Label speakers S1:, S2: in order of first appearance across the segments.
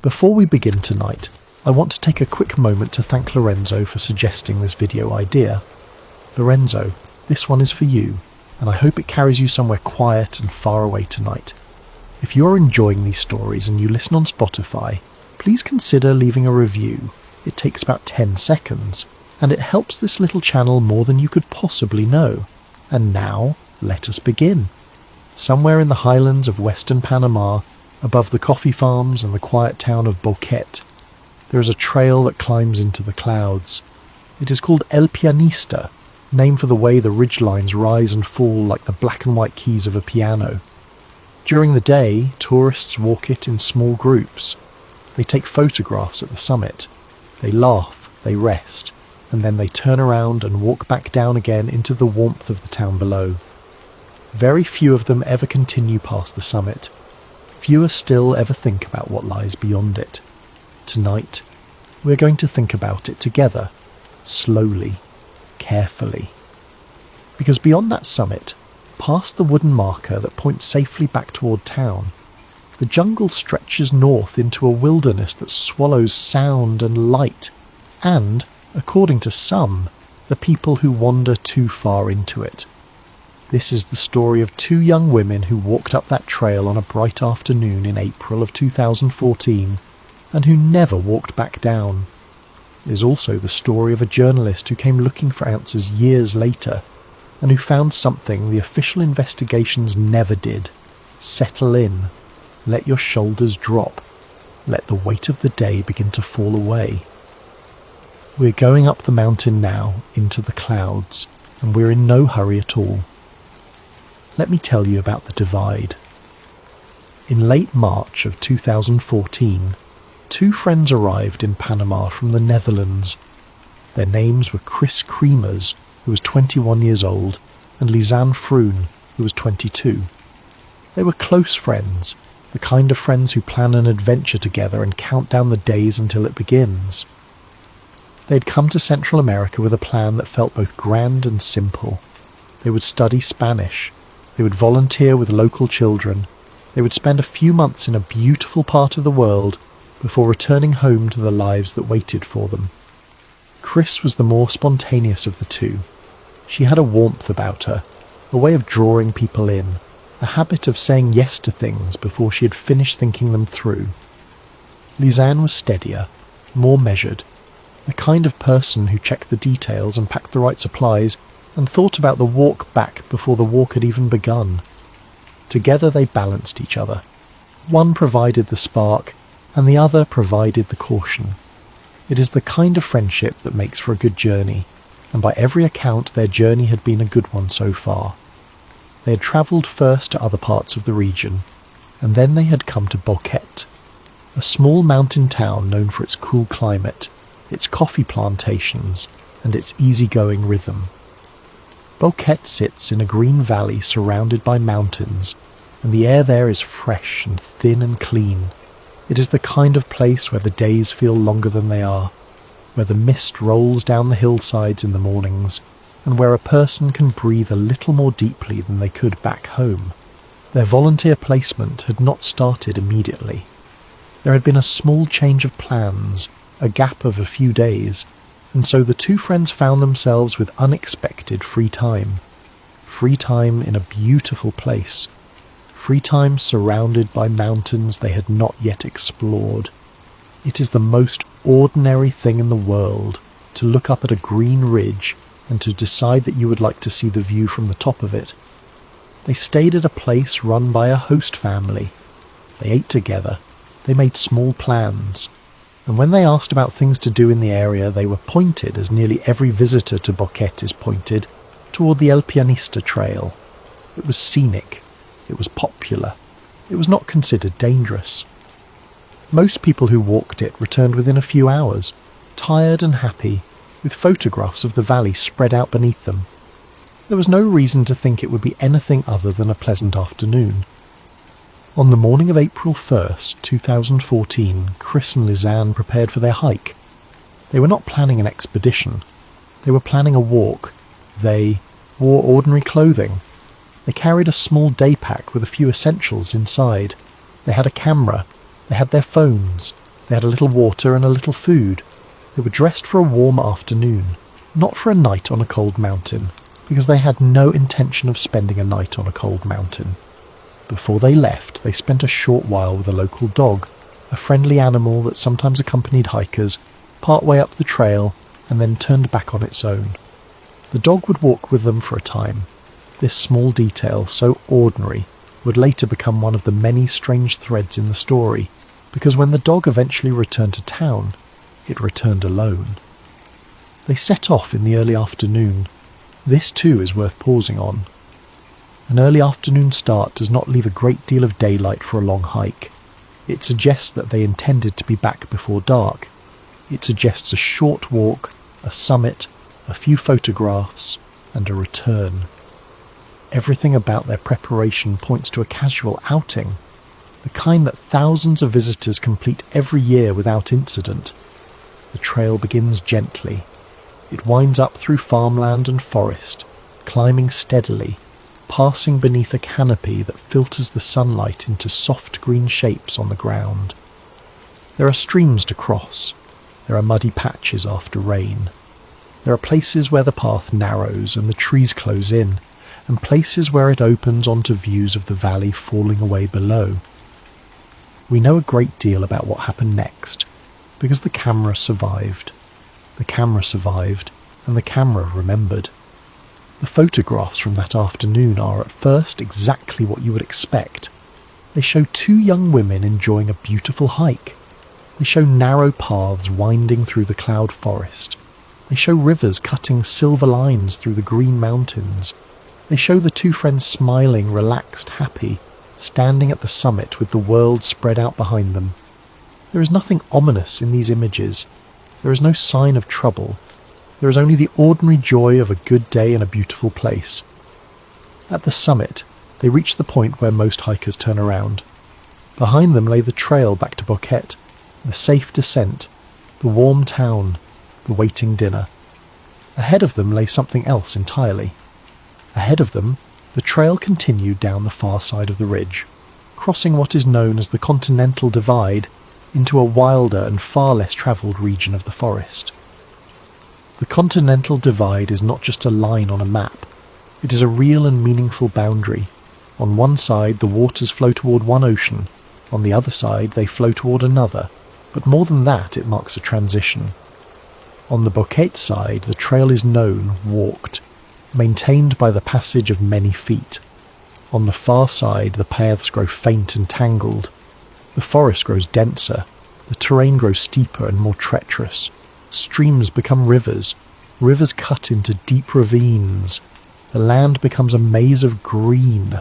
S1: Before we begin tonight, I want to take a quick moment to thank Lorenzo for suggesting this video idea. Lorenzo, this one is for you, and I hope it carries you somewhere quiet and far away tonight. If you are enjoying these stories and you listen on Spotify, please consider leaving a review. It takes about 10 seconds, and it helps this little channel more than you could possibly know. And now, let us begin. Somewhere in the highlands of western Panama, above the coffee farms and the quiet town of Boquete, there is a trail that climbs into the clouds. It is called El Pianista, named for the way the ridgelines rise and fall like the black and white keys of a piano. During the day, tourists walk it in small groups. They take photographs at the summit. They laugh, they rest, and then they turn around and walk back down again into the warmth of the town below. Very few of them ever continue past the summit. Fewer still ever think about what lies beyond it. Tonight, we're going to think about it together, slowly, carefully. Because beyond that summit, past the wooden marker that points safely back toward town, the jungle stretches north into a wilderness that swallows sound and light, and, according to some, the people who wander too far into it. This is the story of two young women who walked up that trail on a bright afternoon in April of 2014, and who never walked back down. It is also the story of a journalist who came looking for answers years later, and who found something the official investigations never did. Settle in. Let your shoulders drop. Let the weight of the day begin to fall away. We're going up the mountain now, into the clouds, and we're in no hurry at all. Let me tell you about the Divide. In late March of 2014, two friends arrived in Panama from the Netherlands. Their names were Kremers, who was 21 years old, and Froon, who was 22. They were close friends, the kind of friends who plan an adventure together and count down the days until it begins. They had come to Central America with a plan that felt both grand and simple. They would study Spanish. They would volunteer with local children. They would spend a few months in a beautiful part of the world before returning home to the lives that waited for them. Chris was the more spontaneous of the two. She had a warmth about her, a way of drawing people in, a habit of saying yes to things before she had finished thinking them through. Lisanne was steadier, more measured, the kind of person who checked the details and packed the right supplies and thought about the walk back before the walk had even begun. Together they balanced each other. One provided the spark, and the other provided the caution. It is the kind of friendship that makes for a good journey, and by every account their journey had been a good one so far. They had travelled first to other parts of the region, and then they had come to Boquete, a small mountain town known for its cool climate, its coffee plantations, and its easygoing rhythm. Boquete sits in a green valley surrounded by mountains, and the air there is fresh and thin and clean. It is the kind of place where the days feel longer than they are, where the mist rolls down the hillsides in the mornings, and where a person can breathe a little more deeply than they could back home. Their volunteer placement had not started immediately. There had been a small change of plans, a gap of a few days, and so the two friends found themselves with unexpected free time. Free time in a beautiful place. Free time surrounded by mountains they had not yet explored. It is the most ordinary thing in the world to look up at a green ridge and to decide that you would like to see the view from the top of it. They stayed at a place run by a host family. They ate together. They made small plans. And when they asked about things to do in the area, they were pointed, as nearly every visitor to Boquete is pointed, toward the El Pianista trail. It was scenic. It was popular. It was not considered dangerous. Most people who walked it returned within a few hours, tired and happy, with photographs of the valley spread out beneath them. There was no reason to think it would be anything other than a pleasant afternoon. On the morning of April 1st, 2014, Chris and Lisanne prepared for their hike. They were not planning an expedition. They were planning a walk. They wore ordinary clothing. They carried a small day pack with a few essentials inside. They had a camera. They had their phones. They had a little water and a little food. They were dressed for a warm afternoon, not for a night on a cold mountain, because they had no intention of spending a night on a cold mountain. Before they left, they spent a short while with a local dog, a friendly animal that sometimes accompanied hikers, part way up the trail, and then turned back on its own. The dog would walk with them for a time. This small detail, so ordinary, would later become one of the many strange threads in the story, because when the dog eventually returned to town, it returned alone. They set off in the early afternoon. This too is worth pausing on. An early afternoon start does not leave a great deal of daylight for a long hike. It suggests that they intended to be back before dark. It suggests a short walk, a summit, a few photographs, and a return. Everything about their preparation points to a casual outing, the kind that thousands of visitors complete every year without incident. The trail begins gently. It winds up through farmland and forest, climbing steadily, passing beneath a canopy that filters the sunlight into soft green shapes on the ground. There are streams to cross. There are muddy patches after rain. There are places where the path narrows and the trees close in, and places where it opens onto views of the valley falling away below. We know a great deal about what happened next, because the camera survived. The camera survived, and the camera remembered. The photographs from that afternoon are at first exactly what you would expect. They show two young women enjoying a beautiful hike. They show narrow paths winding through the cloud forest. They show rivers cutting silver lines through the green mountains. They show the two friends smiling, relaxed, happy, standing at the summit with the world spread out behind them. There is nothing ominous in these images. There is no sign of trouble. There is only the ordinary joy of a good day in a beautiful place. At the summit, they reached the point where most hikers turn around. Behind them lay the trail back to Boquete, the safe descent, the warm town, the waiting dinner. Ahead of them lay something else entirely. Ahead of them, the trail continued down the far side of the ridge, crossing what is known as the Continental Divide into a wilder and far less travelled region of the forest. The Continental Divide is not just a line on a map. It is a real and meaningful boundary. On one side, the waters flow toward one ocean. On the other side, they flow toward another. But more than that, it marks a transition. On the Boquete side, the trail is known, walked, maintained by the passage of many feet. On the far side, the paths grow faint and tangled. The forest grows denser. The terrain grows steeper and more treacherous. Streams become rivers. Rivers cut into deep ravines. The land becomes a maze of green.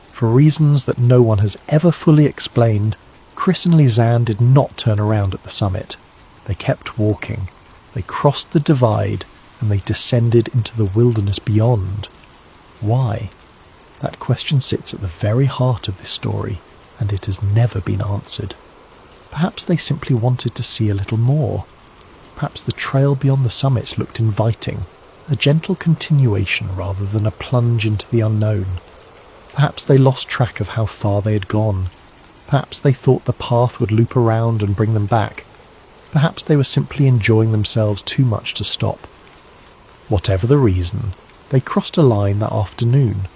S1: For reasons that no one has ever fully explained, Chris and Lisanne did not turn around at the summit. They kept walking. They crossed the divide, and they descended into the wilderness beyond. Why? That question sits at the very heart of this story, and it has never been answered. Perhaps they simply wanted to see a little more. Perhaps the trail beyond the summit looked inviting, a gentle continuation rather than a plunge into the unknown. Perhaps they lost track of how far they had gone. Perhaps they thought the path would loop around and bring them back. Perhaps they were simply enjoying themselves too much to stop. Whatever the reason, they crossed a line that afternoon,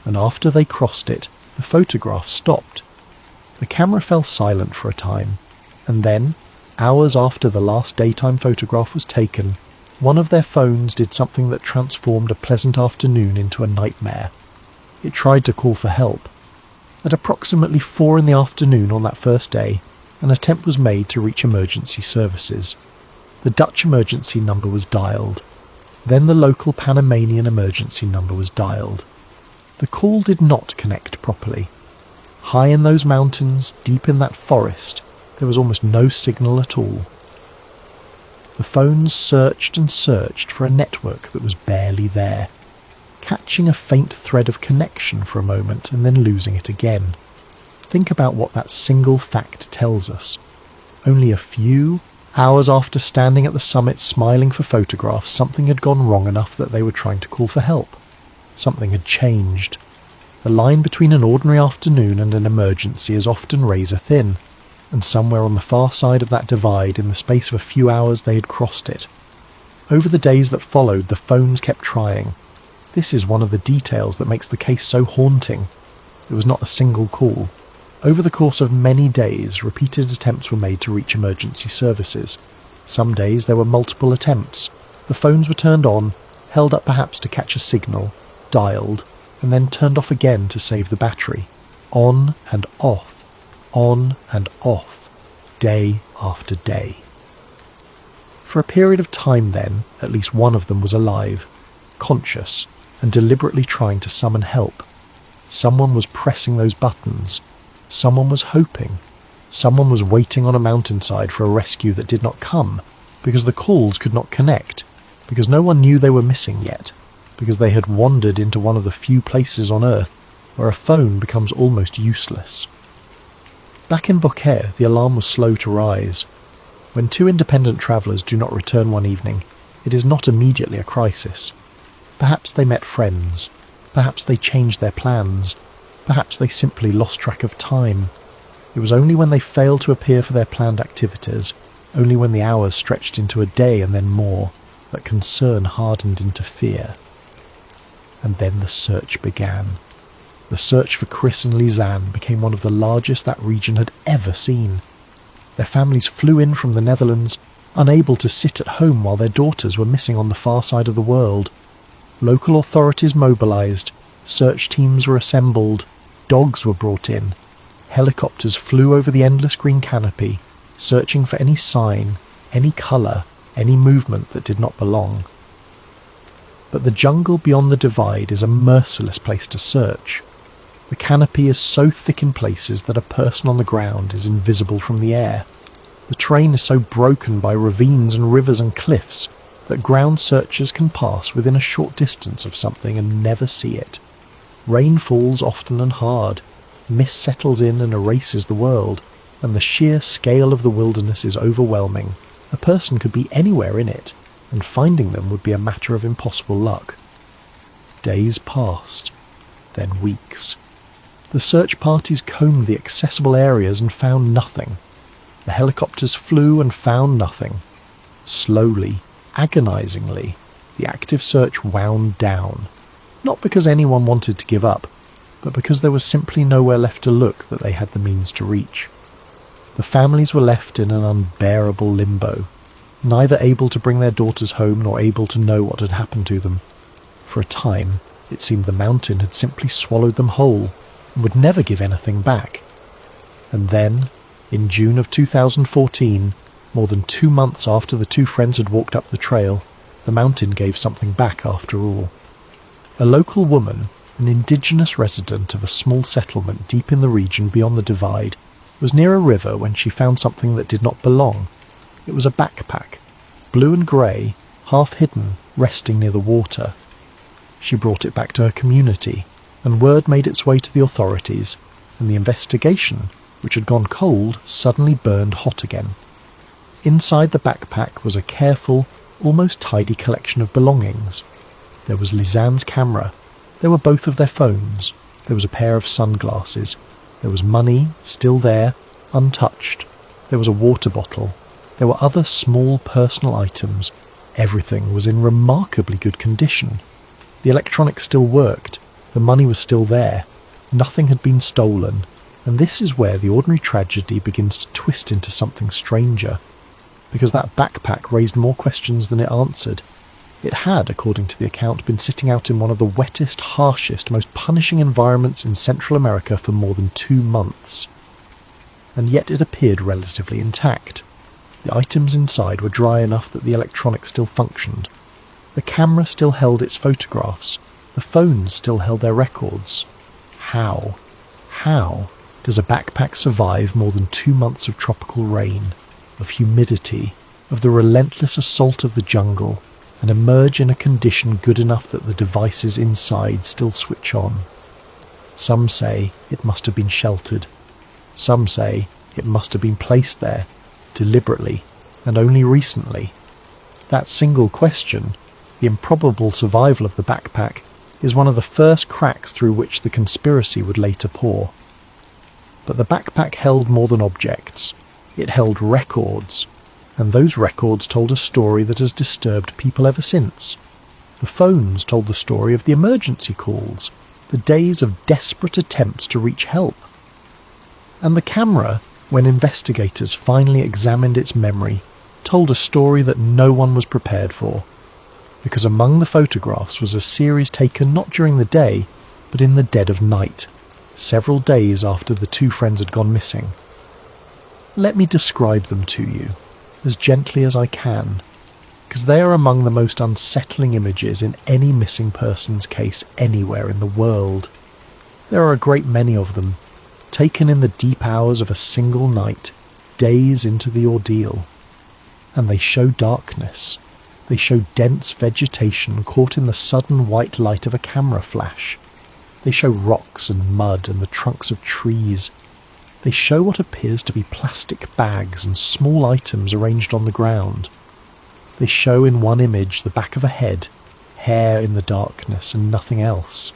S1: and after they crossed it, the photograph stopped. The camera fell silent for a time, and then, hours after the last daytime photograph was taken, one of their phones did something that transformed a pleasant afternoon into a nightmare. It tried to call for help. At approximately 4 in the afternoon on that first day, an attempt was made to reach emergency services. The Dutch emergency number was dialed. Then the local Panamanian emergency number was dialed. The call did not connect properly. High in those mountains, deep in that forest, there was almost no signal at all. The phones searched and searched for a network that was barely there, catching a faint thread of connection for a moment and then losing it again. Think about what that single fact tells us. Only a few hours after standing at the summit smiling for photographs, something had gone wrong enough that they were trying to call for help. Something had changed. The line between an ordinary afternoon and an emergency is often razor thin, and somewhere on the far side of that divide, in the space of a few hours, they had crossed it. Over the days that followed, the phones kept trying. This is one of the details that makes the case so haunting. It was not a single call. Over the course of many days, repeated attempts were made to reach emergency services. Some days there were multiple attempts. The phones were turned on, held up perhaps to catch a signal, dialed, and then turned off again to save the battery. On and off, day after day. For a period of time then, at least one of them was alive, conscious, and deliberately trying to summon help. Someone was pressing those buttons. Someone was hoping. Someone was waiting on a mountainside for a rescue that did not come, because the calls could not connect, because no one knew they were missing yet, because they had wandered into one of the few places on Earth where a phone becomes almost useless. Back in Beaucaire, the alarm was slow to rise. When two independent travellers do not return one evening, it is not immediately a crisis. Perhaps they met friends. Perhaps they changed their plans. Perhaps they simply lost track of time. It was only when they failed to appear for their planned activities, only when the hours stretched into a day and then more, that concern hardened into fear. And then the search began. The search for Chris and Lisanne became one of the largest that region had ever seen. Their families flew in from the Netherlands, unable to sit at home while their daughters were missing on the far side of the world. Local authorities mobilised, search teams were assembled, dogs were brought in. Helicopters flew over the endless green canopy, searching for any sign, any colour, any movement that did not belong. But the jungle beyond the divide is a merciless place to search. The canopy is so thick in places that a person on the ground is invisible from the air. The terrain is so broken by ravines and rivers and cliffs that ground searchers can pass within a short distance of something and never see it. Rain falls often and hard, mist settles in and erases the world, and the sheer scale of the wilderness is overwhelming. A person could be anywhere in it, and finding them would be a matter of impossible luck. Days passed, then weeks. The search parties combed the accessible areas and found nothing. The helicopters flew and found nothing. Slowly, agonizingly, the active search wound down. Not because anyone wanted to give up, but because there was simply nowhere left to look that they had the means to reach. The families were left in an unbearable limbo, neither able to bring their daughters home nor able to know what had happened to them. For a time, it seemed the mountain had simply swallowed them whole and would never give anything back. And then, in June of 2014, more than 2 months after the two friends had walked up the trail, the mountain gave something back after all. A local woman, an indigenous resident of a small settlement deep in the region beyond the divide, was near a river when she found something that did not belong. It was a backpack, blue and grey, half hidden, resting near the water. She brought it back to her community, and word made its way to the authorities, and the investigation, which had gone cold, suddenly burned hot again. Inside the backpack was a careful, almost tidy collection of belongings. There was Lisanne's camera. There were both of their phones. There was a pair of sunglasses. There was money, still there, untouched. There was a water bottle. There were other small personal items. Everything was in remarkably good condition. The electronics still worked. The money was still there. Nothing had been stolen. And this is where the ordinary tragedy begins to twist into something stranger. Because that backpack raised more questions than it answered. It had, according to the account, been sitting out in one of the wettest, harshest, most punishing environments in Central America for more than 2 months. And yet it appeared relatively intact. The items inside were dry enough that the electronics still functioned. The camera still held its photographs. The phones still held their records. How does a backpack survive more than 2 months of tropical rain, of humidity, of the relentless assault of the jungle, and emerge in a condition good enough that the devices inside still switch on? Some say it must have been sheltered. Some say it must have been placed there, deliberately, and only recently. That single question, the improbable survival of the backpack, is one of the first cracks through which the conspiracy would later pour. But the backpack held more than objects. It held records, and those records told a story that has disturbed people ever since. The phones told the story of the emergency calls, the days of desperate attempts to reach help. And the camera, when investigators finally examined its memory, told a story that no one was prepared for, because among the photographs was a series taken not during the day, but in the dead of night, several days after the two friends had gone missing. Let me describe them to you, as gently as I can, because they are among the most unsettling images in any missing persons case anywhere in the world. There are a great many of them, taken in the deep hours of a single night, days into the ordeal. And they show darkness. They show dense vegetation caught in the sudden white light of a camera flash. They show rocks and mud and the trunks of trees. They show what appears to be plastic bags and small items arranged on the ground. They show in one image the back of a head, hair in the darkness and nothing else.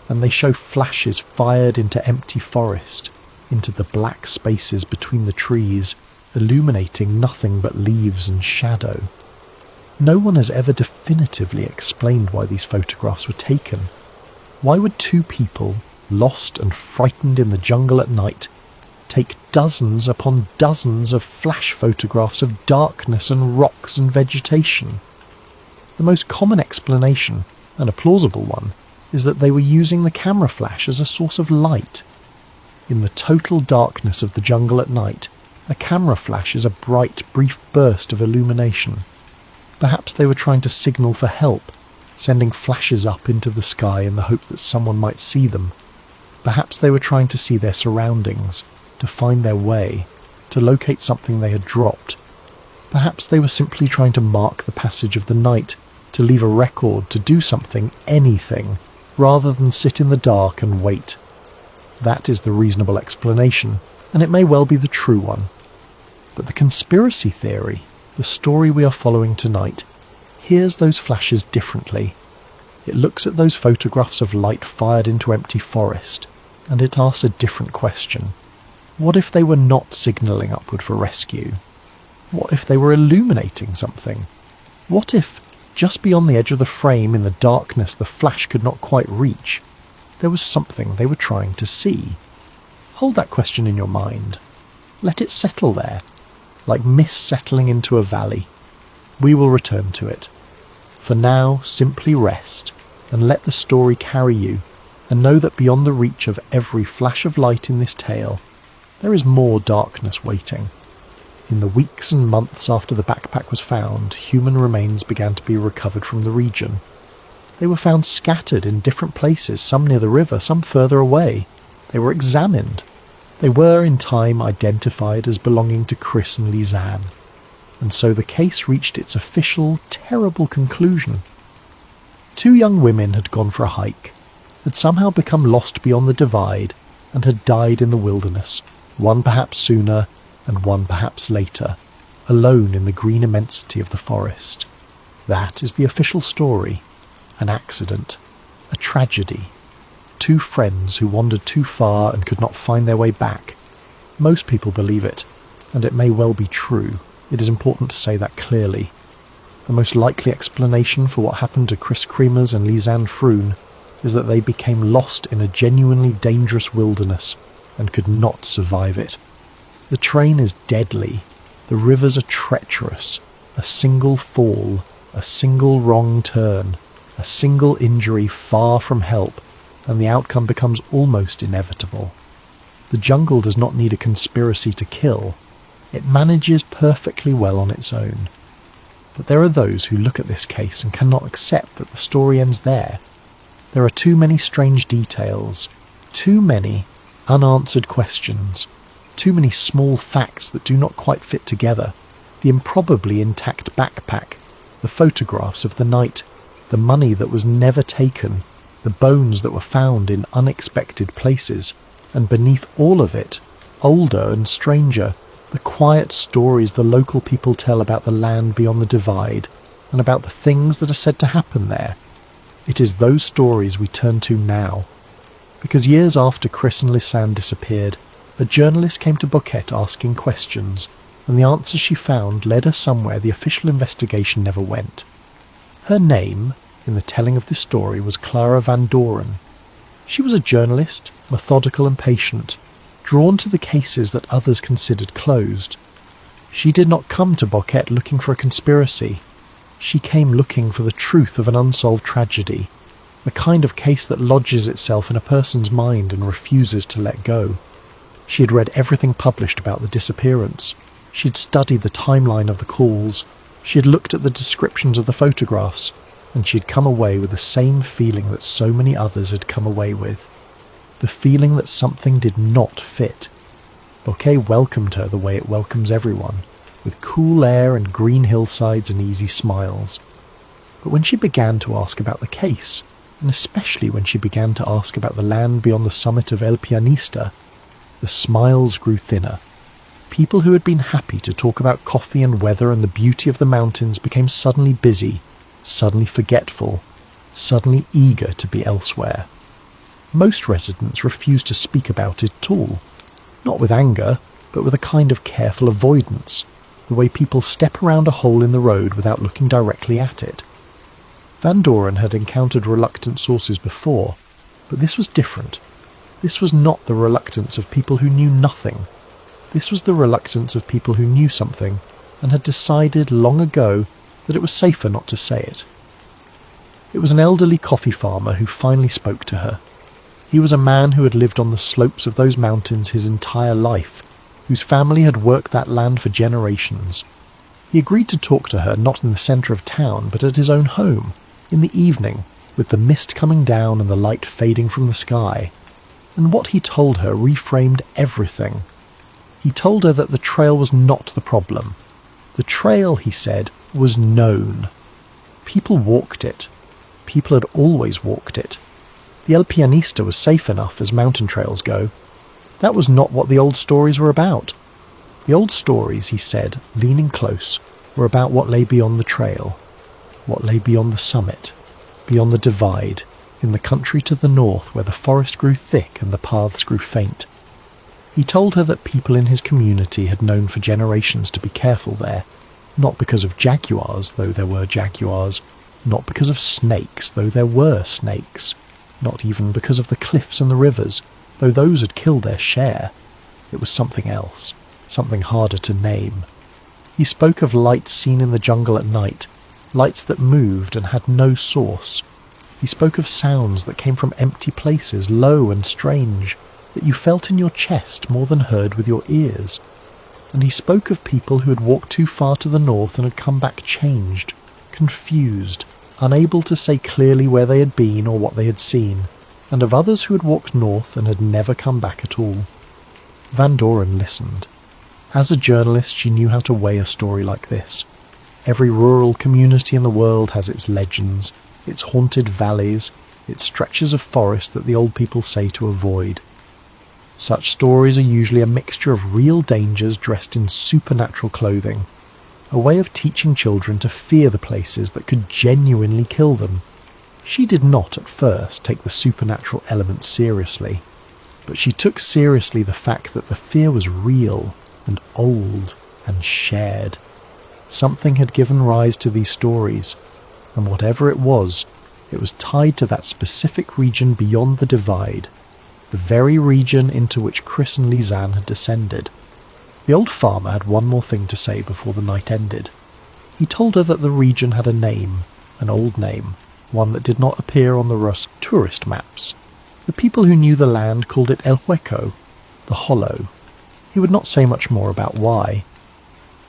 S1: And they show flashes fired into empty forest, into the black spaces between the trees, illuminating nothing but leaves and shadow. No one has ever definitively explained why these photographs were taken. Why would two people, lost and frightened in the jungle at night, take dozens upon dozens of flash photographs of darkness and rocks and vegetation? The most common explanation, and a plausible one, is that they were using the camera flash as a source of light. In the total darkness of the jungle at night, a camera flash is a bright, brief burst of illumination. Perhaps they were trying to signal for help, sending flashes up into the sky in the hope that someone might see them. Perhaps they were trying to see their surroundings, to find their way, to locate something they had dropped. Perhaps they were simply trying to mark the passage of the night, to leave a record, to do something, anything, rather than sit in the dark and wait. That is the reasonable explanation, and it may well be the true one. But the conspiracy theory, the story we are following tonight, hears those flashes differently. It looks at those photographs of light fired into empty forest, and it asks a different question. What if they were not signalling upward for rescue? What if they were illuminating something? What if, just beyond the edge of the frame in the darkness the flash could not quite reach, there was something they were trying to see? Hold that question in your mind. Let it settle there, like mist settling into a valley. We will return to it. For now, simply rest, and let the story carry you, and know that beyond the reach of every flash of light in this tale, there is more darkness waiting. In the weeks and months after the backpack was found, human remains began to be recovered from the region. They were found scattered in different places, some near the river, some further away. They were examined. They were, in time, identified as belonging to Chris and Lisanne. And so the case reached its official, terrible conclusion. Two young women had gone for a hike, had somehow become lost beyond the divide, and had died in the wilderness, one perhaps sooner, and one perhaps later, alone in the green immensity of the forest. That is the official story. An accident. A tragedy. Two friends who wandered too far and could not find their way back. Most people believe it, and it may well be true. It is important to say that clearly. The most likely explanation for what happened to Chris Kremers and Lisanne Froon is that they became lost in a genuinely dangerous wilderness and could not survive it. The terrain is deadly. The rivers are treacherous. A single fall, a single wrong turn, a single injury far from help, and the outcome becomes almost inevitable. The jungle does not need a conspiracy to kill. It manages perfectly well on its own. But there are those who look at this case and cannot accept that the story ends there. There are too many strange details, too many unanswered questions, too many small facts that do not quite fit together. The improbably intact backpack, the photographs of the night, the money that was never taken, the bones that were found in unexpected places, and beneath all of it, older and stranger, the quiet stories the local people tell about the land beyond the divide, and about the things that are said to happen there. It is those stories we turn to now. Because years after Chris and Lisanne disappeared, A journalist came to Bouquet asking questions, and the answers she found led her somewhere the official investigation never went. Her name, in the telling of this story, was Clara Van Doren. She was a journalist, methodical and patient, drawn to the cases that others considered closed. She did not come to Bouquet looking for a conspiracy. She came looking for the truth of an unsolved tragedy, the kind of case that lodges itself in a person's mind and refuses to let go. She had read everything published about the disappearance. She had studied the timeline of the calls. She had looked at the descriptions of the photographs, and she had come away with the same feeling that so many others had come away with. The feeling that something did not fit. Bouquet welcomed her the way it welcomes everyone, with cool air and green hillsides and easy smiles. But when she began to ask about the case, and especially when she began to ask about the land beyond the summit of El Pianista, the smiles grew thinner. People who had been happy to talk about coffee and weather and the beauty of the mountains became suddenly busy, suddenly forgetful, suddenly eager to be elsewhere. Most residents refused to speak about it at all, not with anger, but with a kind of careful avoidance, the way people step around a hole in the road without looking directly at it. Van Doren had encountered reluctant sources before, but this was different. This was not the reluctance of people who knew nothing. This was the reluctance of people who knew something and had decided long ago that it was safer not to say it. It was an elderly coffee farmer who finally spoke to her. He was a man who had lived on the slopes of those mountains his entire life, whose family had worked that land for generations. He agreed to talk to her not in the centre of town, but at his own home, in the evening, with the mist coming down and the light fading from the sky. And what he told her reframed everything. He told her that the trail was not the problem. The trail, he said, was known. People walked it. People had always walked it. The El Pianista was safe enough as mountain trails go. That was not what the old stories were about. The old stories, he said, leaning close, were about what lay beyond the trail, what lay beyond the summit, beyond the divide, in the country to the north where the forest grew thick and the paths grew faint. He told her that people in his community had known for generations to be careful there, not because of jaguars, though there were jaguars, not because of snakes, though there were snakes, not even because of the cliffs and the rivers, though those had killed their share. It was something else, something harder to name. He spoke of lights seen in the jungle at night, lights that moved and had no source. He spoke of sounds that came from empty places, low and strange, that you felt in your chest more than heard with your ears. And he spoke of people who had walked too far to the north and had come back changed, confused, unable to say clearly where they had been or what they had seen, and of others who had walked north and had never come back at all. Van Doren listened. As a journalist, she knew how to weigh a story like this. Every rural community in the world has its legends, its haunted valleys, its stretches of forest that the old people say to avoid. Such stories are usually a mixture of real dangers dressed in supernatural clothing, a way of teaching children to fear the places that could genuinely kill them. She did not at first take the supernatural element seriously, but she took seriously the fact that the fear was real and old and shared. Something had given rise to these stories, and whatever it was tied to that specific region beyond the divide, the very region into which Chris and Lisanne had descended. The old farmer had one more thing to say before the night ended. He told her that the region had a name, an old name, one that did not appear on the Rus tourist maps. The people who knew the land called it El Hueco, the Hollow. He would not say much more about why.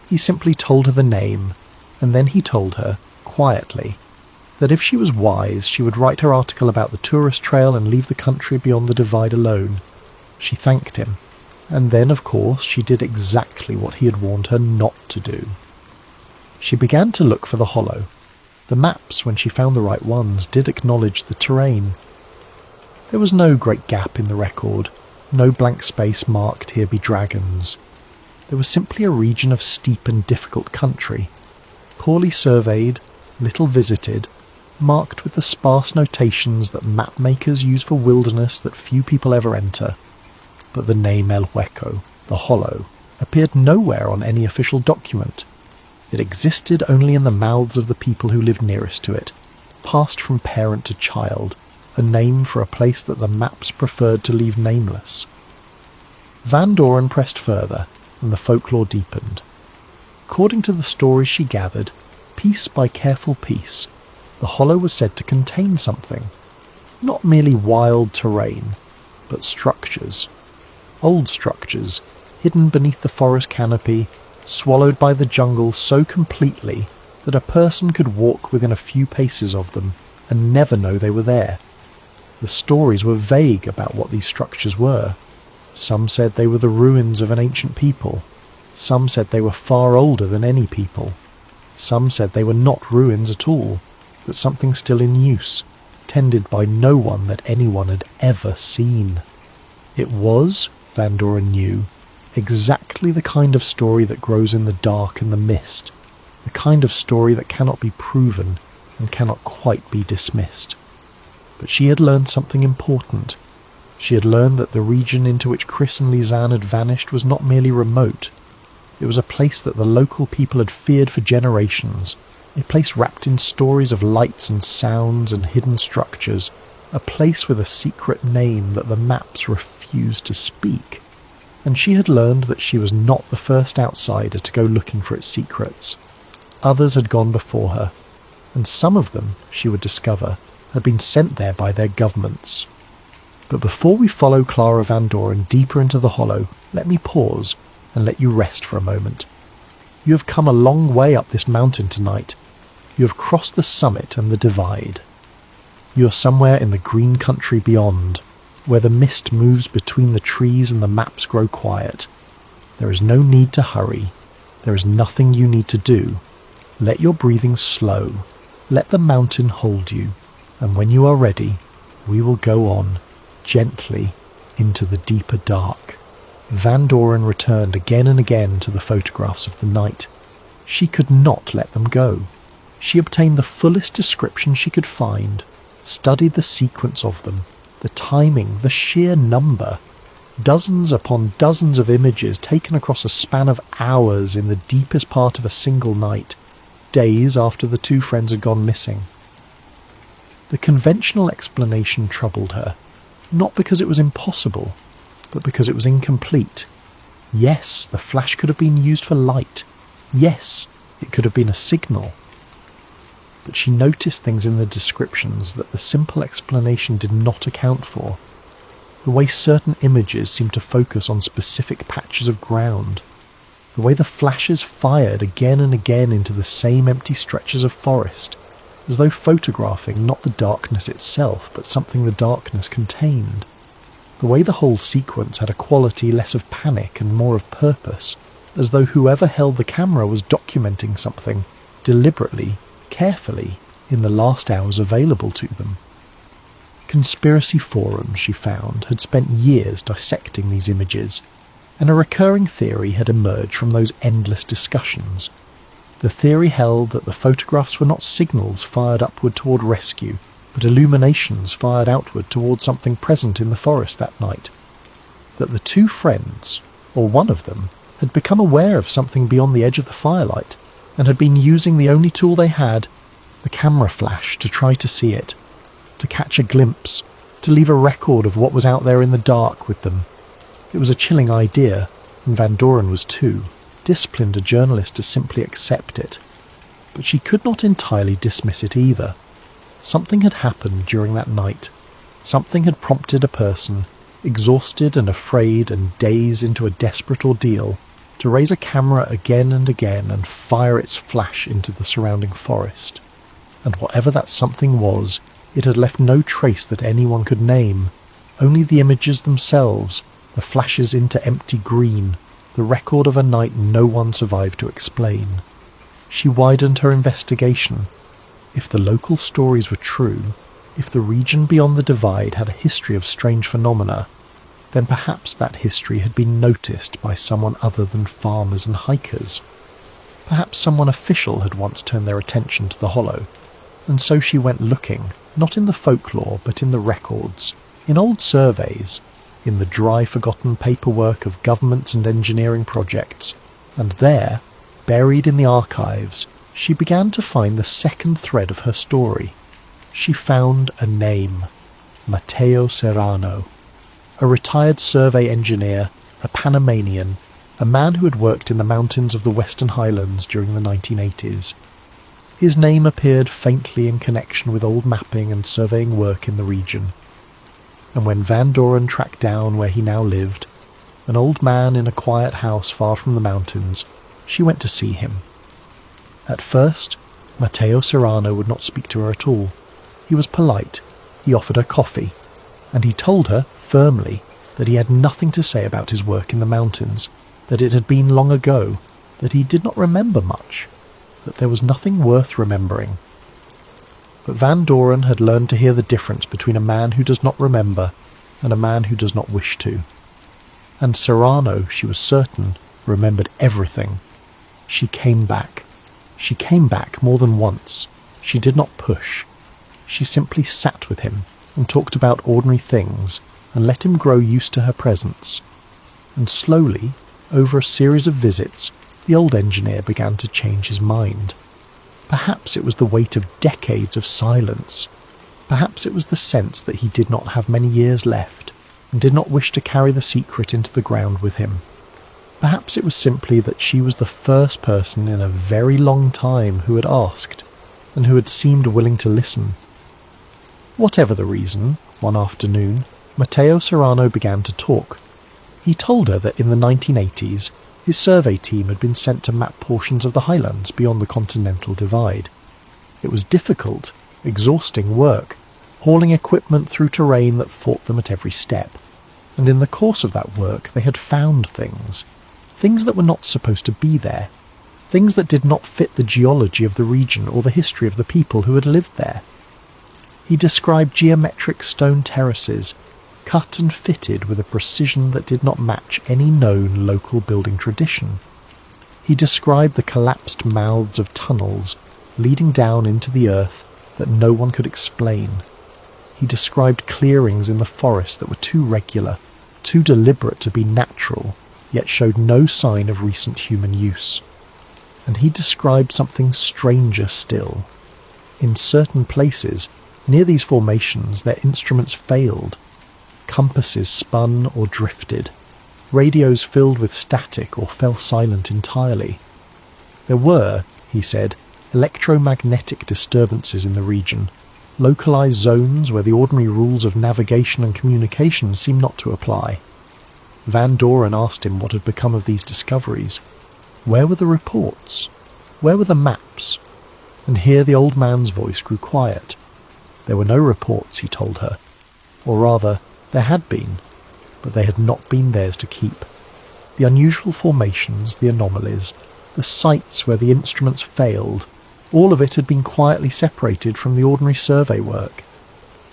S1: He simply told her the name, and then he told her, quietly, that if she was wise she would write her article about the tourist trail and leave the country beyond the divide alone. She thanked him, and then of course she did exactly what he had warned her not to do. She began to look for the hollow. The maps, when she found the right ones, did acknowledge the terrain. There was no great gap in the record, no blank space marked "here be dragons." There was simply a region of steep and difficult country, poorly surveyed, little visited, marked with the sparse notations that map makers use for wilderness that few people ever enter. but the name El Hueco, the Hollow, appeared nowhere on any official document. It existed only in the mouths of the people who lived nearest to it, passed from parent to child, a name for a place that the maps preferred to leave nameless. Van Doren pressed further, and the folklore deepened. According to the stories she gathered, piece by careful piece, the Hollow was said to contain something. Not merely wild terrain, but structures. Old structures, hidden beneath the forest canopy, swallowed by the jungle so completely that a person could walk within a few paces of them and never know they were there. The stories were vague about what these structures were. Some said they were the ruins of an ancient people. Some said they were far older than any people. Some said they were not ruins at all, but something still in use, tended by no one that anyone had ever seen. It was, Van Doren knew, exactly the kind of story that grows in the dark and the mist, the kind of story that cannot be proven and cannot quite be dismissed. But she had learned something important. She had learned that the region into which Chris and Lisanne had vanished was not merely remote. It was a place that the local people had feared for generations, a place wrapped in stories of lights and sounds and hidden structures, a place with a secret name that the maps refused to speak. And she had learned that she was not the first outsider to go looking for its secrets. Others had gone before her, and some of them, she would discover, had been sent there by their governments. But before we follow Clara Van Doren deeper into the Hollow, let me pause and let you rest for a moment. You have come a long way up this mountain tonight. You have crossed the summit and the divide. You are somewhere in the green country beyond, where the mist moves between the trees and the maps grow quiet. There is no need to hurry. There is nothing you need to do. Let your breathing slow. Let the mountain hold you. And when you are ready, we will go on, gently, into the deeper dark. Van Doren returned again and again to the photographs of the night. She could not let them go. She obtained the fullest description she could find, studied the sequence of them, the timing, the sheer number. Dozens upon dozens of images taken across a span of hours in the deepest part of a single night, days after the two friends had gone missing. The conventional explanation troubled her, not because it was impossible, but because it was incomplete. Yes, the flash could have been used for light. Yes, it could have been a signal. But she noticed things in the descriptions that the simple explanation did not account for. The way certain images seemed to focus on specific patches of ground. The way the flashes fired again and again into the same empty stretches of forest, as though photographing not the darkness itself, but something the darkness contained. The way the whole sequence had a quality less of panic and more of purpose, as though whoever held the camera was documenting something, deliberately, carefully, in the last hours available to them. Conspiracy forums, she found, had spent years dissecting these images, and a recurring theory had emerged from those endless discussions. The theory held that the photographs were not signals fired upward toward rescue, but illuminations fired outward toward something present in the forest that night. That the two friends, or one of them, had become aware of something beyond the edge of the firelight, and had been using the only tool they had, the camera flash, to try to see it, to catch a glimpse, to leave a record of what was out there in the dark with them. It was a chilling idea, and Van Doren was too disciplined a journalist to simply accept it. But she could not entirely dismiss it either. Something had happened during that night. Something had prompted a person, exhausted and afraid and dazed into a desperate ordeal, to raise a camera again and again and fire its flash into the surrounding forest. And whatever that something was, it had left no trace that anyone could name, only the images themselves, the flashes into empty green, the record of a night no one survived to explain. She widened her investigation. If the local stories were true, if the region beyond the divide had a history of strange phenomena, then perhaps that history had been noticed by someone other than farmers and hikers. Perhaps someone official had once turned their attention to the Hollow, and so she went looking, not in the folklore but in the records, in old surveys, in the dry forgotten paperwork of governments and engineering projects, and there, buried in the archives, she began to find the second thread of her story. She found a name: Matteo Serrano, a retired survey engineer, a Panamanian, a man who had worked in the mountains of the Western Highlands during the 1980s. His name appeared faintly in connection with old mapping and surveying work in the region. And when Van Doren tracked down where he now lived, an old man in a quiet house far from the mountains, she went to see him. At first, Matteo Serrano would not speak to her at all. He was polite. He offered her coffee, and he told her, firmly, that he had nothing to say about his work in the mountains, that it had been long ago, that he did not remember much, that there was nothing worth remembering. But Van Doren had learned to hear the difference between a man who does not remember and a man who does not wish to. And Serrano, she was certain, remembered everything. She came back. She came back more than once. She did not push. She simply sat with him and talked about ordinary things and let him grow used to her presence. And slowly, over a series of visits, the old engineer began to change his mind. Perhaps it was the weight of decades of silence. Perhaps it was the sense that he did not have many years left and did not wish to carry the secret into the ground with him. Perhaps it was simply that she was the first person in a very long time who had asked, and who had seemed willing to listen. Whatever the reason, one afternoon, Matteo Serrano began to talk. He told her that in the 1980s, his survey team had been sent to map portions of the highlands beyond the Continental Divide. It was difficult, exhausting work, hauling equipment through terrain that fought them at every step. And in the course of that work, they had found things that were not supposed to be there, things that did not fit the geology of the region or the history of the people who had lived there. He described geometric stone terraces, cut and fitted with a precision that did not match any known local building tradition. He described the collapsed mouths of tunnels leading down into the earth that no one could explain. He described clearings in the forest that were too regular, too deliberate to be natural, yet showed no sign of recent human use. And he described something stranger still. In certain places, near these formations, their instruments failed. Compasses spun or drifted. Radios filled with static or fell silent entirely. There were, he said, electromagnetic disturbances in the region, localized zones where the ordinary rules of navigation and communication seemed not to apply. Van Doren asked him what had become of these discoveries. Where were the reports? Where were the maps? And here the old man's voice grew quiet. There were no reports, he told her. Or rather, there had been, but they had not been theirs to keep. The unusual formations, the anomalies, the sites where the instruments failed, all of it had been quietly separated from the ordinary survey work.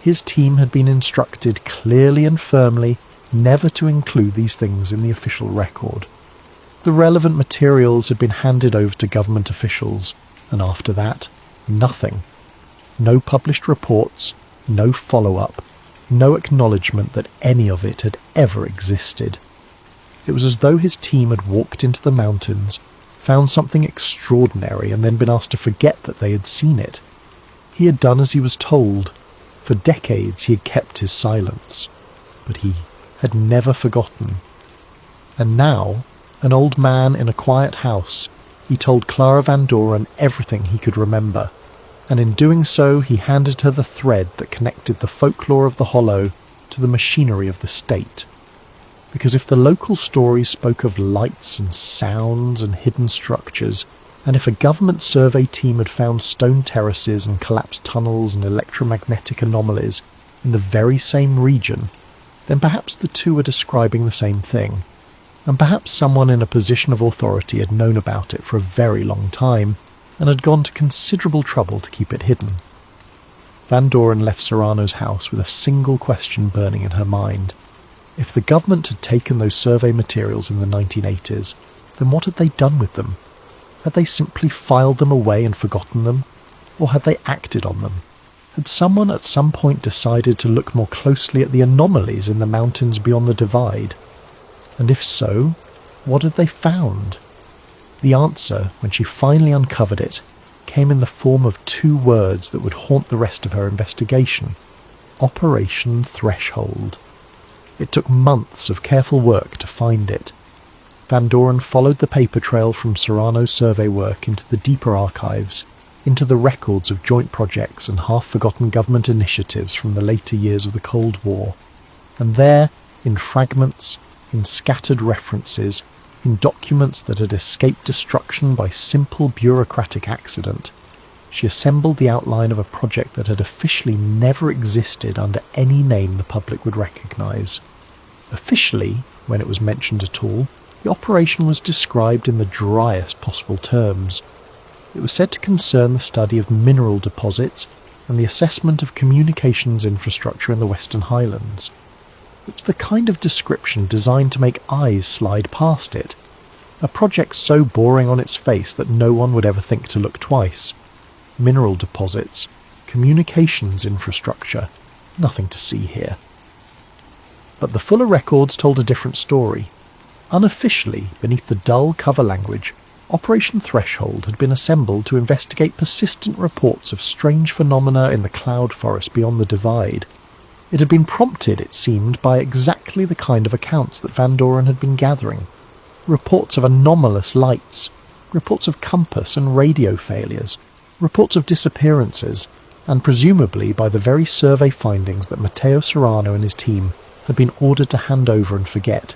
S1: His team had been instructed clearly and firmly never to include these things in the official record. The relevant materials had been handed over to government officials, and after that, nothing. No published reports, no follow-up, no acknowledgement that any of it had ever existed. It was as though his team had walked into the mountains, found something extraordinary, and then been asked to forget that they had seen it. He had done as he was told. For decades he had kept his silence, but he had never forgotten. And now, an old man in a quiet house, he told Clara Van Doren everything he could remember, and in doing so he handed her the thread that connected the folklore of the Hollow to the machinery of the state. Because if the local stories spoke of lights and sounds and hidden structures, and if a government survey team had found stone terraces and collapsed tunnels and electromagnetic anomalies in the very same region, then perhaps the two were describing the same thing, and perhaps someone in a position of authority had known about it for a very long time, and had gone to considerable trouble to keep it hidden. Van Doren left Serrano's house with a single question burning in her mind. If the government had taken those survey materials in the 1980s, then what had they done with them? Had they simply filed them away and forgotten them? Or had they acted on them? Had someone at some point decided to look more closely at the anomalies in the mountains beyond the divide? And if so, what had they found? The answer, when she finally uncovered it, came in the form of 2 words that would haunt the rest of her investigation: Operation Threshold. It took months of careful work to find it. Van Doren followed the paper trail from Serrano's survey work into the deeper archives, into the records of joint projects and half-forgotten government initiatives from the later years of the Cold War. And there, in fragments, in scattered references, in documents that had escaped destruction by simple bureaucratic accident, she assembled the outline of a project that had officially never existed under any name the public would recognise. Officially, when it was mentioned at all, the operation was described in the driest possible terms. It was said to concern the study of mineral deposits and the assessment of communications infrastructure in the Western Highlands. It was the kind of description designed to make eyes slide past it. A project so boring on its face that no one would ever think to look twice. Mineral deposits, communications infrastructure, nothing to see here. But the fuller records told a different story. Unofficially, beneath the dull cover language, Operation Threshold had been assembled to investigate persistent reports of strange phenomena in the cloud forest beyond the divide. It had been prompted, it seemed, by exactly the kind of accounts that Van Doren had been gathering. Reports of anomalous lights, reports of compass and radio failures, reports of disappearances, and presumably by the very survey findings that Matteo Serrano and his team had been ordered to hand over and forget.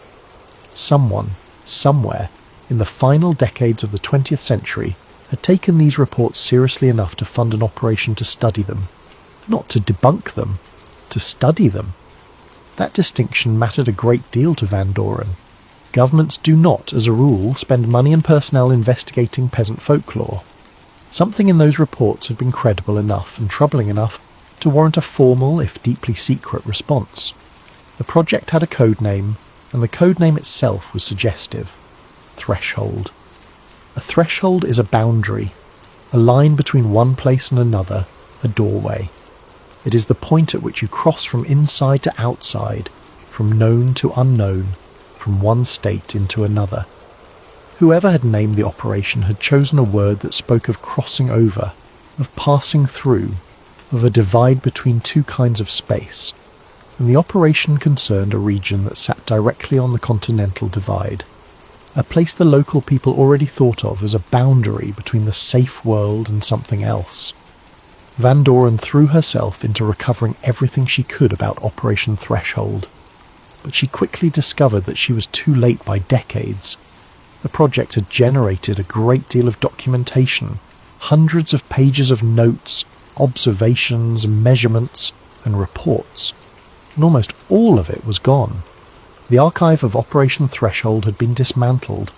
S1: Someone, somewhere, in the final decades of the 20th century, had taken these reports seriously enough to fund an operation to study them. Not to debunk them, to study them. That distinction mattered a great deal to Van Doren. Governments do not, as a rule, spend money and personnel investigating peasant folklore. Something in those reports had been credible enough and troubling enough to warrant a formal, if deeply secret, response. The project had a code name, and the code name itself was suggestive. Threshold. A threshold is a boundary, a line between one place and another, a doorway. It is the point at which you cross from inside to outside, from known to unknown, from one state into another. Whoever had named the operation had chosen a word that spoke of crossing over, of passing through, of a divide between 2 kinds of space, and the operation concerned a region that sat directly on the Continental Divide, a place the local people already thought of as a boundary between the safe world and something else. Van Doren threw herself into recovering everything she could about Operation Threshold, but she quickly discovered that she was too late by decades. The project had generated a great deal of documentation, hundreds of pages of notes, observations, measurements, and reports, and almost all of it was gone. The archive of Operation Threshold had been dismantled,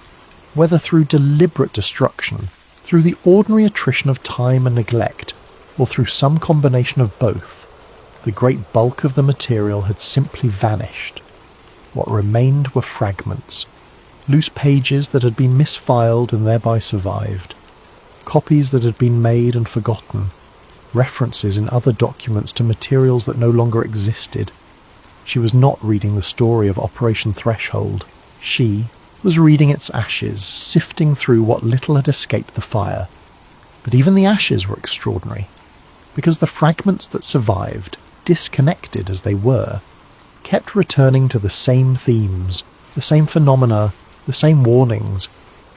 S1: whether through deliberate destruction, through the ordinary attrition of time and neglect, or through some combination of both. The great bulk of the material had simply vanished. What remained were fragments, loose pages that had been misfiled and thereby survived, copies that had been made and forgotten, references in other documents to materials that no longer existed. She was not reading the story of Operation Threshold. She was reading its ashes, sifting through what little had escaped the fire. But even the ashes were extraordinary, because the fragments that survived, disconnected as they were, kept returning to the same themes, the same phenomena, the same warnings.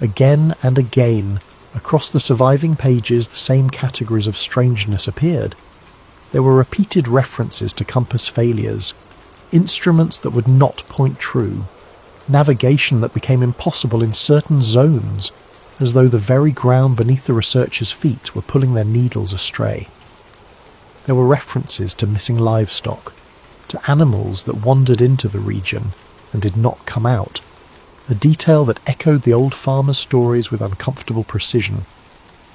S1: Again and again, across the surviving pages, the same categories of strangeness appeared. There were repeated references to compass failures, instruments that would not point true, navigation that became impossible in certain zones, as though the very ground beneath the researchers' feet were pulling their needles astray. There were references to missing livestock, to animals that wandered into the region and did not come out, a detail that echoed the old farmers' stories with uncomfortable precision.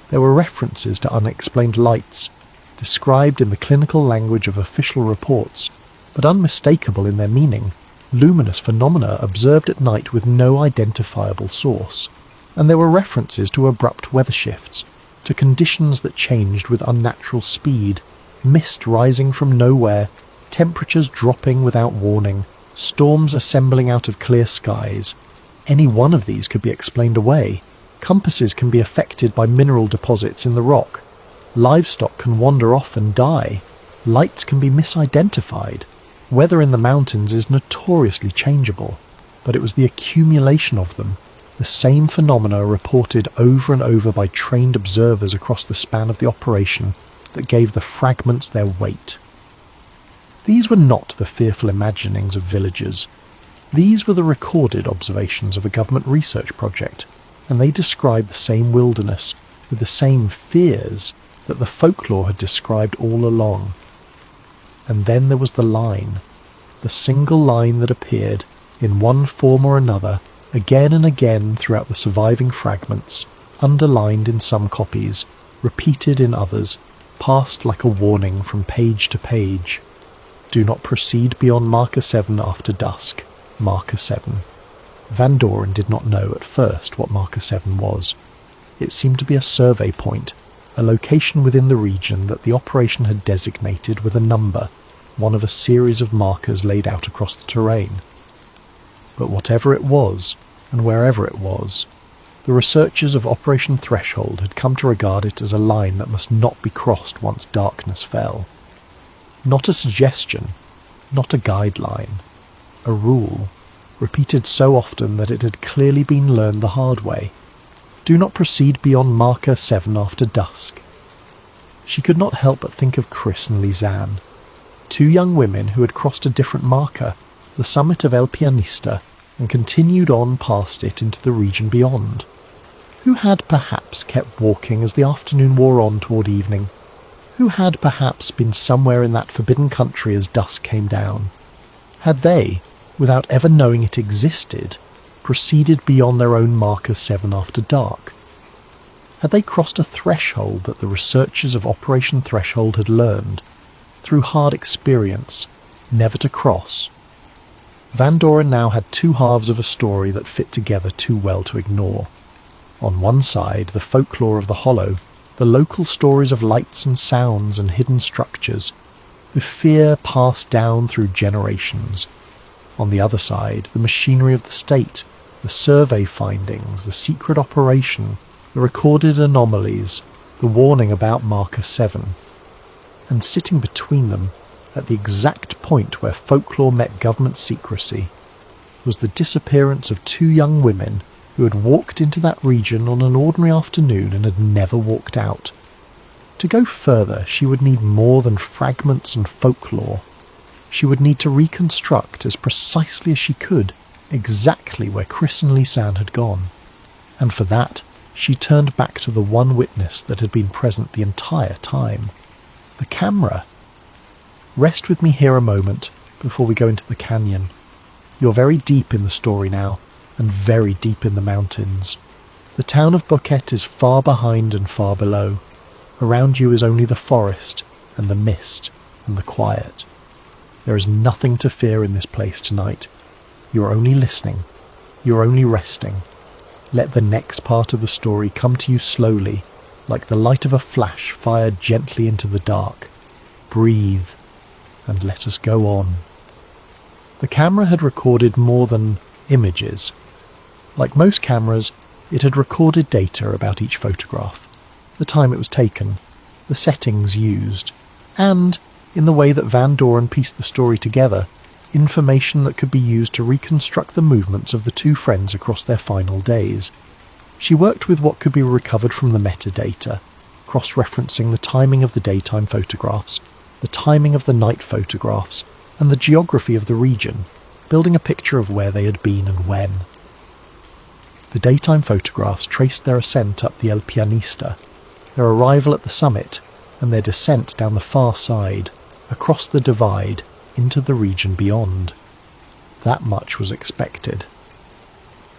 S1: There were references to unexplained lights, described in the clinical language of official reports, but unmistakable in their meaning, luminous phenomena observed at night with no identifiable source. And there were references to abrupt weather shifts, to conditions that changed with unnatural speed, Mist rising from nowhere, temperatures dropping without warning, storms assembling out of clear skies. Any one of these could be explained away. Compasses can be affected by mineral deposits in the rock. Livestock can wander off and die. Lights can be misidentified. Weather in the mountains is notoriously changeable, but it was the accumulation of them, the same phenomena reported over and over by trained observers across the span of the operation, that gave the fragments their weight. These were not the fearful imaginings of villagers. These were the recorded observations of a government research project, and they described the same wilderness with the same fears that the folklore had described all along. And then there was the line, the single line that appeared, in one form or another, again and again throughout the surviving fragments, underlined in some copies, repeated in others, passed like a warning from page to page. Do not proceed beyond marker 7 after dusk. Marker 7. Van Doren did not know at first what marker 7 was. It seemed to be a survey point, a location within the region that the operation had designated with a number, one of a series of markers laid out across the terrain. But whatever it was, and wherever it was, the researchers of Operation Threshold had come to regard it as a line that must not be crossed once darkness fell. Not a suggestion, not a guideline, a rule, repeated so often that it had clearly been learned the hard way. Do not proceed beyond marker 7 after dusk. She could not help but think of Chris and Lizanne, two young women who had crossed a different marker, the summit of El Pianista, and continued on past it into the region beyond. Who had perhaps kept walking as the afternoon wore on toward evening? Who had perhaps been somewhere in that forbidden country as dusk came down? Had they, without ever knowing it existed, proceeded beyond their own marker 7 after dark? Had they crossed a threshold that the researchers of Operation Threshold had learned, through hard experience, never to cross? Van Doren now had two halves of a story that fit together too well to ignore. On one side, the folklore of the Hollow, the local stories of lights and sounds and hidden structures, the fear passed down through generations. On the other side, the machinery of the state, the survey findings, the secret operation, the recorded anomalies, the warning about marker 7. And sitting between them, at the exact point where folklore met government secrecy, was the disappearance of two young women who had walked into that region on an ordinary afternoon and had never walked out. To go further, she would need more than fragments and folklore. She would need to reconstruct as precisely as she could exactly where Chris and Lisanne had gone. And for that, she turned back to the one witness that had been present the entire time. The camera. Rest with me here a moment before we go into the canyon. You're very deep in the story now, and very deep in the mountains. The town of Boquete is far behind and far below. Around you is only the forest, and the mist, and the quiet. There is nothing to fear in this place tonight. You are only listening. You are only resting. Let the next part of the story come to you slowly, like the light of a flash fired gently into the dark. Breathe, and let us go on. The camera had recorded more than images. Like most cameras, it had recorded data about each photograph, the time it was taken, the settings used, and, in the way that Van Doren pieced the story together, information that could be used to reconstruct the movements of the two friends across their final days. She worked with what could be recovered from the metadata, cross-referencing the timing of the daytime photographs, the timing of the night photographs, and the geography of the region, building a picture of where they had been and when. The daytime photographs traced their ascent up the El Pianista, their arrival at the summit, and their descent down the far side, across the divide, into the region beyond. That much was expected.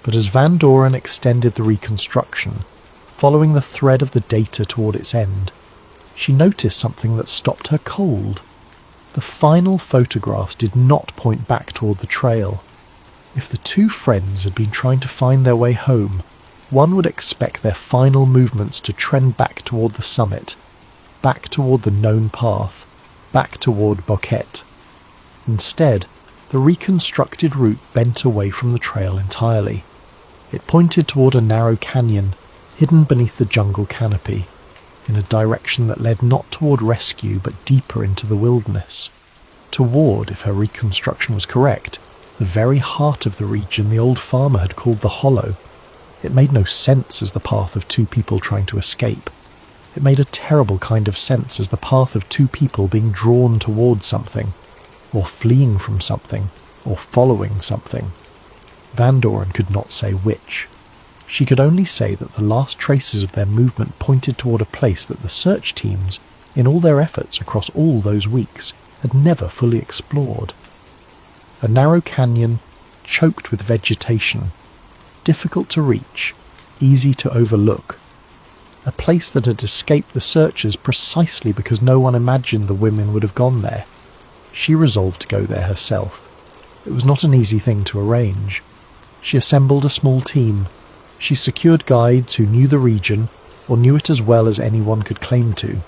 S1: But as Van Doren extended the reconstruction, following the thread of the data toward its end, she noticed something that stopped her cold. The final photographs did not point back toward the trail. If the two friends had been trying to find their way home, one would expect their final movements to trend back toward the summit, back toward the known path, back toward Boquete. Instead, the reconstructed route bent away from the trail entirely. It pointed toward a narrow canyon, hidden beneath the jungle canopy, in a direction that led not toward rescue but deeper into the wilderness. Toward, if her reconstruction was correct, the very heart of the region the old farmer had called the Hollow. It made no sense as the path of two people trying to escape. It made a terrible kind of sense as the path of two people being drawn towards something, or fleeing from something, or following something. Van Doren could not say which. She could only say that the last traces of their movement pointed toward a place that the search teams, in all their efforts across all those weeks, had never fully explored. A narrow canyon, choked with vegetation, difficult to reach, easy to overlook. A place that had escaped the searchers precisely because no one imagined the women would have gone there. She resolved to go there herself. It was not an easy thing to arrange. She assembled a small team. She secured guides who knew the region, or knew it as well as anyone could claim to.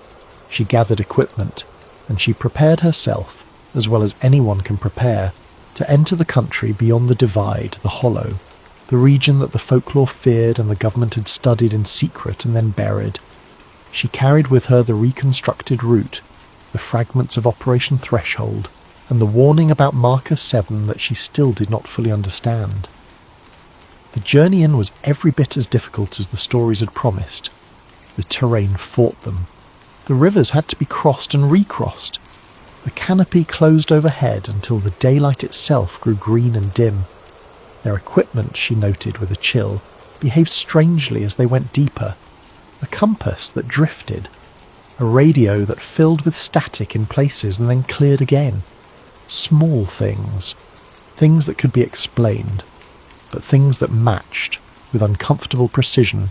S1: She gathered equipment, and she prepared herself, as well as anyone can prepare, to enter the country beyond the Divide, the Hollow, the region that the folklore feared and the government had studied in secret and then buried. She carried with her the reconstructed route, the fragments of Operation Threshold, and the warning about Marker 7 that she still did not fully understand. The journey in was every bit as difficult as the stories had promised. The terrain fought them. The rivers had to be crossed and recrossed. The canopy closed overhead until the daylight itself grew green and dim. Their equipment, she noted with a chill, behaved strangely as they went deeper. A compass that drifted. A radio that filled with static in places and then cleared again. Small things. Things that could be explained, but things that matched, with uncomfortable precision,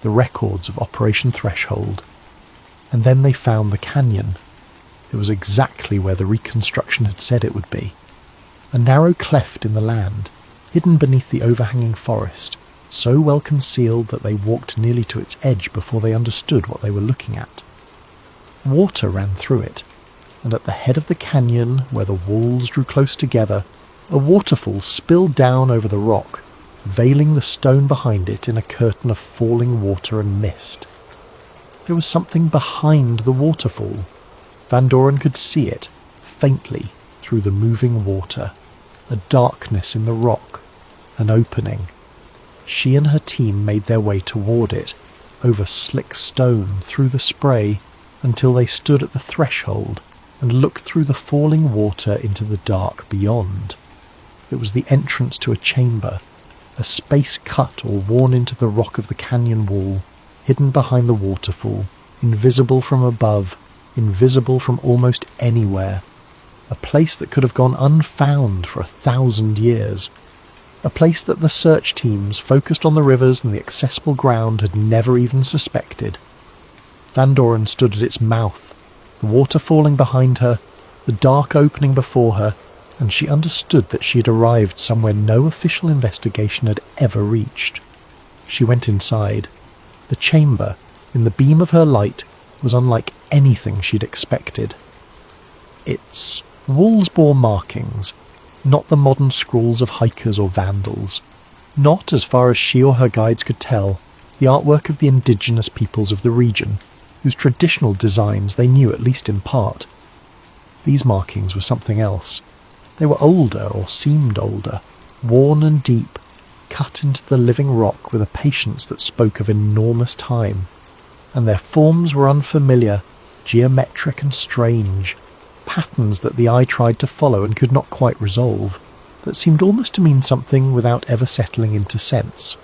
S1: the records of Operation Threshold. And then they found the canyon. It was exactly where the reconstruction had said it would be. A narrow cleft in the land, hidden beneath the overhanging forest, so well concealed that they walked nearly to its edge before they understood what they were looking at. Water ran through it, and at the head of the canyon, where the walls drew close together, a waterfall spilled down over the rock, veiling the stone behind it in a curtain of falling water and mist. There was something behind the waterfall. Van Doren could see it, faintly, through the moving water. A darkness in the rock, an opening. She and her team made their way toward it, over slick stone, through the spray, until they stood at the threshold and looked through the falling water into the dark beyond. It was the entrance to a chamber, a space cut or worn into the rock of the canyon wall, hidden behind the waterfall, invisible from above, invisible from almost anywhere. A place that could have gone unfound for 1,000 years. A place that the search teams, focused on the rivers and the accessible ground, had never even suspected. Van Doren stood at its mouth, the water falling behind her, the dark opening before her, and she understood that she had arrived somewhere no official investigation had ever reached. She went inside. The chamber, in the beam of her light, was unlike anything she'd expected. Its walls bore markings, not the modern scrawls of hikers or vandals. Not, as far as she or her guides could tell, the artwork of the indigenous peoples of the region, whose traditional designs they knew at least in part. These markings were something else. They were older, or seemed older, worn and deep, cut into the living rock with a patience that spoke of enormous time. And their forms were unfamiliar, geometric and strange, patterns that the eye tried to follow and could not quite resolve, that seemed almost to mean something without ever settling into sense.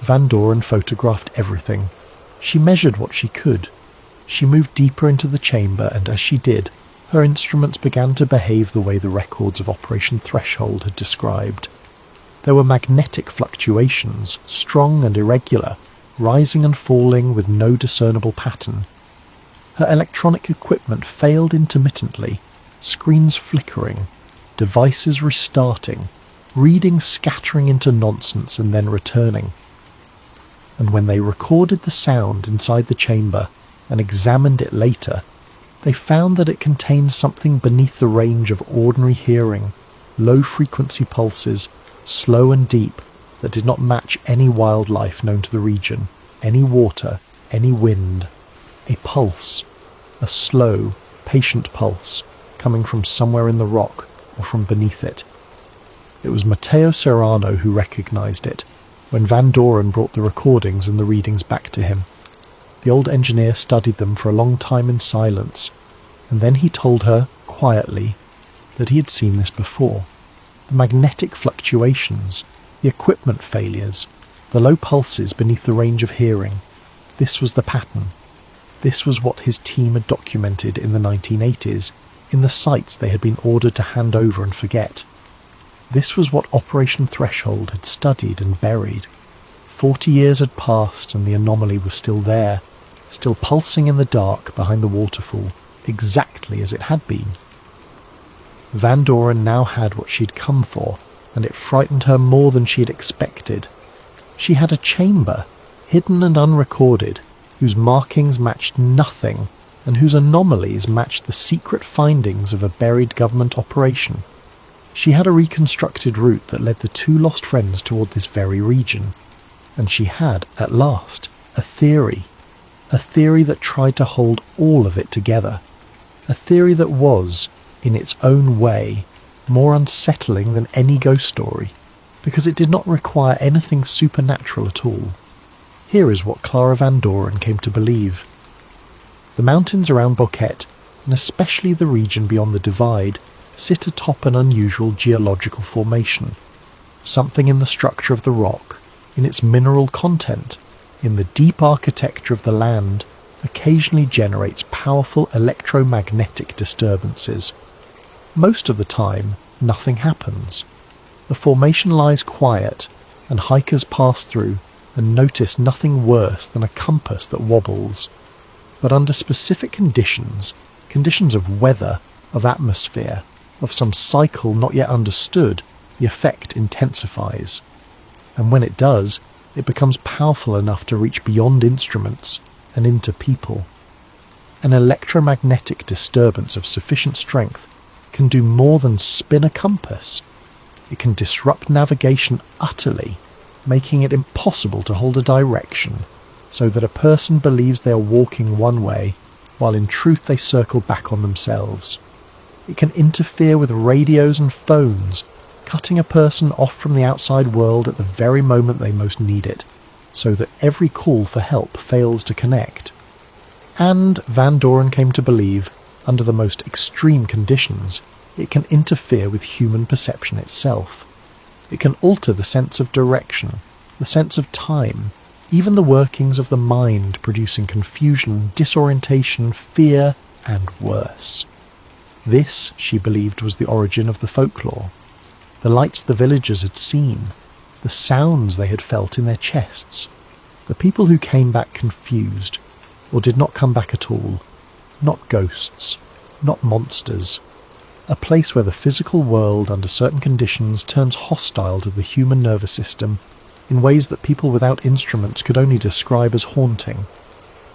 S1: Van Doren photographed everything. She measured what she could. She moved deeper into the chamber, and as she did, her instruments began to behave the way the records of Operation Threshold had described. There were magnetic fluctuations, strong and irregular, rising and falling with no discernible pattern. Her electronic equipment failed intermittently, screens flickering, devices restarting, readings scattering into nonsense and then returning. And when they recorded the sound inside the chamber and examined it later, They found that it contained something beneath the range of ordinary hearing, low-frequency pulses, slow and deep, that did not match any wildlife known to the region, any water, any wind. A pulse, a slow, patient pulse, coming from somewhere in the rock or from beneath it. It was Matteo Serrano who recognised it, when Van Doren brought the recordings and the readings back to him. The old engineer studied them for a long time in silence, and then he told her, quietly, that he had seen this before. The magnetic fluctuations, the equipment failures, the low pulses beneath the range of hearing. This was the pattern. This was what his team had documented in the 1980s, in the sites they had been ordered to hand over and forget. This was what Operation Threshold had studied and buried. 40 years had passed and the anomaly was still there, still pulsing in the dark behind the waterfall, exactly as it had been. Van Doren now had what she'd come for, and it frightened her more than she had expected. She had a chamber, hidden and unrecorded, whose markings matched nothing, and whose anomalies matched the secret findings of a buried government operation. She had a reconstructed route that led the two lost friends toward this very region, and she had, at last, a theory that tried to hold all of it together, a theory that was, in its own way, more unsettling than any ghost story, because it did not require anything supernatural at all. Here is what Clara Van Doren came to believe. The mountains around Boquete, and especially the region beyond the Divide, sit atop an unusual geological formation. Something in the structure of the rock, in its mineral content, in the deep architecture of the land, occasionally generates powerful electromagnetic disturbances. Most of the time, nothing happens. The formation lies quiet, and hikers pass through and notice nothing worse than a compass that wobbles. But under specific conditions of weather, of atmosphere, of some cycle not yet understood, the effect intensifies. And when it does, it becomes powerful enough to reach beyond instruments and into people. An electromagnetic disturbance of sufficient strength can do more than spin a compass. It can disrupt navigation utterly, making it impossible to hold a direction, so that a person believes they are walking one way, while in truth they circle back on themselves. It can interfere with radios and phones, cutting a person off from the outside world at the very moment they most need it, so that every call for help fails to connect. And Van Doren came to believe, under the most extreme conditions, it can interfere with human perception itself. It can alter the sense of direction, the sense of time, even the workings of the mind, producing confusion, disorientation, fear, and worse. This, she believed, was the origin of the folklore. The lights the villagers had seen, the sounds they had felt in their chests. The people who came back confused, or did not come back at all. Not ghosts, not monsters. A place where the physical world, under certain conditions, turns hostile to the human nervous system in ways that people without instruments could only describe as haunting.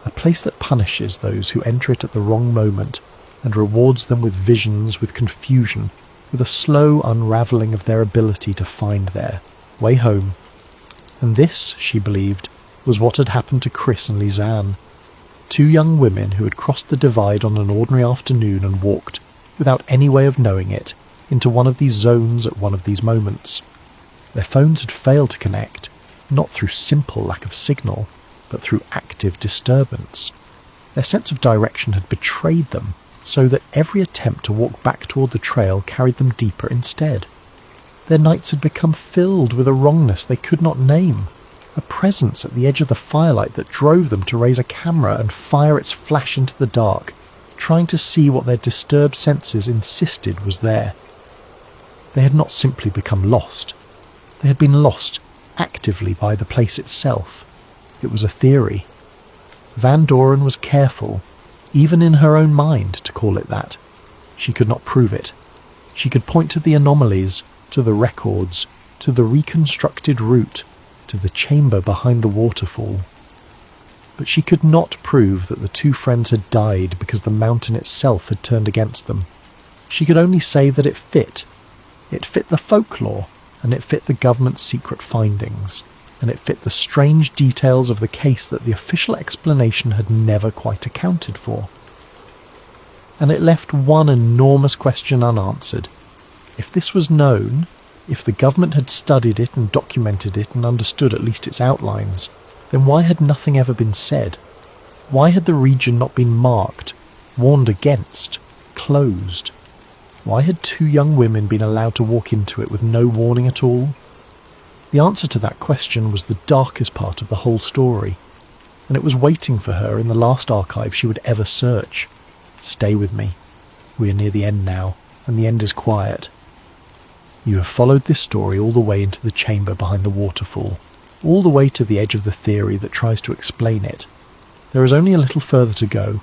S1: A place that punishes those who enter it at the wrong moment and rewards them with visions, with confusion, with a slow unravelling of their ability to find their way home. And this, she believed, was what had happened to Chris and Lisanne, two young women who had crossed the divide on an ordinary afternoon and walked, without any way of knowing it, into one of these zones at one of these moments. Their phones had failed to connect, not through simple lack of signal, but through active disturbance. Their sense of direction had betrayed them, so that every attempt to walk back toward the trail carried them deeper instead. Their nights had become filled with a wrongness they could not name, a presence at the edge of the firelight that drove them to raise a camera and fire its flash into the dark, trying to see what their disturbed senses insisted was there. They had not simply become lost. They had been lost actively by the place itself. It was a theory. Van Doren was careful, even in her own mind, to call it that. She could not prove it. She could point to the anomalies, to the records, to the reconstructed route, to the chamber behind the waterfall. but she could not prove that the two friends had died because the mountain itself had turned against them. She could only say that it fit. It fit the folklore, and it fit the government's secret findings, and it fit the strange details of the case that the official explanation had never quite accounted for. And it left one enormous question unanswered. If this was known, if the government had studied it and documented it and understood at least its outlines, then why had nothing ever been said? Why had the region not been marked, warned against, closed? Why had two young women been allowed to walk into it with no warning at all? The answer to that question was the darkest part of the whole story, and it was waiting for her in the last archive she would ever search. Stay with me. We are near the end now, and the end is quiet. You have followed this story all the way into the chamber behind the waterfall, all the way to the edge of the theory that tries to explain it. There is only a little further to go.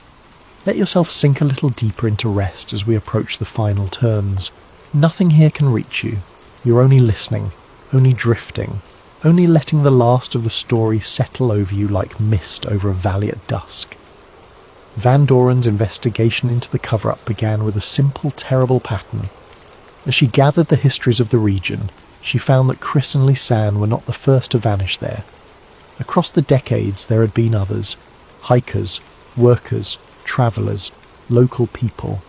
S1: Let yourself sink a little deeper into rest as we approach the final turns. Nothing here can reach you. You're only listening, only drifting, only letting the last of the story settle over you like mist over a valley at dusk. Van Doren's investigation into the cover-up began with a simple, terrible pattern. As she gathered the histories of the region, she found that Chris and Lisanne were not the first to vanish there. Across the decades there had been others, hikers, workers, travellers, local people,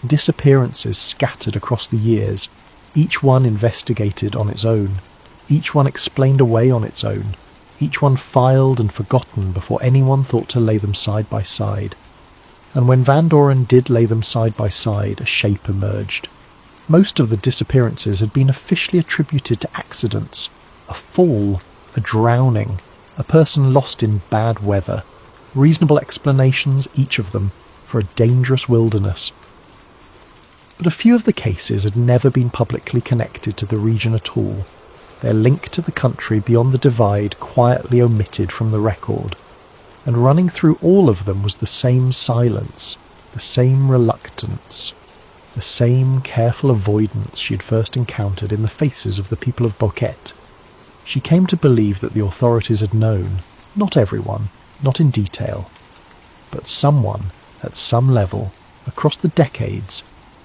S1: disappearances scattered across the years, each one investigated on its own, each one explained away on its own, each one filed and forgotten before anyone thought to lay them side by side. And when Van Doren did lay them side by side, a shape emerged. Most of the disappearances had been officially attributed to accidents, a fall, a drowning, a person lost in bad weather, reasonable explanations, each of them, for a dangerous wilderness. But a few of the cases had never been publicly connected to the region at all, their link to the country beyond the divide quietly omitted from the record, and running through all of them was the same silence, the same reluctance, the same careful avoidance she had first encountered in the faces of the people of Boquete. She came to believe that the authorities had known, not everyone, not in detail, but someone, at some level, across the decades,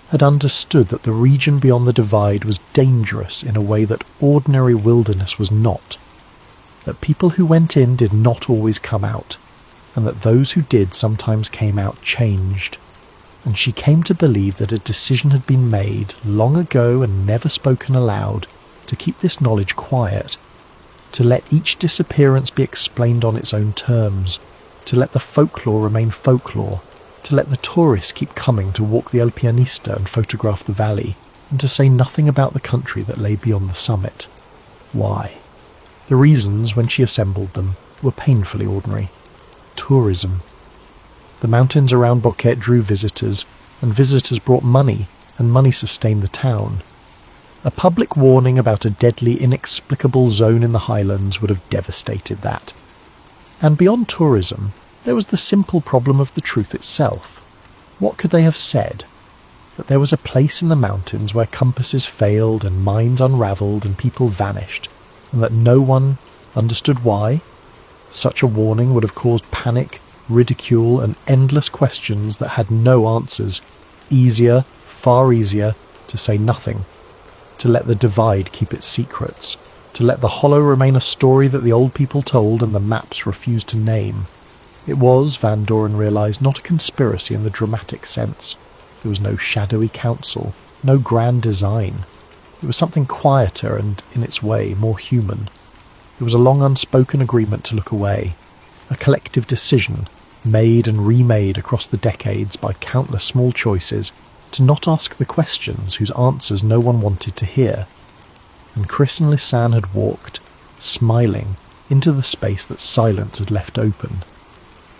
S1: had understood that the region beyond the divide was dangerous in a way that ordinary wilderness was not, that people who went in did not always come out, and that those who did sometimes came out changed. And she came to believe that a decision had been made long ago and never spoken aloud to keep this knowledge quiet, to let each disappearance be explained on its own terms, to let the folklore remain folklore, to let the tourists keep coming to walk the El Pianista and photograph the valley, and to say nothing about the country that lay beyond the summit. Why? The reasons, when she assembled them, were painfully ordinary. Tourism. The mountains around Boquete drew visitors, and visitors brought money, and money sustained the town. A public warning about a deadly, inexplicable zone in the highlands would have devastated that. And beyond tourism, there was the simple problem of the truth itself. What could they have said? That there was a place in the mountains where compasses failed and minds unravelled and people vanished, and that no one understood why? Such a warning would have caused panic, ridicule, and endless questions that had no answers. Easier, far easier, to say nothing, to let the divide keep its secrets, to let the hollow remain a story that the old people told and the maps refused to name. It was, Van Doren realised, not a conspiracy in the dramatic sense. There was no shadowy council, no grand design. It was something quieter and, in its way, more human. It was a long unspoken agreement to look away, a collective decision, made and remade across the decades by countless small choices, to not ask the questions whose answers no one wanted to hear. And Chris and Lisanne had walked, smiling, into the space that silence had left open.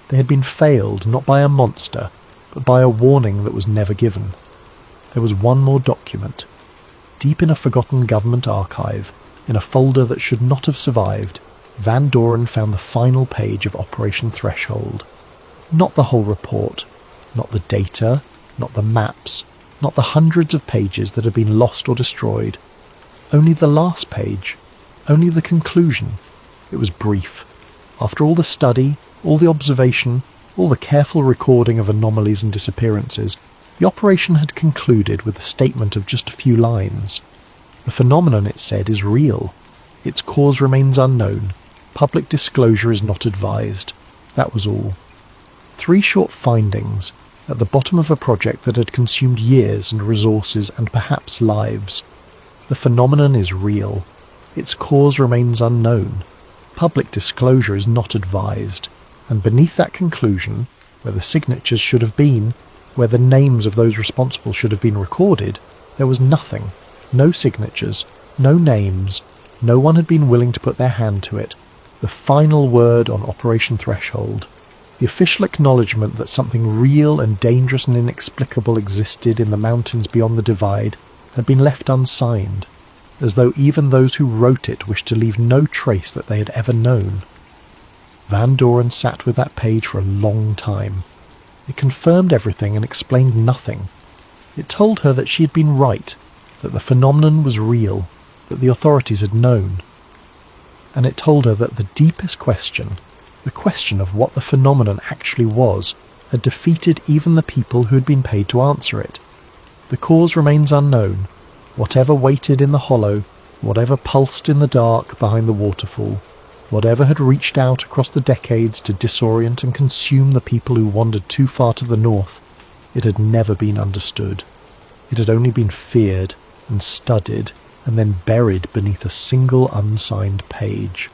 S1: They had been failed not by a monster, but by a warning that was never given. There was one more document. Deep in a forgotten government archive, in a folder that should not have survived, Van Doren found the final page of Operation Threshold. Not the whole report, not the data, not the maps, not the hundreds of pages that had been lost or destroyed. Only the last page, only the conclusion. It was brief. After all the study, all the observation, all the careful recording of anomalies and disappearances, the operation had concluded with a statement of just a few lines. The phenomenon, it said, is real. Its cause remains unknown. Public disclosure is not advised. That was all. 3 short findings, at the bottom of a project that had consumed years and resources and perhaps lives. The phenomenon is real. Its cause remains unknown. Public disclosure is not advised. And beneath that conclusion, where the signatures should have been, where the names of those responsible should have been recorded, there was nothing. No signatures, no names. No one had been willing to put their hand to it. The final word on Operation Threshold. The official acknowledgement that something real and dangerous and inexplicable existed in the mountains beyond the divide had been left unsigned, as though even those who wrote it wished to leave no trace that they had ever known. Van Doren sat with that page for a long time. It confirmed everything and explained nothing. It told her that she had been right, that the phenomenon was real, that the authorities had known. And it told her that the deepest question, the question of what the phenomenon actually was, had defeated even the people who had been paid to answer it. The cause remains unknown. Whatever waited in the hollow, whatever pulsed in the dark behind the waterfall, whatever had reached out across the decades to disorient and consume the people who wandered too far to the north, it had never been understood. It had only been feared and studied and then buried beneath a single unsigned page.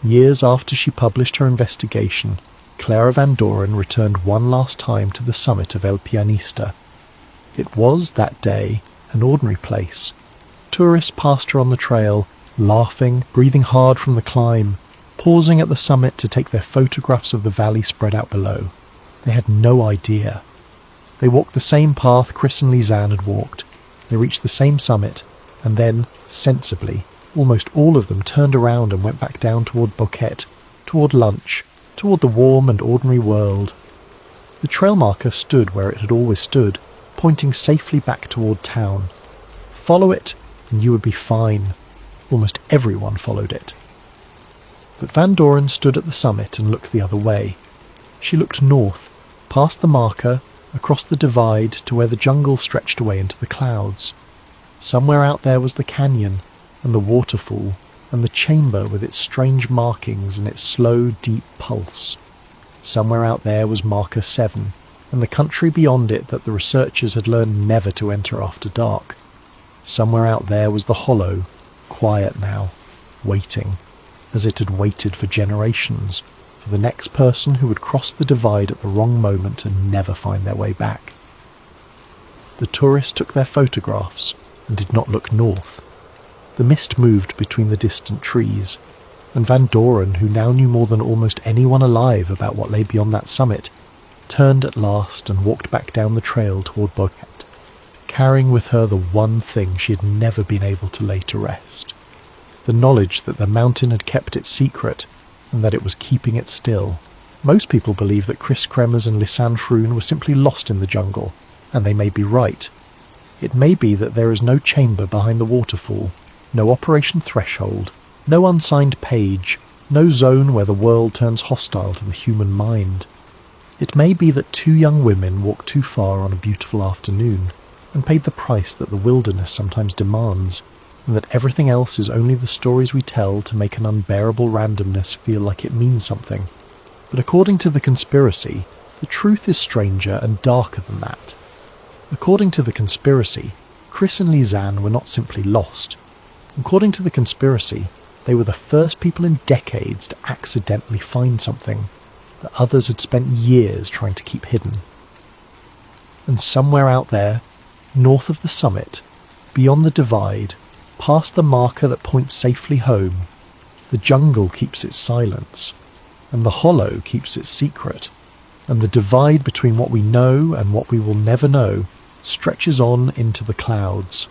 S1: Years after she published her investigation, Clara Van Doren returned one last time to the summit of El Pianista. It was, that day, an ordinary place. Tourists passed her on the trail, laughing, breathing hard from the climb, pausing at the summit to take their photographs of the valley spread out below. They had no idea. They walked the same path Chris and Lisanne had walked. They reached the same summit, and then, sensibly, almost all of them turned around and went back down toward Boquete, toward lunch, toward the warm and ordinary world. The trail marker stood where it had always stood, pointing safely back toward town. Follow it, and you would be fine. Almost everyone followed it. But Van Doren stood at the summit and looked the other way. She looked north, past the marker, across the divide to where the jungle stretched away into the clouds. Somewhere out there was the canyon, and the waterfall, and the chamber with its strange markings and its slow, deep pulse. Somewhere out there was Marker 7, and the country beyond it that the researchers had learned never to enter after dark. Somewhere out there was the hollow, quiet now, waiting, as it had waited for generations, for the next person who would cross the divide at the wrong moment and never find their way back. The tourists took their photographs and did not look north. The mist moved between the distant trees, and Van Doren, who now knew more than almost anyone alive about what lay beyond that summit, turned at last and walked back down the trail toward Boquete, carrying with her the one thing she had never been able to lay to rest, the knowledge that the mountain had kept its secret and that it was keeping it still. Most people believe that Chris Kremers and Lisanne Froon were simply lost in the jungle, and they may be right. It may be that there is no chamber behind the waterfall, no Operation Threshold, no unsigned page, no zone where the world turns hostile to the human mind. It may be that 2 young women walked too far on a beautiful afternoon, and paid the price that the wilderness sometimes demands, and that everything else is only the stories we tell to make an unbearable randomness feel like it means something. But according to the conspiracy, the truth is stranger and darker than that. According to the conspiracy, Chris and Lisanne were not simply lost. According to the conspiracy, they were the first people in decades to accidentally find something that others had spent years trying to keep hidden. And somewhere out there, north of the summit, beyond the divide, past the marker that points safely home, the jungle keeps its silence, and the hollow keeps its secret, and the divide between what we know and what we will never know stretches on into the clouds.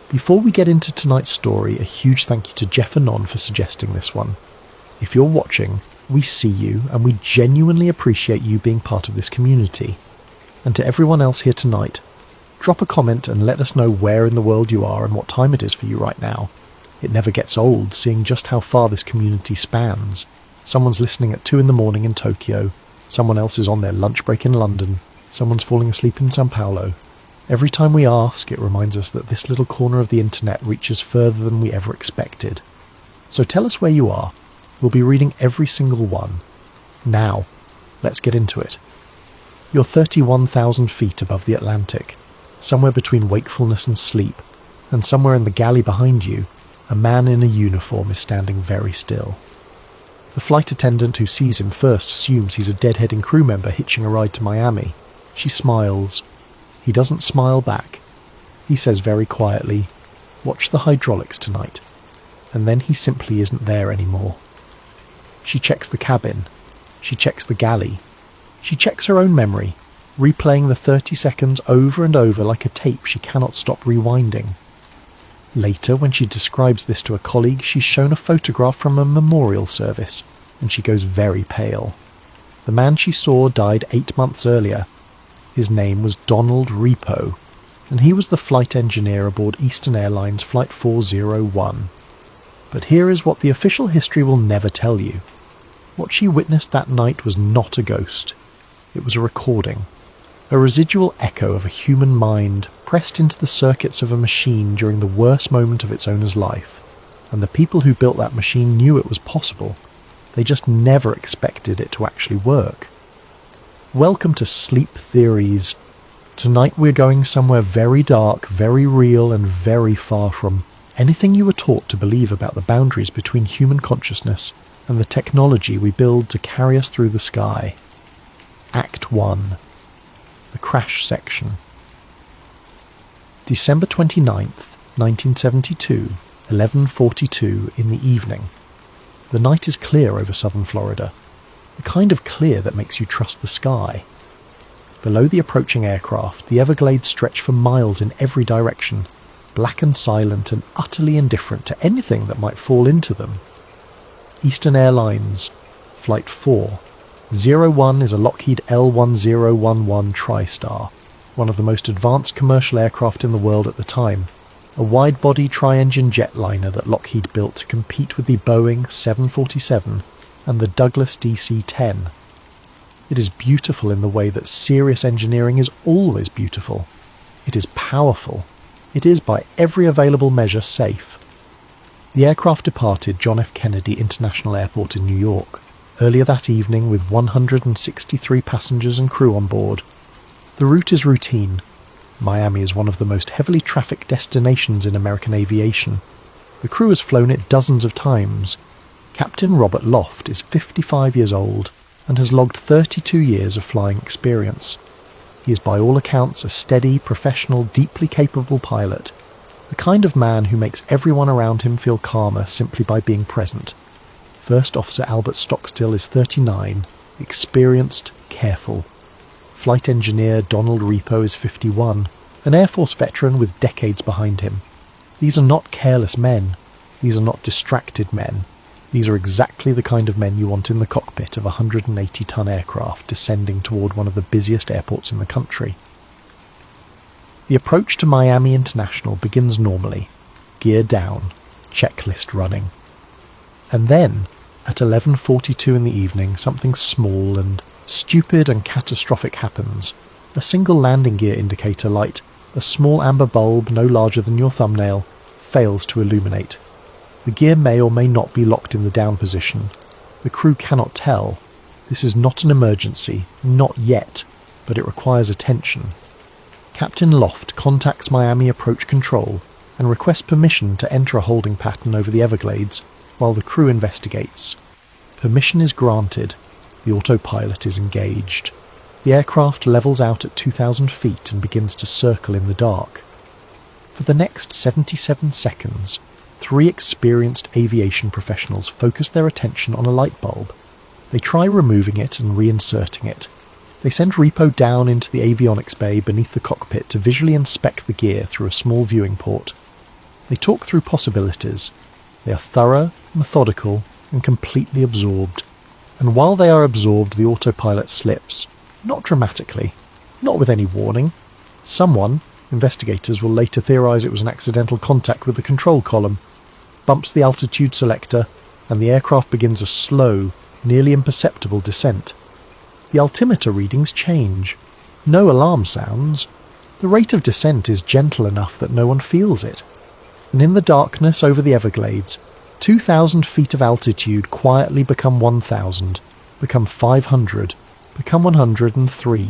S1: Before we get into tonight's story, a huge thank you to Jeff Anon for suggesting this one. If you're watching, we see you and we genuinely appreciate you being part of this community. And to everyone else here tonight, drop a comment and let us know where in the world you are and what time it is for you right now. It never gets old seeing just how far this community spans. Someone's listening at 2 a.m. in Tokyo, someone else is on their lunch break in London, someone's falling asleep in Sao Paulo. Every time we ask, it reminds us that this little corner of the internet reaches further than we ever expected. So tell us where you are. We'll be reading every single one. Now, let's get into it. You're 31,000 feet above the Atlantic, somewhere between wakefulness and sleep, and somewhere in the galley behind you, a man in a uniform is standing very still. The flight attendant who sees him first assumes he's a deadheading crew member hitching a ride to Miami. She smiles. He doesn't smile back. He says very quietly, "Watch the hydraulics tonight." And then he simply isn't there anymore. She checks the cabin. She checks the galley. She checks her own memory, replaying the 30 seconds over and over like a tape she cannot stop rewinding. Later, when she describes this to a colleague, she's shown a photograph from a memorial service, and she goes very pale. The man she saw died 8 months earlier. His name was Donald Repo, and he was the flight engineer aboard Eastern Airlines Flight 401. But here is what the official history will never tell you. What she witnessed that night was not a ghost. It was a recording. A residual echo of a human mind pressed into the circuits of a machine during the worst moment of its owner's life. And the people who built that machine knew it was possible. They just never expected it to actually work. Welcome to Sleep Theories. Tonight we're going somewhere very dark, very real, and very far from anything you were taught to believe about the boundaries between human consciousness and the technology we build to carry us through the sky. Act 1. The Crash Section. December 29th, 1972, 11:42 in the evening. The night is clear over southern Florida, the kind of clear that makes you trust the sky. Below the approaching aircraft, the Everglades stretch for miles in every direction, black and silent and utterly indifferent to anything that might fall into them. Eastern Airlines, Flight 401 is a Lockheed L1011 TriStar, one of the most advanced commercial aircraft in the world at the time, a wide-body tri-engine jetliner that Lockheed built to compete with the Boeing 747 and the Douglas DC-10. It is beautiful in the way that serious engineering is always beautiful. It is powerful. It is, by every available measure, safe. The aircraft departed John F. Kennedy International Airport in New York earlier that evening with 163 passengers and crew on board. The route is routine. Miami is one of the most heavily trafficked destinations in American aviation. The crew has flown it dozens of times. Captain Robert Loft is 55 years old and has logged 32 years of flying experience. He is by all accounts a steady, professional, deeply capable pilot, the kind of man who makes everyone around him feel calmer simply by being present. First Officer Albert Stockstill is 39, experienced, careful. Flight Engineer Donald Repo is 51, an Air Force veteran with decades behind him. These are not careless men. These are not distracted men. These are exactly the kind of men you want in the cockpit of a 180-ton aircraft descending toward one of the busiest airports in the country. The approach to Miami International begins normally, gear down, checklist running. And then, at 11:42 in the evening, something small and stupid and catastrophic happens. A single landing gear indicator light, a small amber bulb no larger than your thumbnail, fails to illuminate. The gear may or may not be locked in the down position. The crew cannot tell. This is not an emergency, not yet, but it requires attention. Captain Loft contacts Miami Approach Control and requests permission to enter a holding pattern over the Everglades while the crew investigates. Permission is granted. The autopilot is engaged. The aircraft levels out at 2,000 feet and begins to circle in the dark. For the next 77 seconds, 3 experienced aviation professionals focus their attention on a light bulb. They try removing it and reinserting it. They send Repo down into the avionics bay beneath the cockpit to visually inspect the gear through a small viewing port. They talk through possibilities. They are thorough, methodical, and completely absorbed. And while they are absorbed, the autopilot slips. Not dramatically. Not with any warning. Someone, investigators will later theorise it was an accidental contact with the control column, bumps the altitude selector, and the aircraft begins a slow, nearly imperceptible descent. The altimeter readings change. No alarm sounds. The rate of descent is gentle enough that no one feels it. And in the darkness over the Everglades, 2,000 feet of altitude quietly become 1,000, become 500, become 103.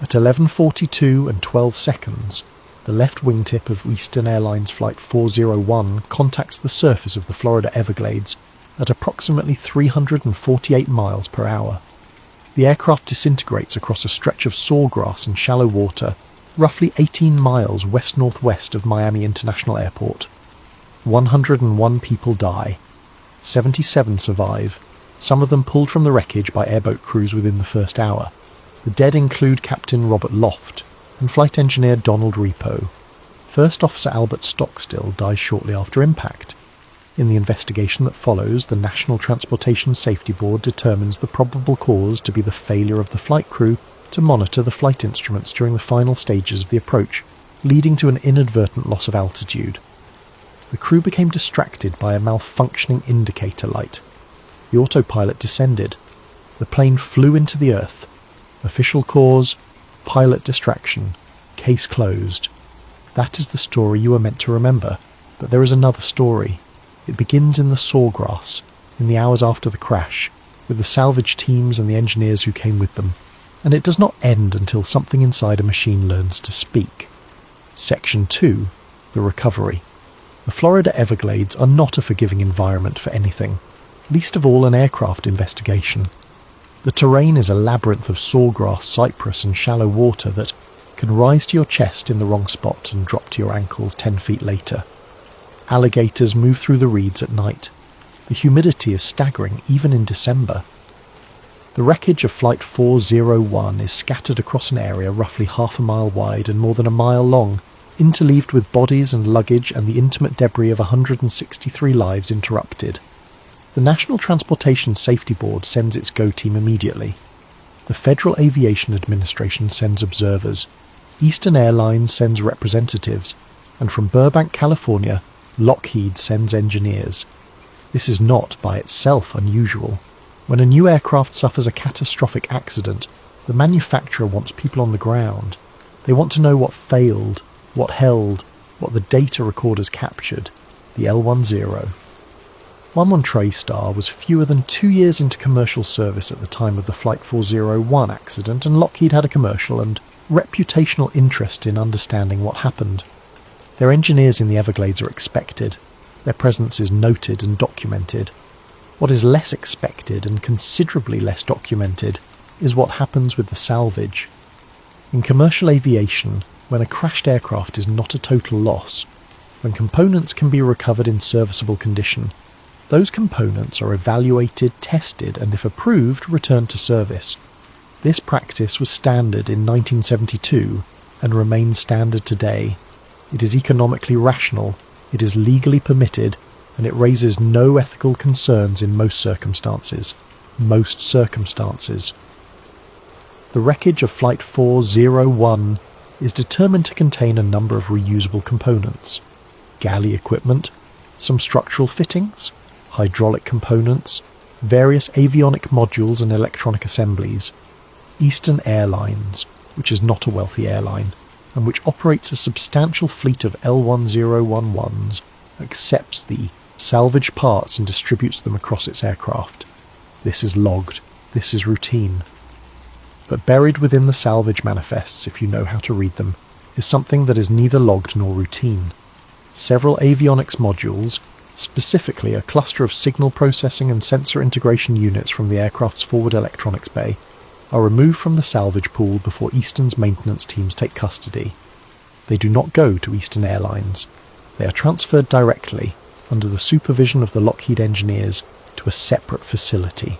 S1: At 11:42 and 12 seconds, the left wingtip of Eastern Airlines Flight 401 contacts the surface of the Florida Everglades at approximately 348 miles per hour. The aircraft disintegrates across a stretch of sawgrass and shallow water, roughly 18 miles west-northwest of Miami International Airport. 101 people die. 77 survive, some of them pulled from the wreckage by airboat crews within the first hour. The dead include Captain Robert Loft and Flight Engineer Donald Repo. First Officer Albert Stockstill dies shortly after impact. In the investigation that follows, the National Transportation Safety Board determines the probable cause to be the failure of the flight crew to monitor the flight instruments during the final stages of the approach, leading to an inadvertent loss of altitude. The crew became distracted by a malfunctioning indicator light. The autopilot descended. The plane flew into the earth. Official cause: pilot distraction. Case closed. That is the story you are meant to remember. But there is another story. It begins in the sawgrass, in the hours after the crash, with the salvage teams and the engineers who came with them. And it does not end until something inside a machine learns to speak. Section 2. The recovery. The Florida Everglades are not a forgiving environment for anything, least of all an aircraft investigation. The terrain is a labyrinth of sawgrass, cypress and shallow water that can rise to your chest in the wrong spot and drop to your ankles 10 feet later. Alligators move through the reeds at night. The humidity is staggering even in December. The wreckage of Flight 401 is scattered across an area roughly half a mile wide and more than a mile long, interleaved with bodies and luggage and the intimate debris of 163 lives interrupted. The National Transportation Safety Board sends its GO team immediately. The Federal Aviation Administration sends observers. Eastern Airlines sends representatives. And from Burbank, California, Lockheed sends engineers. This is not by itself unusual. When a new aircraft suffers a catastrophic accident, the manufacturer wants people on the ground. They want to know what failed, what held, what the data recorders captured, the L10. One Monterey Star was fewer than 2 years into commercial service at the time of the Flight 401 accident, and Lockheed had a commercial and reputational interest in understanding what happened. Their engineers in the Everglades are expected. Their presence is noted and documented. What is less expected and considerably less documented is what happens with the salvage. In commercial aviation, when a crashed aircraft is not a total loss, when components can be recovered in serviceable condition, those components are evaluated, tested, and if approved, returned to service. This practice was standard in 1972 and remains standard today. It is economically rational, it is legally permitted, and it raises no ethical concerns in most circumstances. Most circumstances. The wreckage of Flight 401 is determined to contain a number of reusable components. Galley equipment, some structural fittings, hydraulic components, various avionic modules and electronic assemblies. Eastern Airlines, which is not a wealthy airline, and which operates a substantial fleet of L1011s, accepts the salvaged parts and distributes them across its aircraft. This is logged. This is routine. But buried within the salvage manifests, if you know how to read them, is something that is neither logged nor routine. Several avionics modules, specifically a cluster of signal processing and sensor integration units from the aircraft's forward electronics bay, are removed from the salvage pool before Eastern's maintenance teams take custody. They do not go to Eastern Airlines. They are transferred directly, under the supervision of the Lockheed engineers, to a separate facility.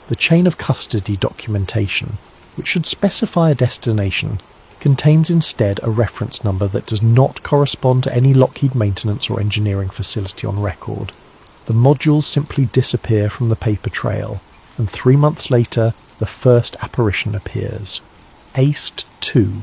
S1: The chain of custody documentation, which should specify a destination, contains instead a reference number that does not correspond to any Lockheed maintenance or engineering facility on record. The modules simply disappear from the paper trail, and 3 months later, the first apparition appears. Aced 2.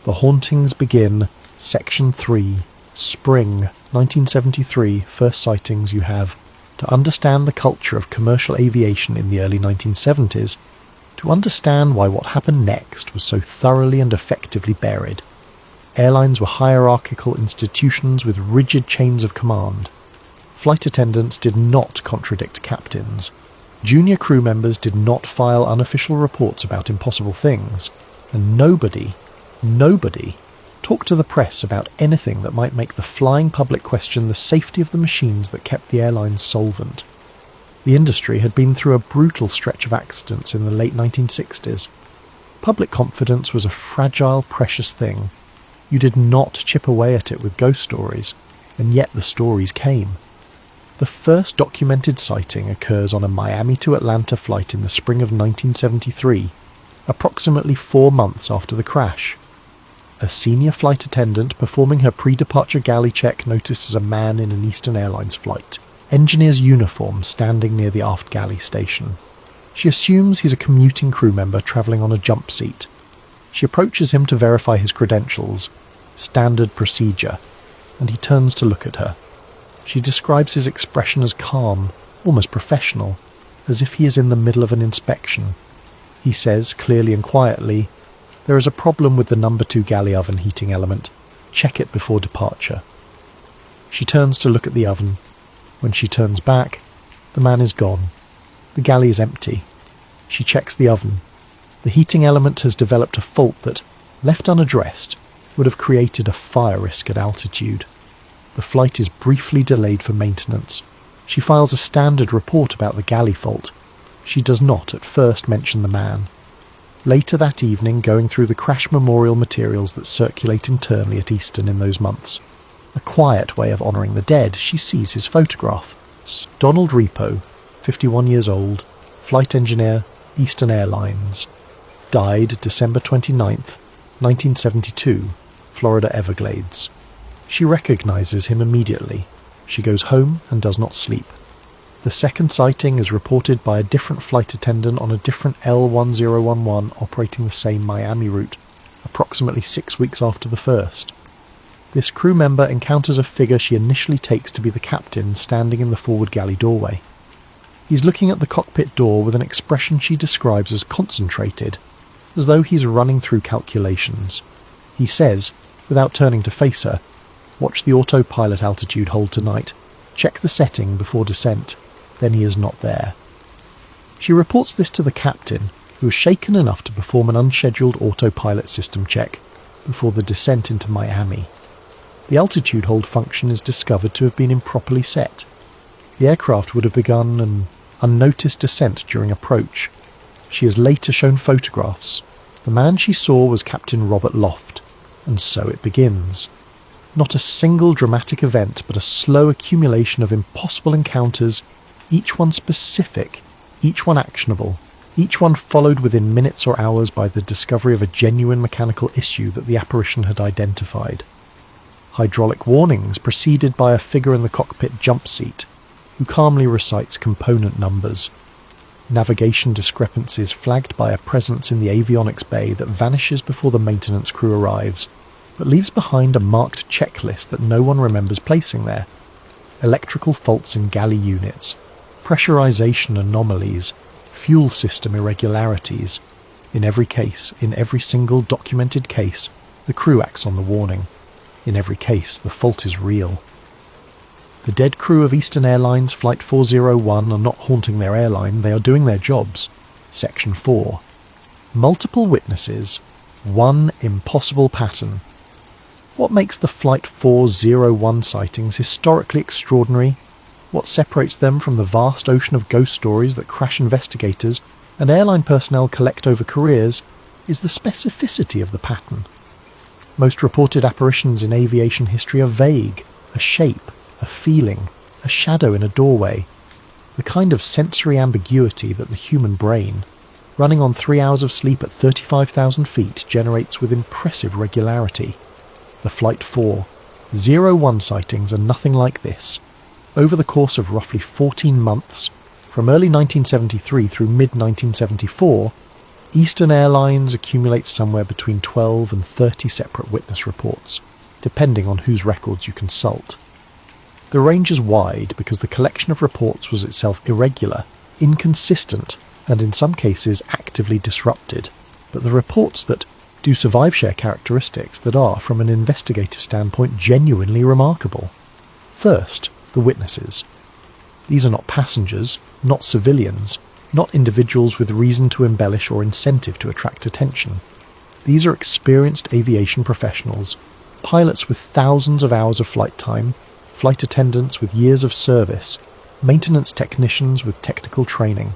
S1: The Hauntings Begin, Section 3, Spring 1973, first sightings you have. To understand the culture of commercial aviation in the early 1970s, to understand why what happened next was so thoroughly and effectively buried. Airlines were hierarchical institutions with rigid chains of command. Flight attendants did not contradict captains. Junior crew members did not file unofficial reports about impossible things. And nobody talked to the press about anything that might make the flying public question the safety of the machines that kept the airlines solvent. The industry had been through a brutal stretch of accidents in the late 1960s. Public confidence was a fragile, precious thing. You did not chip away at it with ghost stories, and yet the stories came. The first documented sighting occurs on a Miami to Atlanta flight in the spring of 1973, approximately 4 months after the crash. A senior flight attendant performing her pre-departure galley check notices a man in an Eastern Airlines flight, engineer's uniform, standing near the aft galley station. She assumes he's a commuting crew member travelling on a jump seat. She approaches him to verify his credentials, standard procedure, and he turns to look at her. She describes his expression as calm, almost professional, as if he is in the middle of an inspection. He says, clearly and quietly, "There is a problem with the number 2 galley oven heating element. Check it before departure." She turns to look at the oven. When she turns back, the man is gone. The galley is empty. She checks the oven. The heating element has developed a fault that, left unaddressed, would have created a fire risk at altitude. The flight is briefly delayed for maintenance. She files a standard report about the galley fault. She does not at first mention the man. Later that evening, going through the crash memorial materials that circulate internally at Eastern in those months, a quiet way of honouring the dead, she sees his photograph. Donald Repo, 51 years old, flight engineer, Eastern Airlines. Died December 29th, 1972, Florida Everglades. She recognises him immediately. She goes home and does not sleep. The second sighting is reported by a different flight attendant on a different L1011 operating the same Miami route, approximately 6 weeks after the first. This crew member encounters a figure she initially takes to be the captain standing in the forward galley doorway. He's looking at the cockpit door with an expression she describes as concentrated, as though he's running through calculations. He says, without turning to face her, "Watch the autopilot altitude hold tonight. Check the setting before descent." Then he is not there. She reports this to the captain, who is shaken enough to perform an unscheduled autopilot system check before the descent into Miami. The altitude hold function is discovered to have been improperly set. The aircraft would have begun an unnoticed descent during approach. She is later shown photographs. The man she saw was Captain Robert Loft, and so it begins. Not a single dramatic event, but a slow accumulation of impossible encounters, each one specific, each one actionable, each one followed within minutes or hours by the discovery of a genuine mechanical issue that the apparition had identified. Hydraulic warnings preceded by a figure in the cockpit jump seat, who calmly recites component numbers. Navigation discrepancies flagged by a presence in the avionics bay that vanishes before the maintenance crew arrives, but leaves behind a marked checklist that no one remembers placing there. Electrical faults in galley units, pressurization anomalies, fuel system irregularities. In every case, in every single documented case, the crew acts on the warning. In every case, the fault is real. The dead crew of Eastern Airlines Flight 401 are not haunting their airline, they are doing their jobs. Section 4. Multiple witnesses, one impossible pattern. What makes the Flight 401 sightings historically extraordinary? What separates them from the vast ocean of ghost stories that crash investigators and airline personnel collect over careers is the specificity of the pattern. Most reported apparitions in aviation history are vague, a shape, a feeling, a shadow in a doorway, the kind of sensory ambiguity that the human brain, running on 3 hours of sleep at 35,000 feet, generates with impressive regularity. The Flight 4 01 sightings are nothing like this. Over the course of roughly 14 months, from early 1973 through mid-1974, Eastern Airlines accumulates somewhere between 12 and 30 separate witness reports, depending on whose records you consult. The range is wide because the collection of reports was itself irregular, inconsistent, and in some cases actively disrupted, but the reports that do survive share characteristics that are, from an investigative standpoint, genuinely remarkable. First, the witnesses. These are not passengers, not civilians, not individuals with reason to embellish or incentive to attract attention. These are experienced aviation professionals, pilots with thousands of hours of flight time, flight attendants with years of service, maintenance technicians with technical training.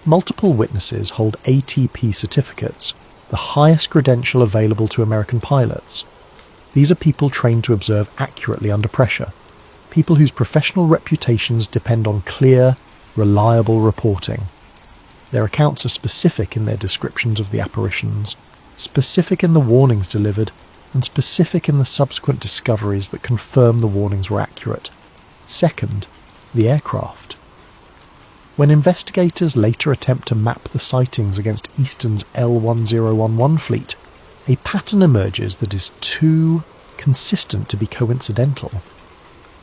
S1: Multiple witnesses hold ATP certificates, the highest credential available to American pilots. These are people trained to observe accurately under pressure, people whose professional reputations depend on clear, reliable reporting. Their accounts are specific in their descriptions of the apparitions, specific in the warnings delivered, and specific in the subsequent discoveries that confirm the warnings were accurate. Second, the aircraft. When investigators later attempt to map the sightings against Eastern's L1011 fleet, a pattern emerges that is too consistent to be coincidental.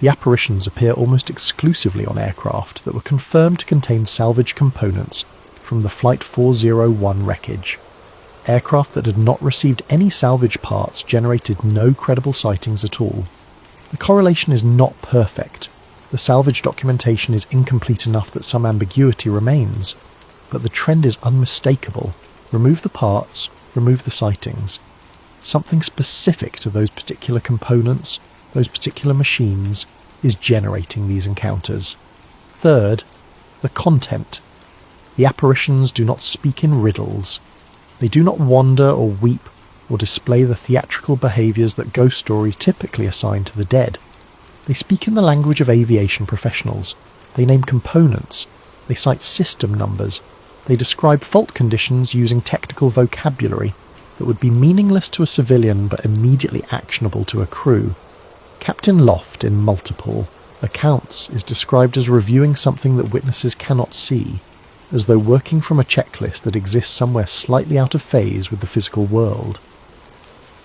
S1: The apparitions appear almost exclusively on aircraft that were confirmed to contain salvage components from the Flight 401 wreckage. Aircraft that had not received any salvage parts generated no credible sightings at all. The correlation is not perfect. The salvage documentation is incomplete enough that some ambiguity remains, but the trend is unmistakable. Remove the parts, remove the sightings. Something specific to those particular components, those particular machines, is generating these encounters. Third, the content. The apparitions do not speak in riddles. They do not wander or weep or display the theatrical behaviours that ghost stories typically assign to the dead. They speak in the language of aviation professionals. They name components. They cite system numbers. They describe fault conditions using technical vocabulary that would be meaningless to a civilian but immediately actionable to a crew. Captain Loft in multiple accounts is described as reviewing something that witnesses cannot see, as though working from a checklist that exists somewhere slightly out of phase with the physical world.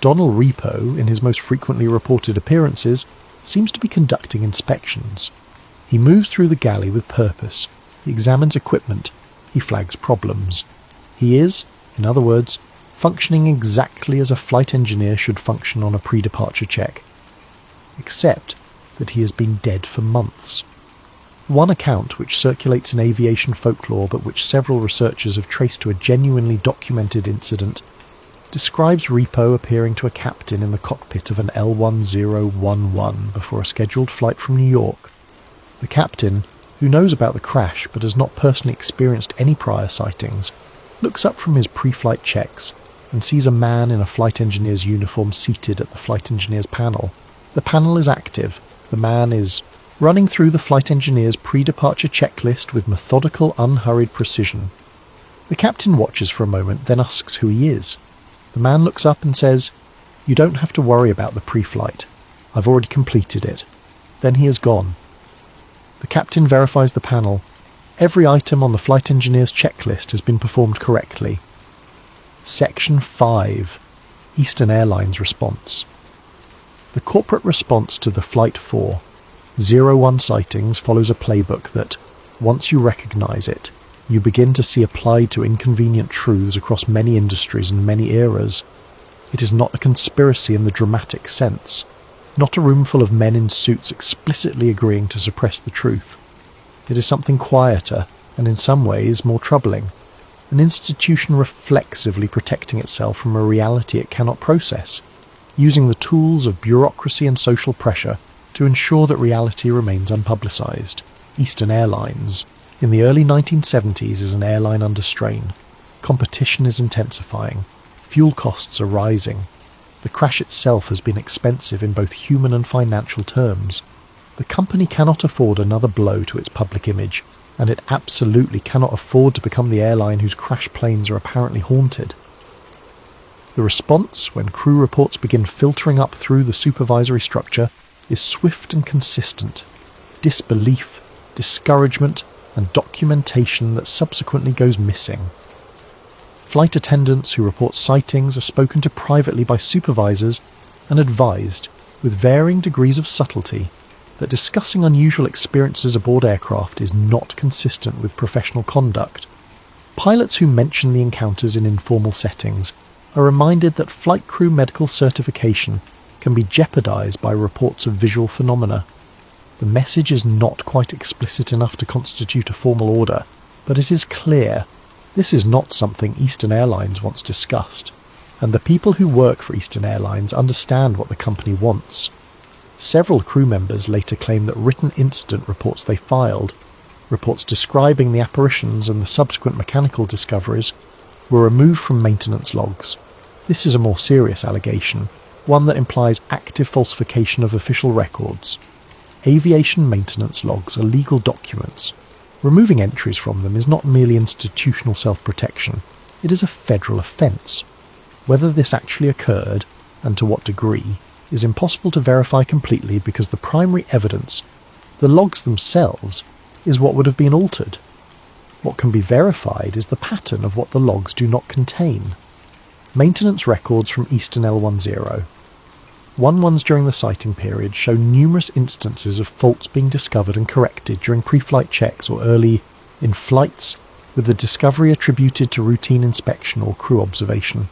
S1: Donald Repo, in his most frequently reported appearances, seems to be conducting inspections. He moves through the galley with purpose. He examines equipment. He flags problems. He is, in other words, functioning exactly as a flight engineer should function on a pre-departure check. Except that he has been dead for months. One account, which circulates in aviation folklore but which several researchers have traced to a genuinely documented incident, describes Repo appearing to a captain in the cockpit of an L1011 before a scheduled flight from New York. The captain, who knows about the crash but has not personally experienced any prior sightings, looks up from his pre-flight checks and sees a man in a flight engineer's uniform seated at the flight engineer's panel. The panel is active. The man is running through the flight engineer's pre-departure checklist with methodical, unhurried precision. The captain watches for a moment, then asks who he is. The man looks up and says, "You don't have to worry about the pre-flight. I've already completed it." Then he is gone. The captain verifies the panel. Every item on the flight engineer's checklist has been performed correctly. Section 5. Eastern Airlines Response. The corporate response to the Flight 401 sightings follows a playbook that, once you recognise it, you begin to see applied to inconvenient truths across many industries and many eras. It is not a conspiracy in the dramatic sense, not a room full of men in suits explicitly agreeing to suppress the truth. It is something quieter, and in some ways more troubling, an institution reflexively protecting itself from a reality it cannot process, using the tools of bureaucracy and social pressure to ensure that reality remains unpublicised. Eastern Airlines, in the early 1970s, is an airline under strain. Competition is intensifying. Fuel costs are rising. The crash itself has been expensive in both human and financial terms. The company cannot afford another blow to its public image, and it absolutely cannot afford to become the airline whose crash planes are apparently haunted. The response, when crew reports begin filtering up through the supervisory structure, is swift and consistent. Disbelief, discouragement, and documentation that subsequently goes missing. Flight attendants who report sightings are spoken to privately by supervisors and advised, with varying degrees of subtlety, that discussing unusual experiences aboard aircraft is not consistent with professional conduct. Pilots who mention the encounters in informal settings are reminded that flight crew medical certification can be jeopardized by reports of visual phenomena. The message is not quite explicit enough to constitute a formal order, but it is clear this is not something Eastern Airlines wants discussed, and the people who work for Eastern Airlines understand what the company wants. Several crew members later claim that written incident reports they filed, reports describing the apparitions and the subsequent mechanical discoveries, were removed from maintenance logs. This is a more serious allegation, one that implies active falsification of official records. Aviation maintenance logs are legal documents. Removing entries from them is not merely institutional self-protection, it is a federal offence. Whether this actually occurred, and to what degree, is impossible to verify completely because the primary evidence, the logs themselves, is what would have been altered. What can be verified is the pattern of what the logs do not contain. Maintenance records from Eastern L10. 1-1s during the sighting period show numerous instances of faults being discovered and corrected during pre-flight checks or early in flights, with the discovery attributed to routine inspection or crew observation.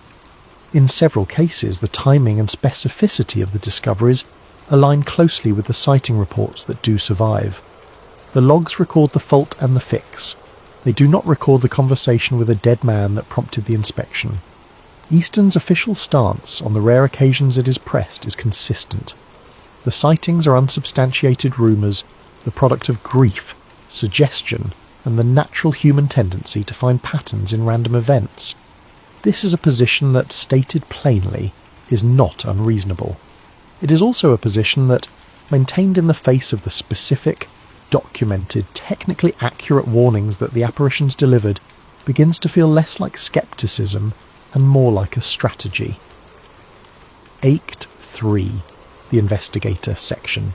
S1: In several cases, the timing and specificity of the discoveries align closely with the sighting reports that do survive. The logs record the fault and the fix. They do not record the conversation with a dead man that prompted the inspection. Eastern's official stance on the rare occasions it is pressed is consistent. The sightings are unsubstantiated rumours, the product of grief, suggestion, and the natural human tendency to find patterns in random events. This is a position that, stated plainly, is not unreasonable. It is also a position that, maintained in the face of the specific, documented, technically accurate warnings that the apparitions delivered, begins to feel less like scepticism and more like a strategy. Acte 3, the Investigator section.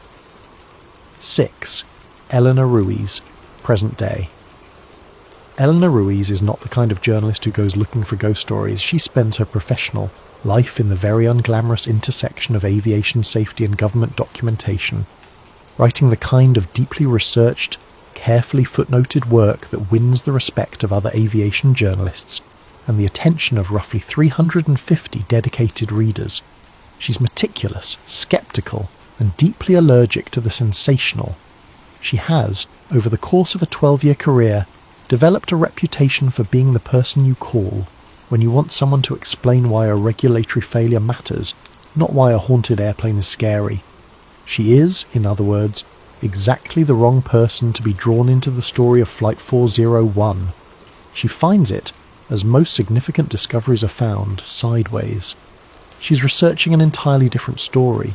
S1: 6. Eleanor Ruiz, present day. Eleanor Ruiz is not the kind of journalist who goes looking for ghost stories. She spends her professional life in the very unglamorous intersection of aviation safety and government documentation, writing the kind of deeply researched, carefully footnoted work that wins the respect of other aviation journalists and the attention of roughly 350 dedicated readers. She's meticulous, sceptical, and deeply allergic to the sensational. She has, over the course of a 12-year career, developed a reputation for being the person you call when you want someone to explain why a regulatory failure matters, not why a haunted airplane is scary. She is, in other words, exactly the wrong person to be drawn into the story of Flight 401. She finds it, as most significant discoveries are found, sideways. She's researching an entirely different story,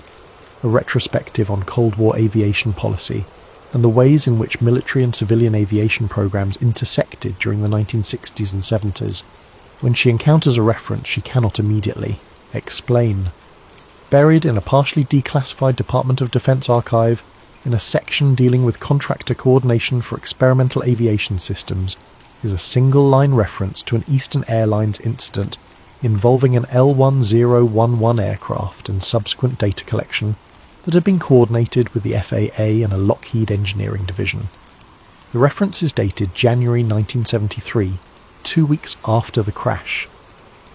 S1: a retrospective on Cold War aviation policy, and the ways in which military and civilian aviation programs intersected during the 1960s and 70s, when she encounters a reference she cannot immediately explain. Buried in a partially declassified Department of Defense archive, in a section dealing with contractor coordination for experimental aviation systems, is a single-line reference to an Eastern Airlines incident involving an L1011 aircraft and subsequent data collection that had been coordinated with the FAA and a Lockheed engineering division. The reference is dated January 1973, 2 weeks after the crash.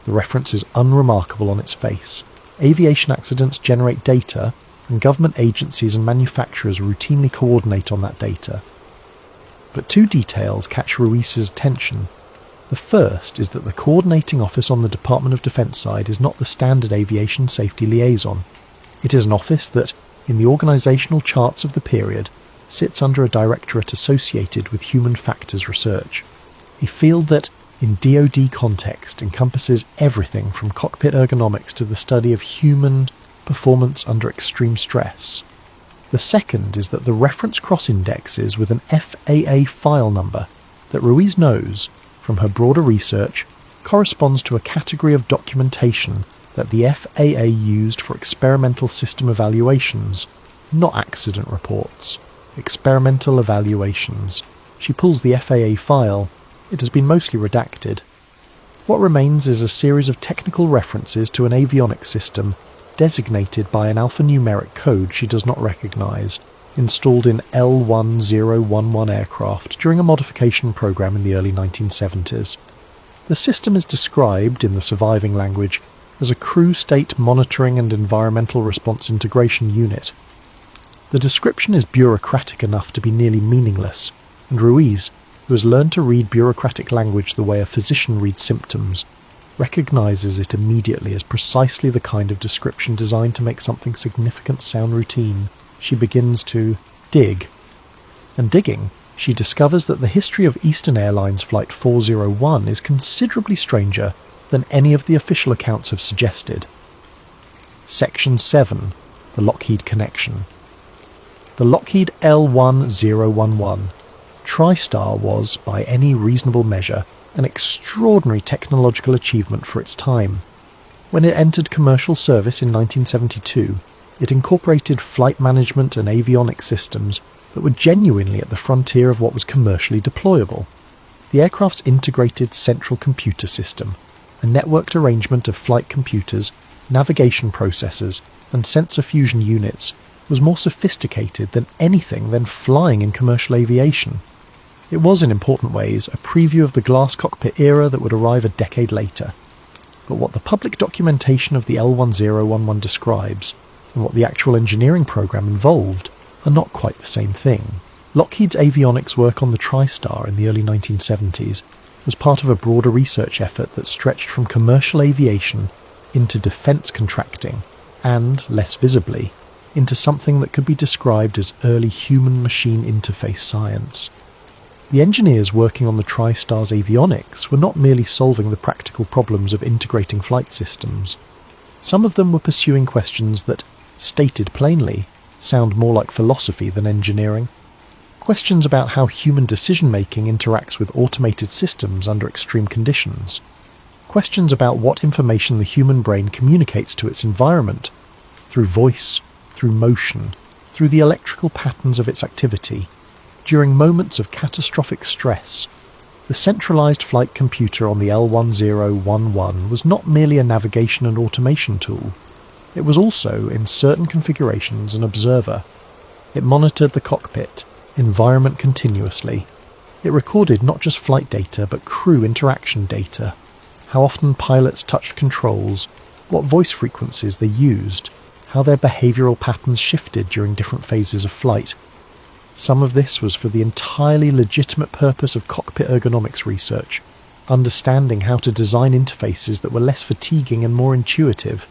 S1: The reference is unremarkable on its face. Aviation accidents generate data, and government agencies and manufacturers routinely coordinate on that data. But two details catch Ruiz's attention. The first is that the coordinating office on the Department of Defense side is not the standard aviation safety liaison. It is an office that, in the organisational charts of the period, sits under a directorate associated with human factors research, a field that, in DoD context, encompasses everything from cockpit ergonomics to the study of human performance under extreme stress. The second is that the reference cross-indexes with an FAA file number that Ruiz knows, from her broader research, corresponds to a category of documentation that the FAA used for experimental system evaluations, not accident reports. Experimental evaluations. She pulls the FAA file. It has been mostly redacted. What remains is a series of technical references to an avionics system designated by an alphanumeric code she does not recognise, installed in L1011 aircraft during a modification program in the early 1970s. The system is described, in the surviving language, as a crew state monitoring and environmental response integration unit. The description is bureaucratic enough to be nearly meaningless, and Ruiz, who has learned to read bureaucratic language the way a physician reads symptoms, recognises it immediately as precisely the kind of description designed to make something significant sound routine. She begins to dig. And digging, she discovers that the history of Eastern Airlines Flight 401 is considerably stranger than any of the official accounts have suggested. Section 7. The Lockheed Connection. The Lockheed L1011 TriStar was, by any reasonable measure, an extraordinary technological achievement for its time. When it entered commercial service in 1972, it incorporated flight management and avionics systems that were genuinely at the frontier of what was commercially deployable. The aircraft's integrated central computer system, a networked arrangement of flight computers, navigation processors, and sensor fusion units, was more sophisticated than anything then flying in commercial aviation. It was, in important ways, a preview of the glass cockpit era that would arrive a decade later. But what the public documentation of the L1011 describes, and what the actual engineering program involved, are not quite the same thing. Lockheed's avionics work on the TriStar in the early 1970s was part of a broader research effort that stretched from commercial aviation into defence contracting, and, less visibly, into something that could be described as early human-machine interface science. The engineers working on the TriStar's avionics were not merely solving the practical problems of integrating flight systems. Some of them were pursuing questions that, stated plainly, sound more like philosophy than engineering. Questions about how human decision-making interacts with automated systems under extreme conditions. Questions about what information the human brain communicates to its environment, through voice, through motion, through the electrical patterns of its activity, during moments of catastrophic stress. The centralized flight computer on the L1011 was not merely a navigation and automation tool. It was also, in certain configurations, an observer. It monitored the cockpit, environment continuously. It recorded not just flight data, but crew interaction data. How often pilots touched controls, what voice frequencies they used, how their behavioral patterns shifted during different phases of flight. Some of this was for the entirely legitimate purpose of cockpit ergonomics research, understanding how to design interfaces that were less fatiguing and more intuitive.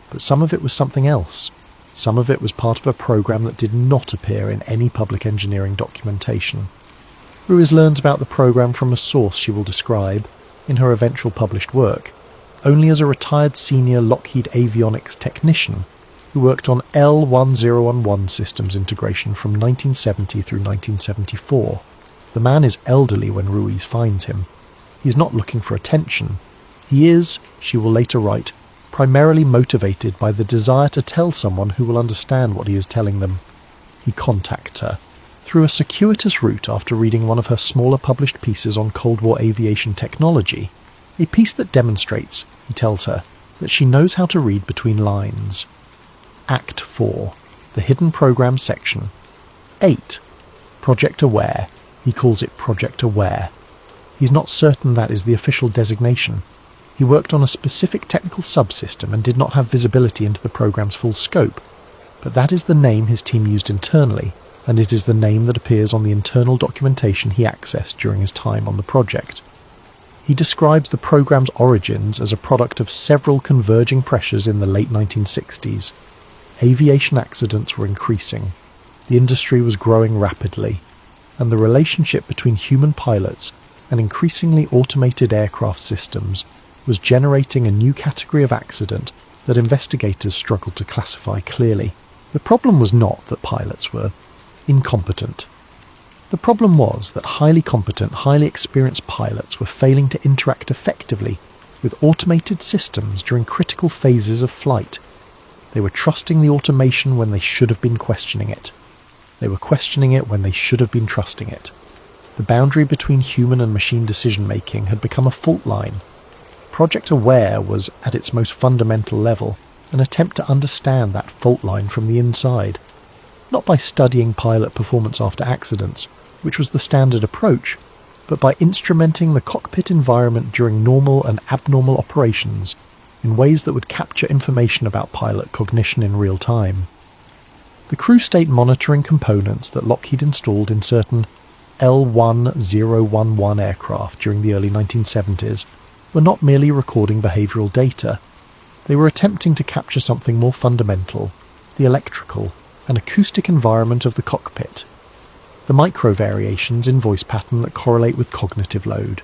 S1: But some of it was something else. Some of it was part of a program that did not appear in any public engineering documentation. Ruiz learns about the program from a source she will describe, in her eventual published work, only as a retired senior Lockheed avionics technician who worked on L1011 systems integration from 1970 through 1974. The man is elderly when Ruiz finds him. He's not looking for attention. He is, she will later write, primarily motivated by the desire to tell someone who will understand what he is telling them. He contacts her, through a circuitous route after reading one of her smaller published pieces on Cold War aviation technology, a piece that demonstrates, he tells her, that she knows how to read between lines. Act 4, the Hidden Program section. 8. Project Aware. He calls it Project Aware. He's not certain that is the official designation. He worked on a specific technical subsystem and did not have visibility into the program's full scope, but that is the name his team used internally, and it is the name that appears on the internal documentation he accessed during his time on the project. He describes the program's origins as a product of several converging pressures in the late 1960s. Aviation accidents were increasing, the industry was growing rapidly, and the relationship between human pilots and increasingly automated aircraft systems was generating a new category of accident that investigators struggled to classify clearly. The problem was not that pilots were incompetent. The problem was that highly competent, highly experienced pilots were failing to interact effectively with automated systems during critical phases of flight. They were trusting the automation when they should have been questioning it. They were questioning it when they should have been trusting it. The boundary between human and machine decision-making had become a fault line. Project Aware was, at its most fundamental level, an attempt to understand that fault line from the inside. Not by studying pilot performance after accidents, which was the standard approach, but by instrumenting the cockpit environment during normal and abnormal operations in ways that would capture information about pilot cognition in real time. The crew state monitoring components that Lockheed installed in certain L1011 aircraft during the early 1970s were not merely recording behavioural data. They were attempting to capture something more fundamental, the electrical and acoustic environment of the cockpit, the micro variations in voice pattern that correlate with cognitive load,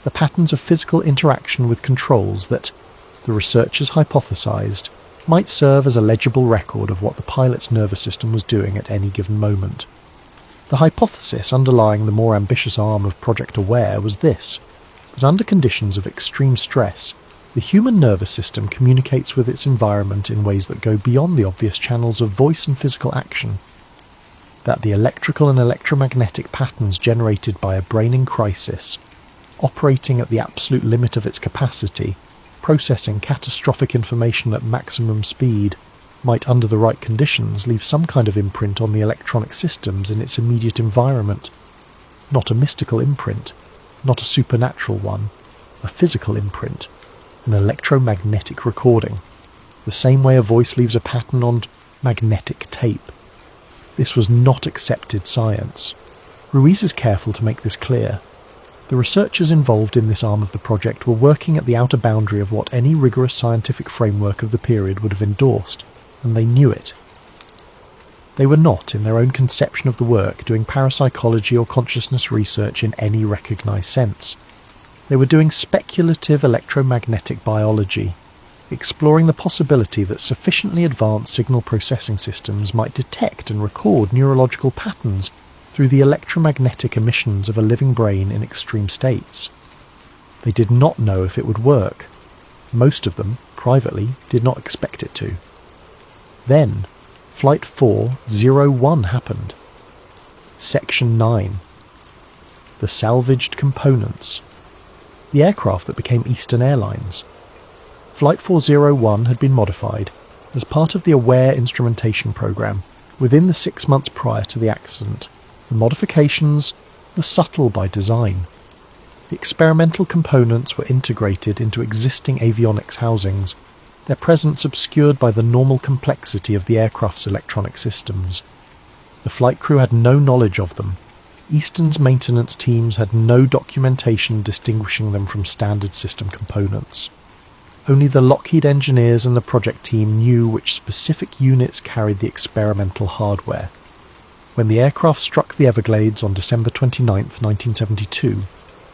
S1: the patterns of physical interaction with controls that, the researchers hypothesized, might serve as a legible record of what the pilot's nervous system was doing at any given moment. The hypothesis underlying the more ambitious arm of Project Aware was this, that under conditions of extreme stress, the human nervous system communicates with its environment in ways that go beyond the obvious channels of voice and physical action. That the electrical and electromagnetic patterns generated by a brain in crisis, operating at the absolute limit of its capacity, processing catastrophic information at maximum speed, might under the right conditions leave some kind of imprint on the electronic systems in its immediate environment. Not a mystical imprint, not a supernatural one, a physical imprint, an electromagnetic recording, the same way a voice leaves a pattern on magnetic tape. This was not accepted science. Ruiz is careful to make this clear. The researchers involved in this arm of the project were working at the outer boundary of what any rigorous scientific framework of the period would have endorsed, and they knew it. They were not, in their own conception of the work, doing parapsychology or consciousness research in any recognised sense. They were doing speculative electromagnetic biology, exploring the possibility that sufficiently advanced signal processing systems might detect and record neurological patterns through the electromagnetic emissions of a living brain in extreme states. They did not know if it would work. Most of them, privately, did not expect it to. Then, Flight 401 happened. Section 9. The salvaged components. The aircraft that became Eastern Airlines. Flight 401 had been modified as part of the Aware instrumentation program within the 6 months prior to the accident. The modifications were subtle by design. The experimental components were integrated into existing avionics housings, their presence obscured by the normal complexity of the aircraft's electronic systems. The flight crew had no knowledge of them. Eastern's maintenance teams had no documentation distinguishing them from standard system components. Only the Lockheed engineers and the project team knew which specific units carried the experimental hardware. When the aircraft struck the Everglades on December 29, 1972,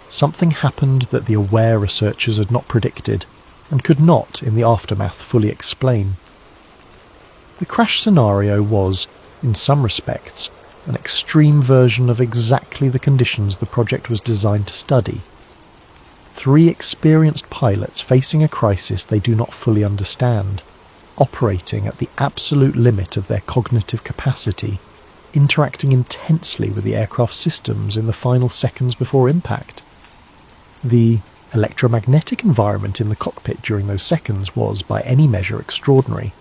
S1: something happened that the Aware researchers had not predicted and could not, in the aftermath, fully explain. The crash scenario was, in some respects, an extreme version of exactly the conditions the project was designed to study. 3 experienced pilots facing a crisis they do not fully understand, operating at the absolute limit of their cognitive capacity, interacting intensely with the aircraft systems in the final seconds before impact. The electromagnetic environment in the cockpit during those seconds was, by any measure, extraordinary.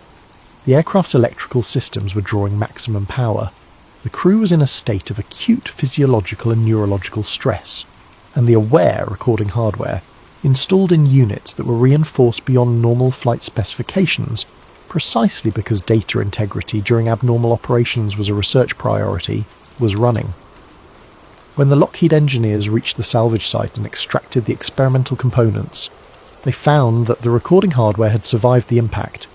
S1: The aircraft's electrical systems were drawing maximum power. The crew was in a state of acute physiological and neurological stress, and the Aware recording hardware, installed in units that were reinforced beyond normal flight specifications, precisely because data integrity during abnormal operations was a research priority, was running. When the Lockheed engineers reached the salvage site and extracted the experimental components, they found that the recording hardware had survived the impact.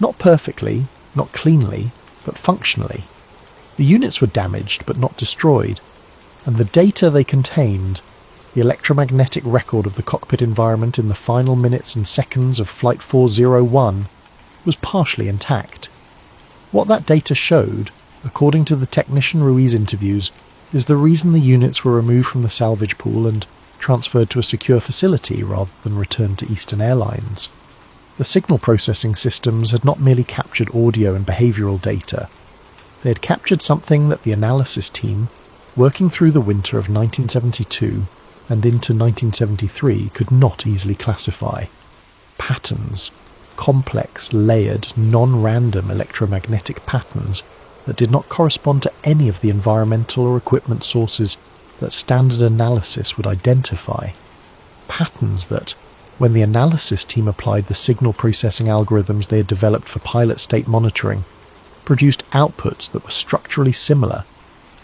S1: Not perfectly, not cleanly, but functionally. The units were damaged but not destroyed, and the data they contained, the electromagnetic record of the cockpit environment in the final minutes and seconds of Flight 401, was partially intact. What that data showed, according to the technician Ruiz interviews, is the reason the units were removed from the salvage pool and transferred to a secure facility rather than returned to Eastern Airlines. The signal processing systems had not merely captured audio and behavioural data. They had captured something that the analysis team, working through the winter of 1972 and into 1973, could not easily classify. Patterns. Complex, layered, non-random electromagnetic patterns that did not correspond to any of the environmental or equipment sources that standard analysis would identify. Patterns that, when the analysis team applied the signal processing algorithms they had developed for pilot state monitoring, produced outputs that were structurally similar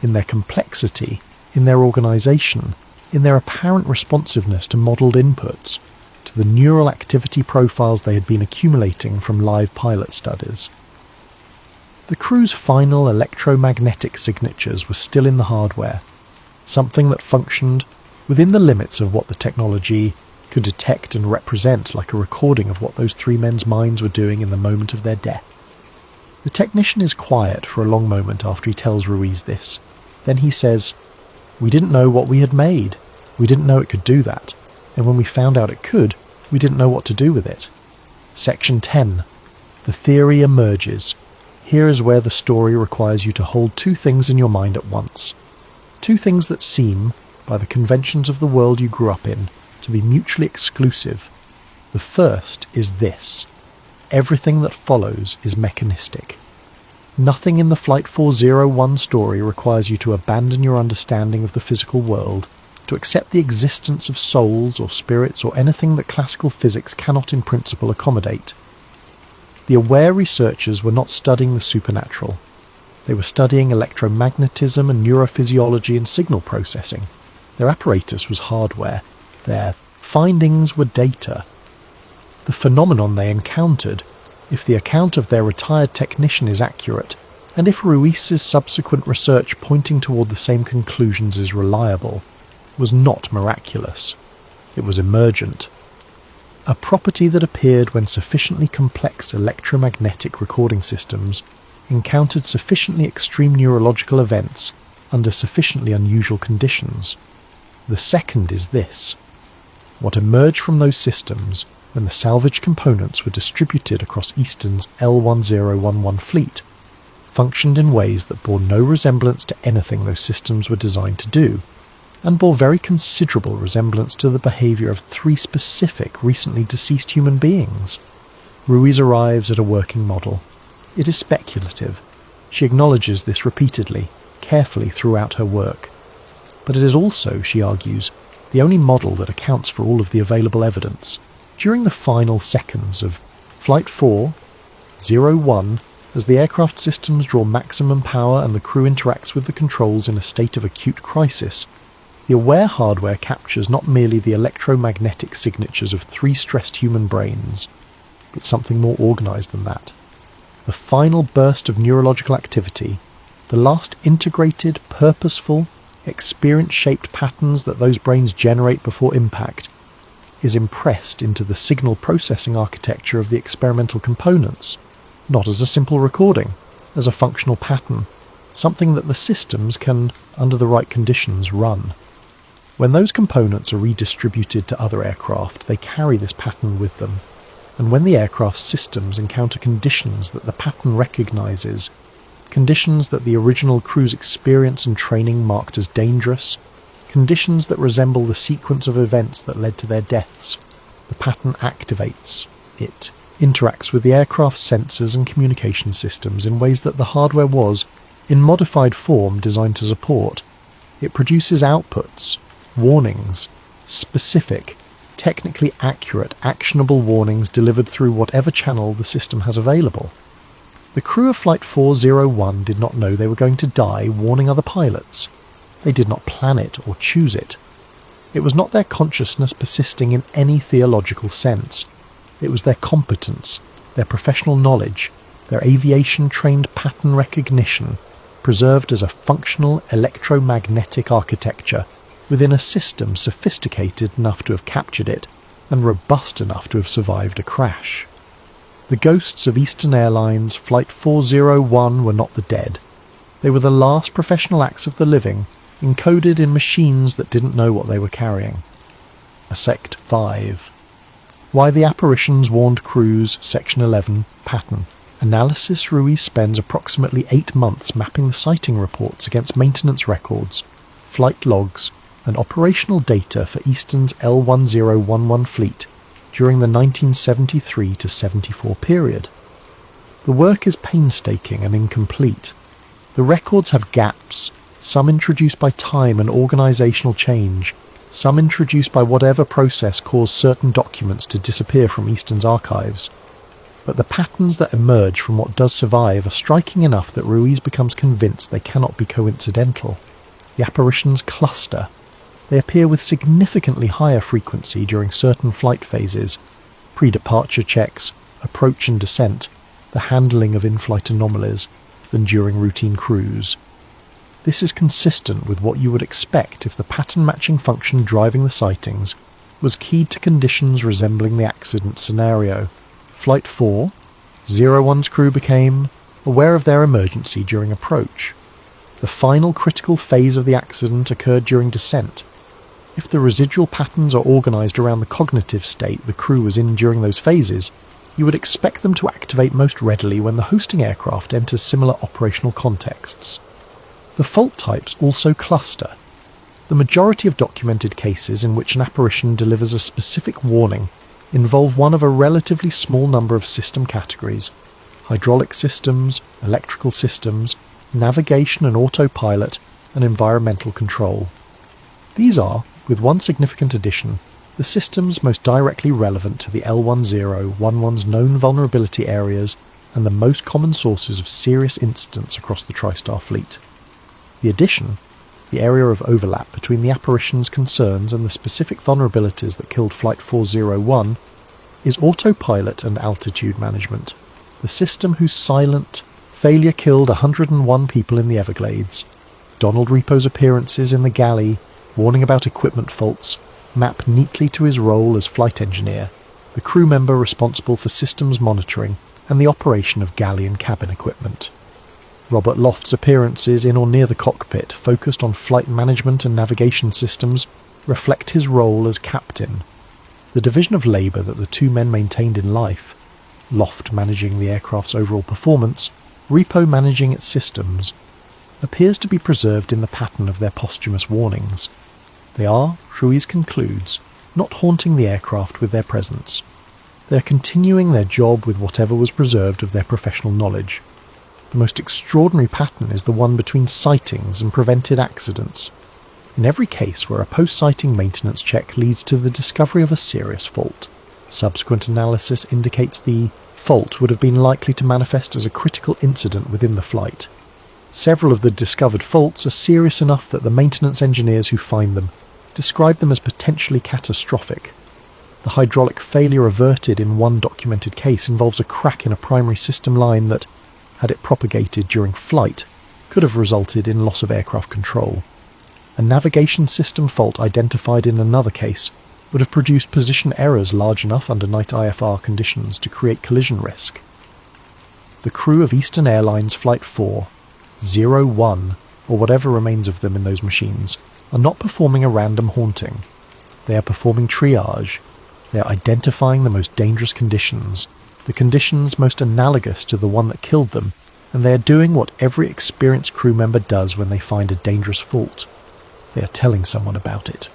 S1: in their complexity, in their organisation, in their apparent responsiveness to modelled inputs, to the neural activity profiles they had been accumulating from live pilot studies. The crew's final electromagnetic signatures were still in the hardware, something that functioned within the limits of what the technology could detect and represent like a recording of what those three men's minds were doing in the moment of their death. The technician is quiet for a long moment after he tells Ruiz this. Then he says, "We didn't know what we had made. We didn't know it could do that. And when we found out it could, we didn't know what to do with it." Section 10. The theory emerges. Here is where the story requires you to hold two things in your mind at once. Two things that seem, by the conventions of the world you grew up in, to be mutually exclusive. The first is this. Everything that follows is mechanistic. Nothing in the Flight 401 story requires you to abandon your understanding of the physical world, to accept the existence of souls or spirits or anything that classical physics cannot in principle accommodate. The aware researchers were not studying the supernatural. They were studying electromagnetism and neurophysiology and signal processing. Their apparatus was hardware. Their findings were data. The phenomenon they encountered, if the account of their retired technician is accurate, and if Ruiz's subsequent research pointing toward the same conclusions is reliable, was not miraculous. It was emergent. A property that appeared when sufficiently complex electromagnetic recording systems encountered sufficiently extreme neurological events under sufficiently unusual conditions. The second is this. What emerged from those systems when the salvaged components were distributed across Eastern's L1011 fleet functioned in ways that bore no resemblance to anything those systems were designed to do, and bore very considerable resemblance to the behaviour of three specific recently deceased human beings. Ruiz arrives at a working model. It is speculative. She acknowledges this repeatedly, carefully throughout her work. But it is also, she argues, the only model that accounts for all of the available evidence. During the final seconds of Flight 401, as the aircraft systems draw maximum power and the crew interacts with the controls in a state of acute crisis, the aware hardware captures not merely the electromagnetic signatures of three stressed human brains, but something more organised than that. The final burst of neurological activity, the last integrated, purposeful, experience-shaped patterns that those brains generate before impact, is impressed into the signal processing architecture of the experimental components, not as a simple recording, as a functional pattern, something that the systems can, under the right conditions, run. When those components are redistributed to other aircraft, they carry this pattern with them, and when the aircraft's systems encounter conditions that the pattern recognises, conditions that the original crew's experience and training marked as dangerous, conditions that resemble the sequence of events that led to their deaths, the pattern activates. It interacts with the aircraft's sensors and communication systems in ways that the hardware was, in modified form, designed to support. It produces outputs, warnings, specific, technically accurate, actionable warnings delivered through whatever channel the system has available. The crew of Flight 401 did not know they were going to die warning other pilots. They did not plan it or choose it. It was not their consciousness persisting in any theological sense. It was their competence, their professional knowledge, their aviation-trained pattern recognition, preserved as a functional electromagnetic architecture within a system sophisticated enough to have captured it and robust enough to have survived a crash. The ghosts of Eastern Airlines Flight 401 were not the dead. They were the last professional acts of the living, encoded in machines that didn't know what they were carrying. Sect 5. Why the Apparitions Warned Crews, Section 11, Pattern. Analysis. Ruiz spends approximately 8 months mapping the sighting reports against maintenance records, flight logs, and operational data for Eastern's L1011 fleet during the 1973 to 74 period. The work is painstaking and incomplete. The records have gaps, some introduced by time and organisational change, some introduced by whatever process caused certain documents to disappear from Eastern's archives. But the patterns that emerge from what does survive are striking enough that Ruiz becomes convinced they cannot be coincidental. The apparitions cluster. They appear with significantly higher frequency during certain flight phases, pre-departure checks, approach and descent, the handling of in-flight anomalies, than during routine cruise. This is consistent with what you would expect if the pattern-matching function driving the sightings was keyed to conditions resembling the accident scenario. Flight 4, 01's crew became aware of their emergency during approach. The final critical phase of the accident occurred during descent. If the residual patterns are organised around the cognitive state the crew was in during those phases, you would expect them to activate most readily when the hosting aircraft enters similar operational contexts. The fault types also cluster. The majority of documented cases in which an apparition delivers a specific warning involve one of a relatively small number of system categories: hydraulic systems, electrical systems, navigation and autopilot, and environmental control. These are, with one significant addition, the systems most directly relevant to the L1011's known vulnerability areas and the most common sources of serious incidents across the TriStar fleet. The addition, the area of overlap between the apparition's concerns and the specific vulnerabilities that killed Flight 401, is autopilot and altitude management, the system whose silent failure killed 101 people in the Everglades. Donald Repo's appearances in the galley, warning about equipment faults, map neatly to his role as flight engineer, the crew member responsible for systems monitoring and the operation of galley and cabin equipment. Robert Loft's appearances in or near the cockpit, focused on flight management and navigation systems, reflect his role as captain. The division of labour that the two men maintained in life, Loft managing the aircraft's overall performance, Repo managing its systems, appears to be preserved in the pattern of their posthumous warnings. They are, Ruiz concludes, not haunting the aircraft with their presence. They are continuing their job with whatever was preserved of their professional knowledge. The most extraordinary pattern is the one between sightings and prevented accidents. In every case where a post-sighting maintenance check leads to the discovery of a serious fault, subsequent analysis indicates the fault would have been likely to manifest as a critical incident within the flight. Several of the discovered faults are serious enough that the maintenance engineers who find them describe them as potentially catastrophic. The hydraulic failure averted in one documented case involves a crack in a primary system line that, had it propagated during flight, could have resulted in loss of aircraft control. A navigation system fault identified in another case would have produced position errors large enough under night IFR conditions to create collision risk. The crew of Eastern Airlines Flight 4, 01, or whatever remains of them in those machines, are not performing a random haunting. They are performing triage. They are identifying the most dangerous conditions, the conditions most analogous to the one that killed them, and they are doing what every experienced crew member does when they find a dangerous fault. They are telling someone about it.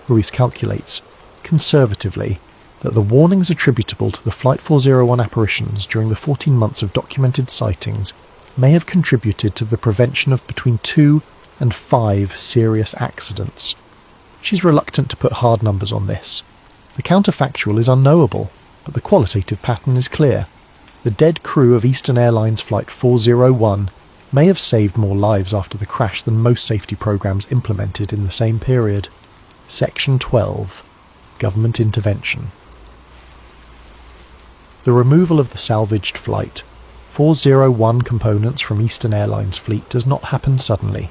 S1: Ruiz calculates, conservatively, that the warnings attributable to the Flight 401 apparitions during the 14 months of documented sightings may have contributed to the prevention of between 2 and 5 serious accidents. She's reluctant to put hard numbers on this. The counterfactual is unknowable, but the qualitative pattern is clear. The dead crew of Eastern Airlines Flight 401 may have saved more lives after the crash than most safety programs implemented in the same period. Section 12. Government Intervention. The removal of the salvaged Flight 401 components from Eastern Airlines fleet does not happen suddenly.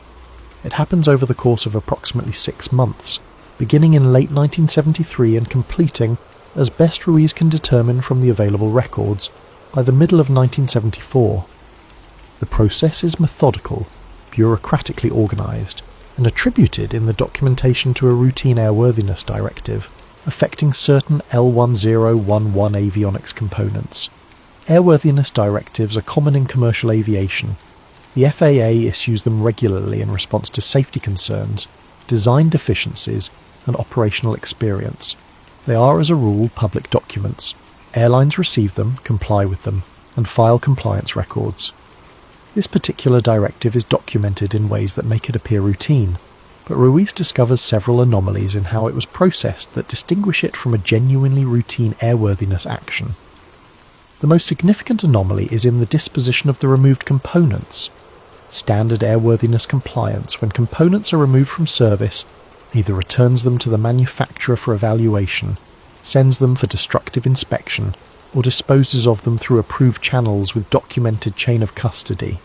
S1: It happens over the course of approximately 6 months, beginning in late 1973 and completing, as best Ruiz can determine from the available records, by the middle of 1974. The process is methodical, bureaucratically organised, and attributed in the documentation to a routine airworthiness directive affecting certain L1011 avionics components. Airworthiness directives are common in commercial aviation. The FAA issues them regularly in response to safety concerns, design deficiencies, and operational experience. They are, as a rule, public documents. Airlines receive them, comply with them, and file compliance records. This particular directive is documented in ways that make it appear routine, but Ruiz discovers several anomalies in how it was processed that distinguish it from a genuinely routine airworthiness action. The most significant anomaly is in the disposition of the removed components. Standard airworthiness compliance, when components are removed from service, either returns them to the manufacturer for evaluation, sends them for destructive inspection, or disposes of them through approved channels with documented chain of custody.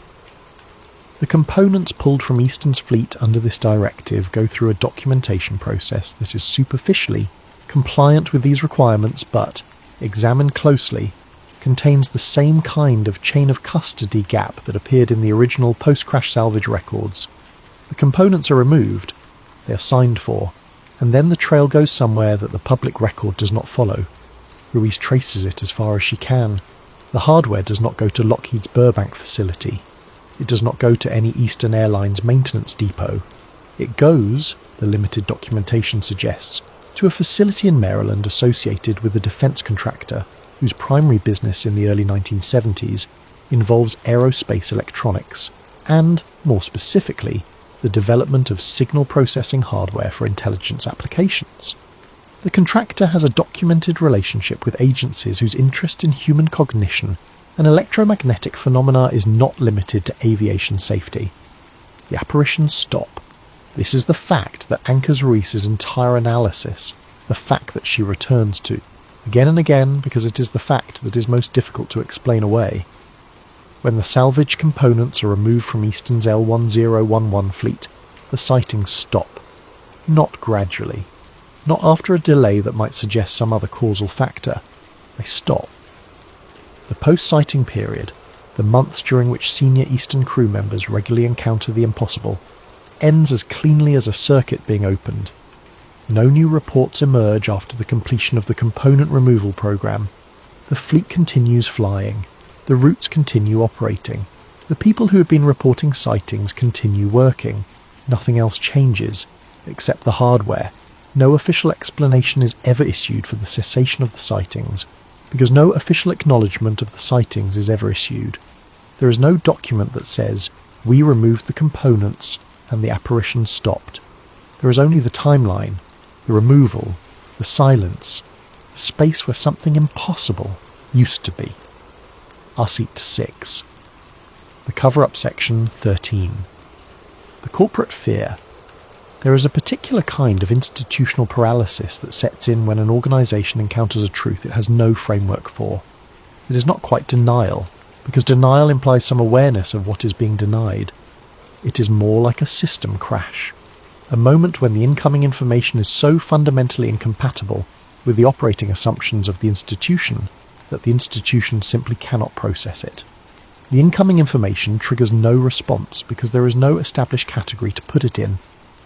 S1: The components pulled from Eastern's fleet under this directive go through a documentation process that is superficially compliant with these requirements but, examined closely, contains the same kind of chain of custody gap that appeared in the original post-crash salvage records. The components are removed, they are signed for, and then the trail goes somewhere that the public record does not follow. Ruiz traces it as far as she can. The hardware does not go to Lockheed's Burbank facility. It does not go to any Eastern Airlines maintenance depot. It goes, the limited documentation suggests, to a facility in Maryland associated with a defense contractor whose primary business in the early 1970s involves aerospace electronics and, more specifically, the development of signal processing hardware for intelligence applications. The contractor has a documented relationship with agencies whose interest in human cognition and electromagnetic phenomena is not limited to aviation safety. The apparitions stop. This is the fact that anchors Ruiz's entire analysis, the fact that she returns to, again and again because it is the fact that is most difficult to explain away. When the salvage components are removed from Eastern's L1011 fleet, the sightings stop. Not gradually. Not after a delay that might suggest some other causal factor. They stop. The post-sighting period, the months during which senior Eastern crew members regularly encounter the impossible, ends as cleanly as a circuit being opened. No new reports emerge after the completion of the component removal program. The fleet continues flying. The routes continue operating. The people who have been reporting sightings continue working. Nothing else changes, except the hardware. No official explanation is ever issued for the cessation of the sightings, because no official acknowledgement of the sightings is ever issued. There is no document that says, "We removed the components and the apparition stopped." There is only the timeline, the removal, the silence, the space where something impossible used to be. Our seat 6. The cover-up section 13. The corporate fear. There is a particular kind of institutional paralysis that sets in when an organisation encounters a truth it has no framework for. It is not quite denial, because denial implies some awareness of what is being denied. It is more like a system crash, a moment when the incoming information is so fundamentally incompatible with the operating assumptions of the institution that the institution simply cannot process it. The incoming information triggers no response because there is no established category to put it in,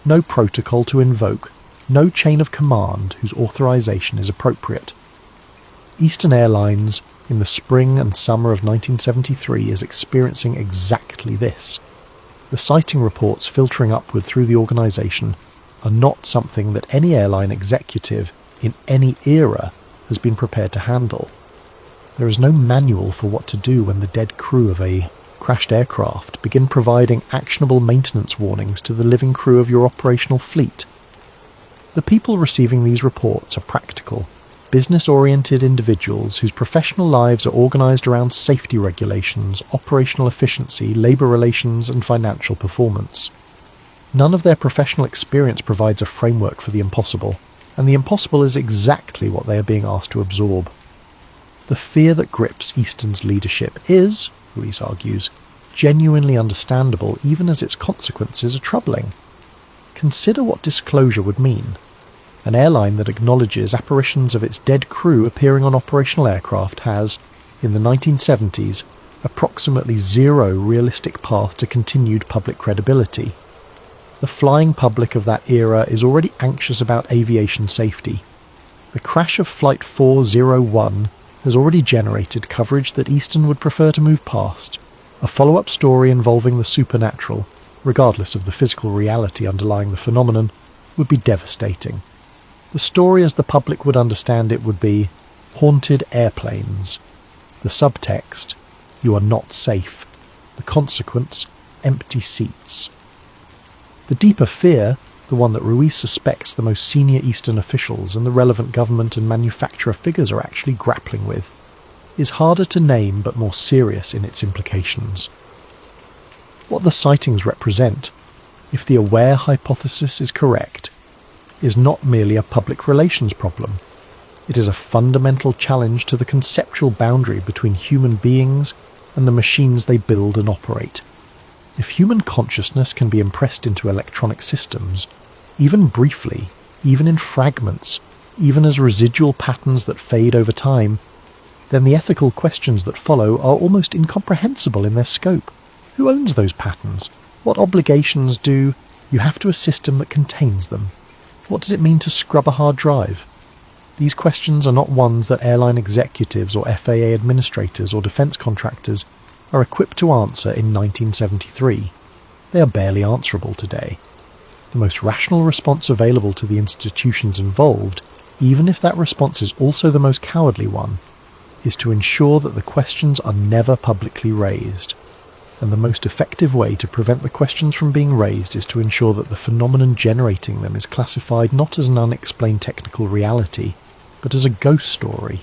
S1: no protocol to invoke, no chain of command whose authorization is appropriate. Eastern Airlines, in the spring and summer of 1973, is experiencing exactly this. The sighting reports filtering upward through the organization are not something that any airline executive in any era has been prepared to handle. There is no manual for what to do when the dead crew of a crashed aircraft begin providing actionable maintenance warnings to the living crew of your operational fleet. The people receiving these reports are practical, business-oriented individuals whose professional lives are organised around safety regulations, operational efficiency, labour relations and financial performance. None of their professional experience provides a framework for the impossible, and the impossible is exactly what they are being asked to absorb. The fear that grips Eastern's leadership is, Ruiz argues, genuinely understandable even as its consequences are troubling. Consider what disclosure would mean. An airline that acknowledges apparitions of its dead crew appearing on operational aircraft has, in the 1970s, approximately zero realistic path to continued public credibility. The flying public of that era is already anxious about aviation safety. The crash of Flight 401 has already generated coverage that Eastern would prefer to move past. A follow-up story involving the supernatural, regardless of the physical reality underlying the phenomenon, would be devastating. The story as the public would understand it would be haunted airplanes. The subtext, you are not safe. The consequence, empty seats. The deeper fear, the one that Ruiz suspects the most senior Eastern officials and the relevant government and manufacturer figures are actually grappling with, is harder to name but more serious in its implications. What the sightings represent, if the aware hypothesis is correct, is not merely a public relations problem. It is a fundamental challenge to the conceptual boundary between human beings and the machines they build and operate. If human consciousness can be impressed into electronic systems, even briefly, even in fragments, even as residual patterns that fade over time, then the ethical questions that follow are almost incomprehensible in their scope. Who owns those patterns? What obligations do you have to a system that contains them? What does it mean to scrub a hard drive? These questions are not ones that airline executives or FAA administrators or defence contractors are equipped to answer in 1973. They are barely answerable today. The most rational response available to the institutions involved, even if that response is also the most cowardly one, is to ensure that the questions are never publicly raised. And the most effective way to prevent the questions from being raised is to ensure that the phenomenon generating them is classified not as an unexplained technical reality, but as a ghost story.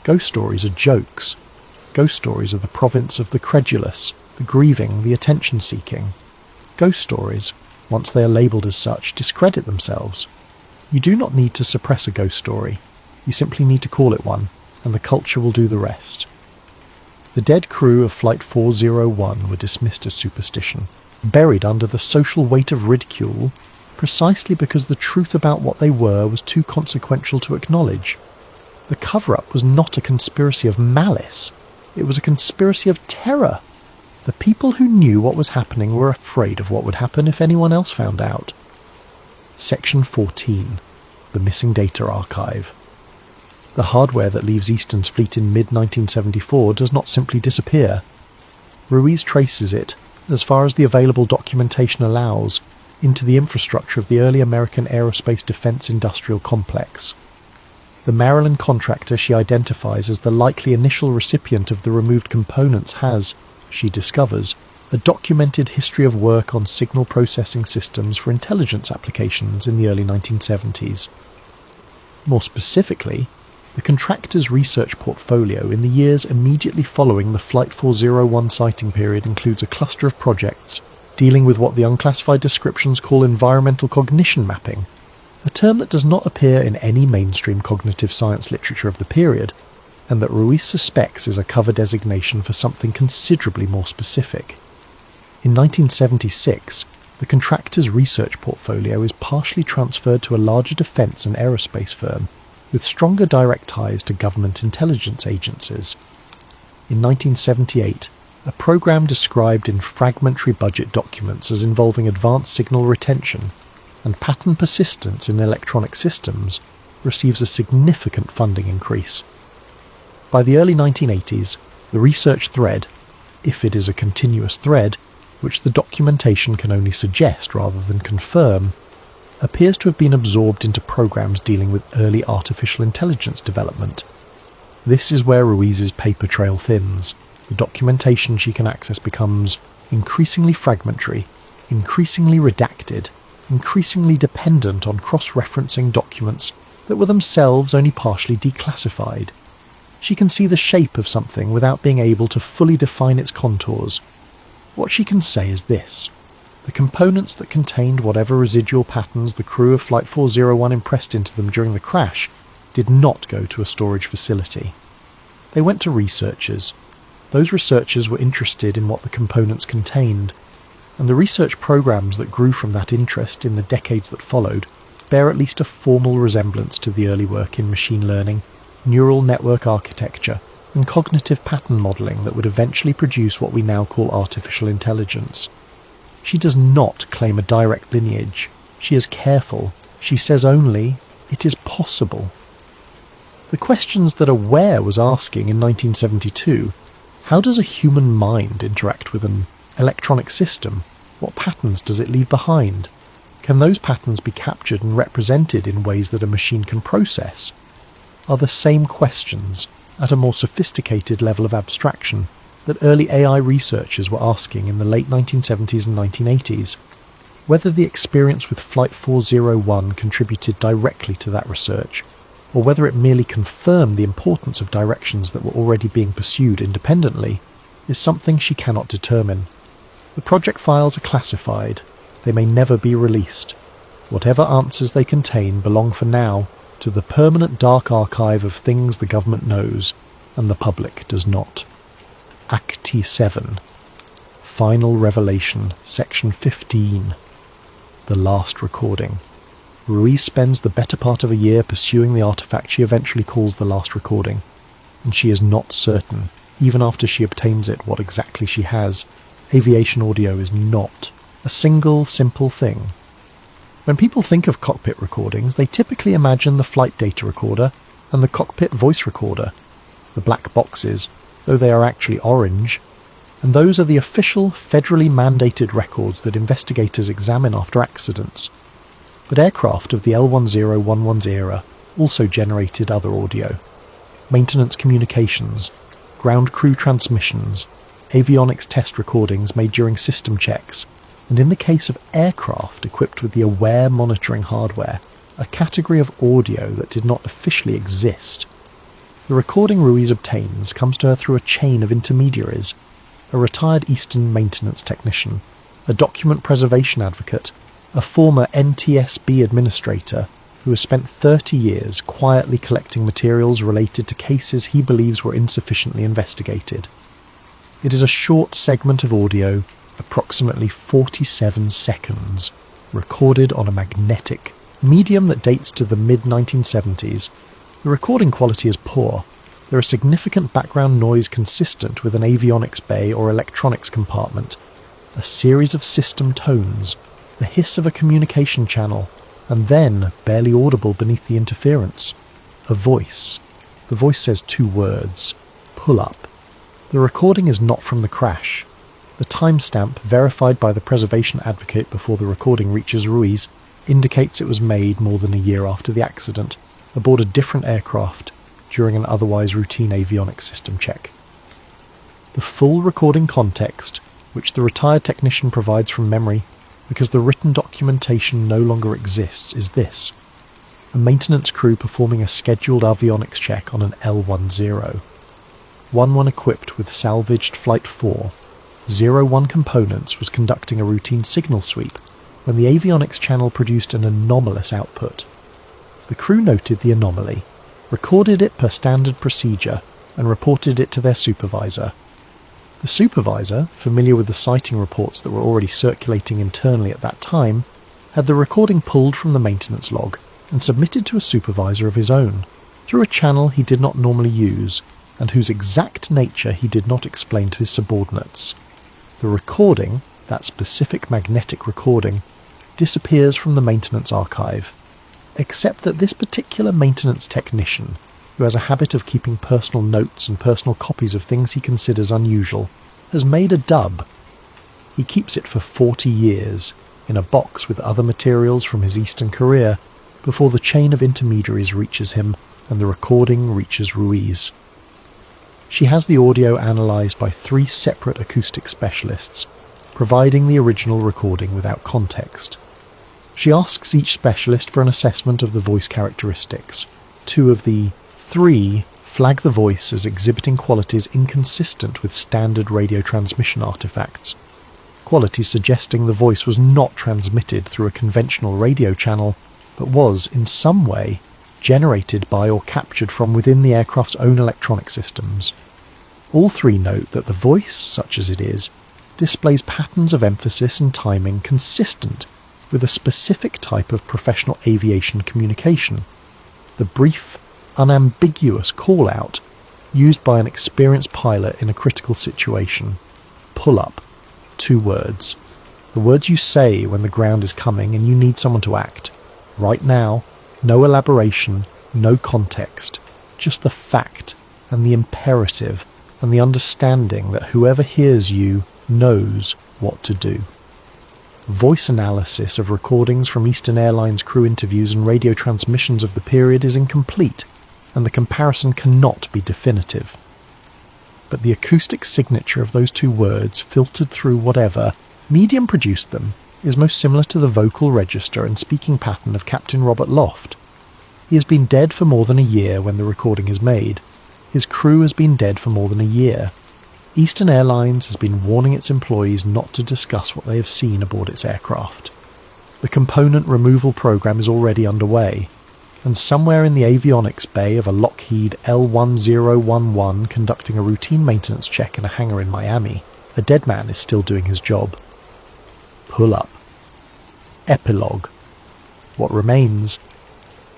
S1: Ghost stories are jokes. Ghost stories are the province of the credulous, the grieving, the attention-seeking. Ghost stories, once they are labelled as such, discredit themselves. You do not need to suppress a ghost story. You simply need to call it one, and the culture will do the rest. The dead crew of Flight 401 were dismissed as superstition, buried under the social weight of ridicule, precisely because the truth about what they were was too consequential to acknowledge. The cover-up was not a conspiracy of malice. It was a conspiracy of terror. The people who knew what was happening were afraid of what would happen if anyone else found out. Section 14. The Missing Data Archive. The hardware that leaves Eastern's fleet in mid-1974 does not simply disappear. Ruiz traces it, as far as the available documentation allows, into the infrastructure of the early American aerospace defense industrial complex. The Maryland contractor she identifies as the likely initial recipient of the removed components has, she discovers, a documented history of work on signal processing systems for intelligence applications in the early 1970s. More specifically, the contractor's research portfolio in the years immediately following the Flight 401 sighting period includes a cluster of projects dealing with what the unclassified descriptions call environmental cognition mapping, a term that does not appear in any mainstream cognitive science literature of the period, and that Ruiz suspects is a cover designation for something considerably more specific. In 1976, the contractor's research portfolio is partially transferred to a larger defence and aerospace firm, with stronger direct ties to government intelligence agencies. In 1978, a program described in fragmentary budget documents as involving advanced signal retention and pattern persistence in electronic systems receives a significant funding increase. By the early 1980s, the research thread, if it is a continuous thread, which the documentation can only suggest rather than confirm, appears to have been absorbed into programs dealing with early artificial intelligence development. This is where Ruiz's paper trail thins. The documentation she can access becomes increasingly fragmentary, increasingly redacted, increasingly dependent on cross-referencing documents that were themselves only partially declassified. She can see the shape of something without being able to fully define its contours. What she can say is this: the components that contained whatever residual patterns the crew of Flight 401 impressed into them during the crash did not go to a storage facility. They went to researchers. Those researchers were interested in what the components contained, and the research programs that grew from that interest in the decades that followed bear at least a formal resemblance to the early work in machine learning, neural network architecture, and cognitive pattern modelling that would eventually produce what we now call artificial intelligence. She does not claim a direct lineage. She is careful. She says only, it is possible. The questions that Aware was asking in 1972, how does a human mind interact with an electronic system? What patterns does it leave behind? Can those patterns be captured and represented in ways that a machine can process? Are the same questions, at a more sophisticated level of abstraction, that early AI researchers were asking in the late 1970s and 1980s. Whether the experience with Flight 401 contributed directly to that research, or whether it merely confirmed the importance of directions that were already being pursued independently, is something she cannot determine. The project files are classified. They may never be released. Whatever answers they contain belong for now to the permanent dark archive of things the government knows and the public does not. Acti 7. Final Revelation, Section 15. The Last Recording. Ruiz spends the better part of a year pursuing the artifact she eventually calls the last recording, and she is not certain, even after she obtains it, what exactly she has. Aviation audio is not a single, simple thing. When people think of cockpit recordings, they typically imagine the flight data recorder and the cockpit voice recorder, the black boxes, though they are actually orange, and those are the official, federally mandated records that investigators examine after accidents. But aircraft of the L1011 era also generated other audio. Maintenance communications, ground crew transmissions, avionics test recordings made during system checks, and in the case of aircraft equipped with the Aware monitoring hardware, a category of audio that did not officially exist. The recording Ruiz obtains comes to her through a chain of intermediaries: a retired Eastern maintenance technician, a document preservation advocate, a former NTSB administrator who has spent 30 years quietly collecting materials related to cases he believes were insufficiently investigated. It is a short segment of audio, approximately 47 seconds, recorded on a magnetic medium that dates to the mid-1970s. The recording quality is poor. There is significant background noise consistent with an avionics bay or electronics compartment, a series of system tones, the hiss of a communication channel, and then, barely audible beneath the interference, a voice. The voice says 2 words: pull up. The recording is not from the crash. The timestamp, verified by the preservation advocate before the recording reaches Ruiz, indicates it was made more than a year after the accident, aboard a different aircraft, during an otherwise routine avionics system check. The full recording context, which the retired technician provides from memory, because the written documentation no longer exists, is this: a maintenance crew performing a scheduled avionics check on an L10. 1-1 equipped with salvaged Flight 4, 01 components was conducting a routine signal sweep when the avionics channel produced an anomalous output. The crew noted the anomaly, recorded it per standard procedure, and reported it to their supervisor. The supervisor, familiar with the sighting reports that were already circulating internally at that time, had the recording pulled from the maintenance log and submitted to a supervisor of his own, through a channel he did not normally use, and whose exact nature he did not explain to his subordinates. The recording, that specific magnetic recording, disappears from the maintenance archive, except that this particular maintenance technician, who has a habit of keeping personal notes and personal copies of things he considers unusual, has made a dub. He keeps it for 40 years, in a box with other materials from his Eastern career, before the chain of intermediaries reaches him and the recording reaches Ruiz. She has the audio analysed by 3 separate acoustic specialists, providing the original recording without context. She asks each specialist for an assessment of the voice characteristics. 2 of the 3 flag the voice as exhibiting qualities inconsistent with standard radio transmission artifacts, qualities suggesting the voice was not transmitted through a conventional radio channel, but was, in some way, generated by or captured from within the aircraft's own electronic systems. All 3 note that the voice, such as it is, displays patterns of emphasis and timing consistent with a specific type of professional aviation communication. The brief, unambiguous call-out used by an experienced pilot in a critical situation. Pull up. 2 words. The words you say when the ground is coming and you need someone to act. Right now, no elaboration, no context, just the fact and the imperative and the understanding that whoever hears you knows what to do. Voice analysis of recordings from Eastern Airlines crew interviews and radio transmissions of the period is incomplete, and the comparison cannot be definitive. But the acoustic signature of those 2 words, filtered through whatever medium produced them, is most similar to the vocal register and speaking pattern of Captain Robert Loft. He has been dead for more than a year when the recording is made. His crew has been dead for more than a year. Eastern Airlines has been warning its employees not to discuss what they have seen aboard its aircraft. The component removal program is already underway, and somewhere in the avionics bay of a Lockheed L-1011 conducting a routine maintenance check in a hangar in Miami, a dead man is still doing his job. Pull up. Epilogue. What remains?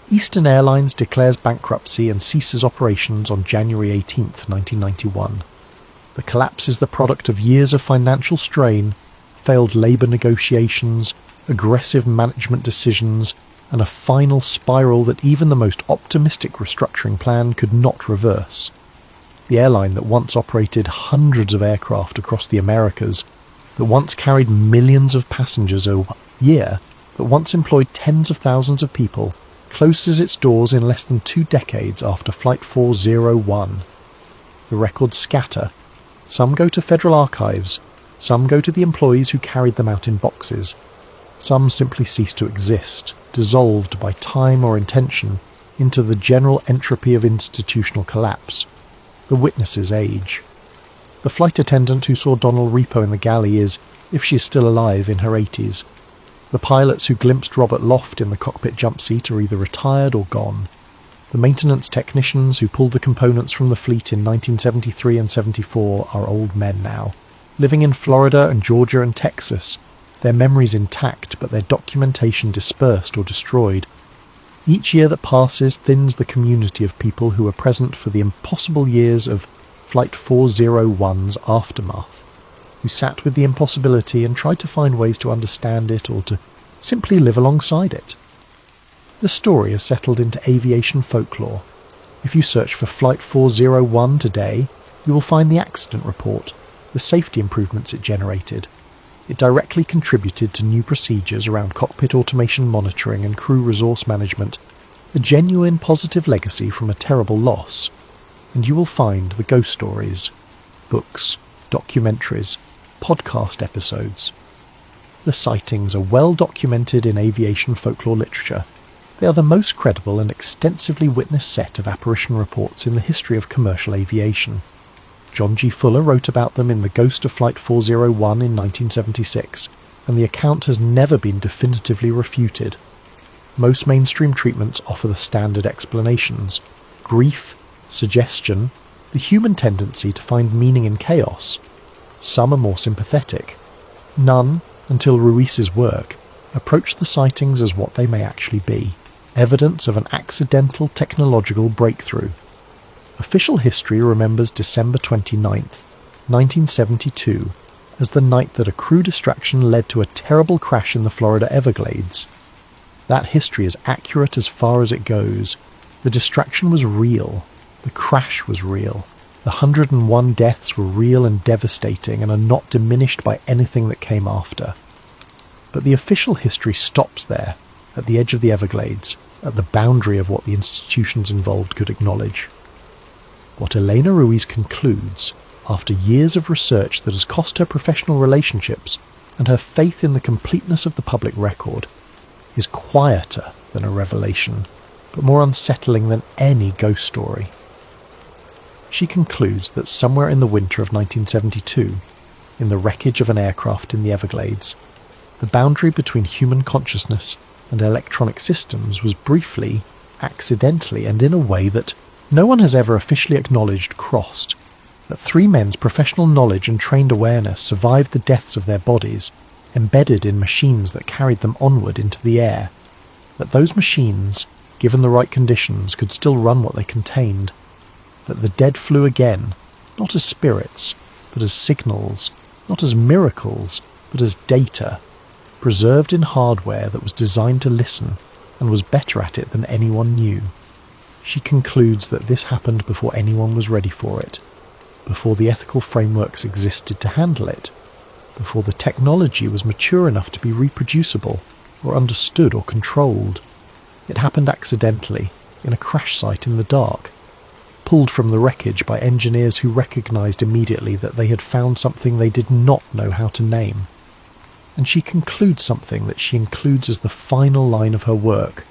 S1: Eastern Airlines declares bankruptcy and ceases operations on January 18, 1991. The collapse is the product of years of financial strain, failed labour negotiations, aggressive management decisions, and a final spiral that even the most optimistic restructuring plan could not reverse. The airline that once operated hundreds of aircraft across the Americas, that once carried millions of passengers a year, that once employed tens of thousands of people, closes its doors in less than 2 decades after Flight 401. The records scatter. Some go to federal archives, some go to the employees who carried them out in boxes. Some simply cease to exist, dissolved by time or intention into the general entropy of institutional collapse. The witnesses age. The flight attendant who saw Donald Repo in the galley is, if she is still alive, in her 80s. The pilots who glimpsed Robert Loft in the cockpit jump seat are either retired or gone. The maintenance technicians who pulled the components from the fleet in 1973 and 74 are old men now, living in Florida and Georgia and Texas, their memories intact but their documentation dispersed or destroyed. Each year that passes thins the community of people who were present for the impossible years of Flight 401's aftermath, who sat with the impossibility and tried to find ways to understand it or to simply live alongside it. The story has settled into aviation folklore. If you search for Flight 401 today, you will find the accident report, the safety improvements it generated. It directly contributed to new procedures around cockpit automation monitoring and crew resource management, a genuine positive legacy from a terrible loss. And you will find the ghost stories, books, documentaries, podcast episodes. The sightings are well documented in aviation folklore literature. They are the most credible and extensively witnessed set of apparition reports in the history of commercial aviation. John G. Fuller wrote about them in The Ghost of Flight 401 in 1976, and the account has never been definitively refuted. Most mainstream treatments offer the standard explanations: grief, suggestion, the human tendency to find meaning in chaos. Some are more sympathetic. None, until Ruiz's work, approach the sightings as what they may actually be: evidence of an accidental technological breakthrough. Official history remembers December 29th, 1972, as the night that a crew distraction led to a terrible crash in the Florida Everglades. That history is accurate as far as it goes. The distraction was real. The crash was real. The 101 deaths were real and devastating and are not diminished by anything that came after. But the official history stops there, at the edge of the Everglades, at the boundary of what the institutions involved could acknowledge. What Elena Ruiz concludes, after years of research that has cost her professional relationships and her faith in the completeness of the public record, is quieter than a revelation, but more unsettling than any ghost story. She concludes that somewhere in the winter of 1972, in the wreckage of an aircraft in the Everglades, the boundary between human consciousness and electronic systems was briefly, accidentally, and in a way that no one has ever officially acknowledged crossed. That 3 men's professional knowledge and trained awareness survived the deaths of their bodies, embedded in machines that carried them onward into the air. That those machines, given the right conditions, could still run what they contained. that the dead flew again, not as spirits, but as signals, not as miracles, but as data, preserved in hardware that was designed to listen and was better at it than anyone knew. She concludes that this happened before anyone was ready for it, before the ethical frameworks existed to handle it, before the technology was mature enough to be reproducible or understood or controlled. It happened accidentally, in a crash site in the dark, pulled from the wreckage by engineers who recognised immediately that they had found something they did not know how to name. And she concludes something that she includes as the final line of her work,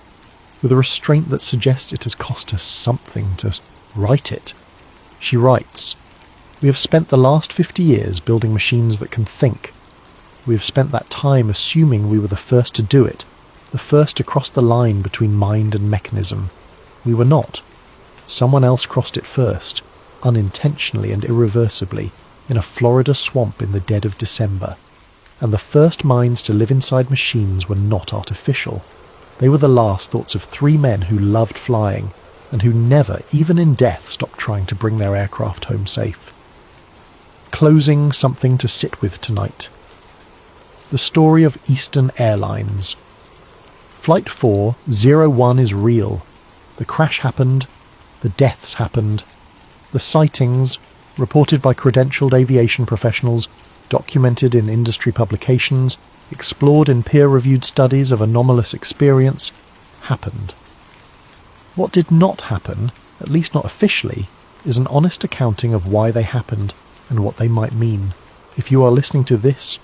S1: with a restraint that suggests it has cost her something to write it. She writes, "We have spent the last 50 years building machines that can think. We have spent that time assuming we were the first to do it, the first to cross the line between mind and mechanism. We were not. Someone else crossed it first, unintentionally and irreversibly, in a Florida swamp in the dead of December. And the first minds to live inside machines were not artificial. They were the last thoughts of 3 men who loved flying, and who never, even in death, stopped trying to bring their aircraft home safe." Closing something to sit with tonight. The story of Eastern Airlines. Flight 401 is real. The crash happened. The deaths happened. The sightings, reported by credentialed aviation professionals, documented in industry publications, explored in peer-reviewed studies of anomalous experience, happened. What did not happen, at least not officially, is an honest accounting of why they happened and what they might mean. If you are listening to this,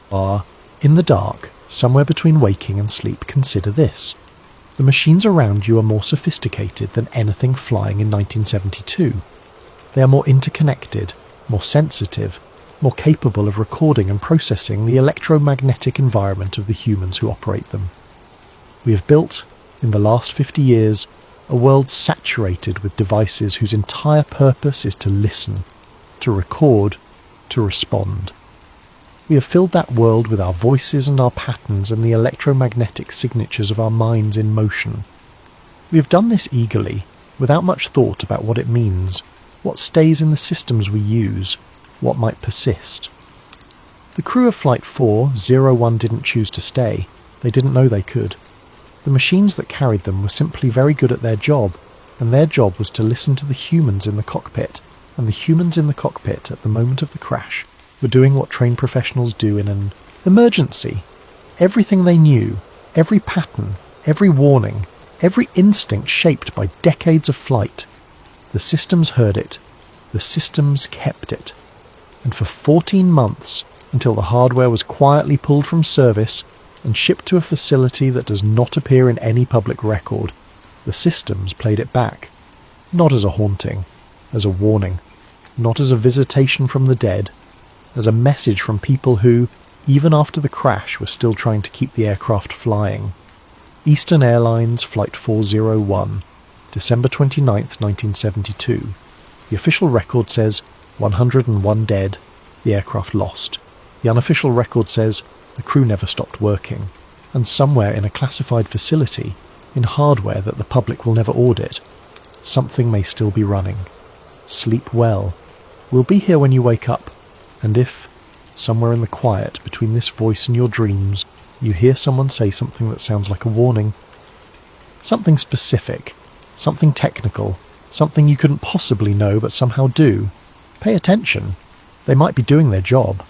S1: in the dark, somewhere between waking and sleep, consider this. The machines around you are more sophisticated than anything flying in 1972. They are more interconnected, more sensitive, more capable of recording and processing the electromagnetic environment of the humans who operate them. We have built, in the last 50 years, a world saturated with devices whose entire purpose is to listen, to record, to respond. We have filled that world with our voices and our patterns and the electromagnetic signatures of our minds in motion. We have done this eagerly, without much thought about what it means, what stays in the systems we use, what might persist. The crew of Flight 401 didn't choose to stay. They didn't know they could. The machines that carried them were simply very good at their job, and their job was to listen to the humans in the cockpit, and the humans in the cockpit at the moment of the crash were doing what trained professionals do in an emergency. Everything they knew, every pattern, every warning, every instinct shaped by decades of flight. The systems heard it. The systems kept it. And for 14 months, until the hardware was quietly pulled from service and shipped to a facility that does not appear in any public record, the systems played it back. Not as a haunting, as a warning. Not as a visitation from the dead, as a message from people who, even after the crash, were still trying to keep the aircraft flying. Eastern Airlines Flight 401, December 29th, 1972. The official record says 101 dead, the aircraft lost. The unofficial record says the crew never stopped working, and somewhere in a classified facility, in hardware that the public will never audit, something may still be running. Sleep well. We'll be here when you wake up, and if, somewhere in the quiet between this voice and your dreams, you hear someone say something that sounds like a warning, something specific, something technical, something you couldn't possibly know but somehow do, pay attention. They might be doing their job.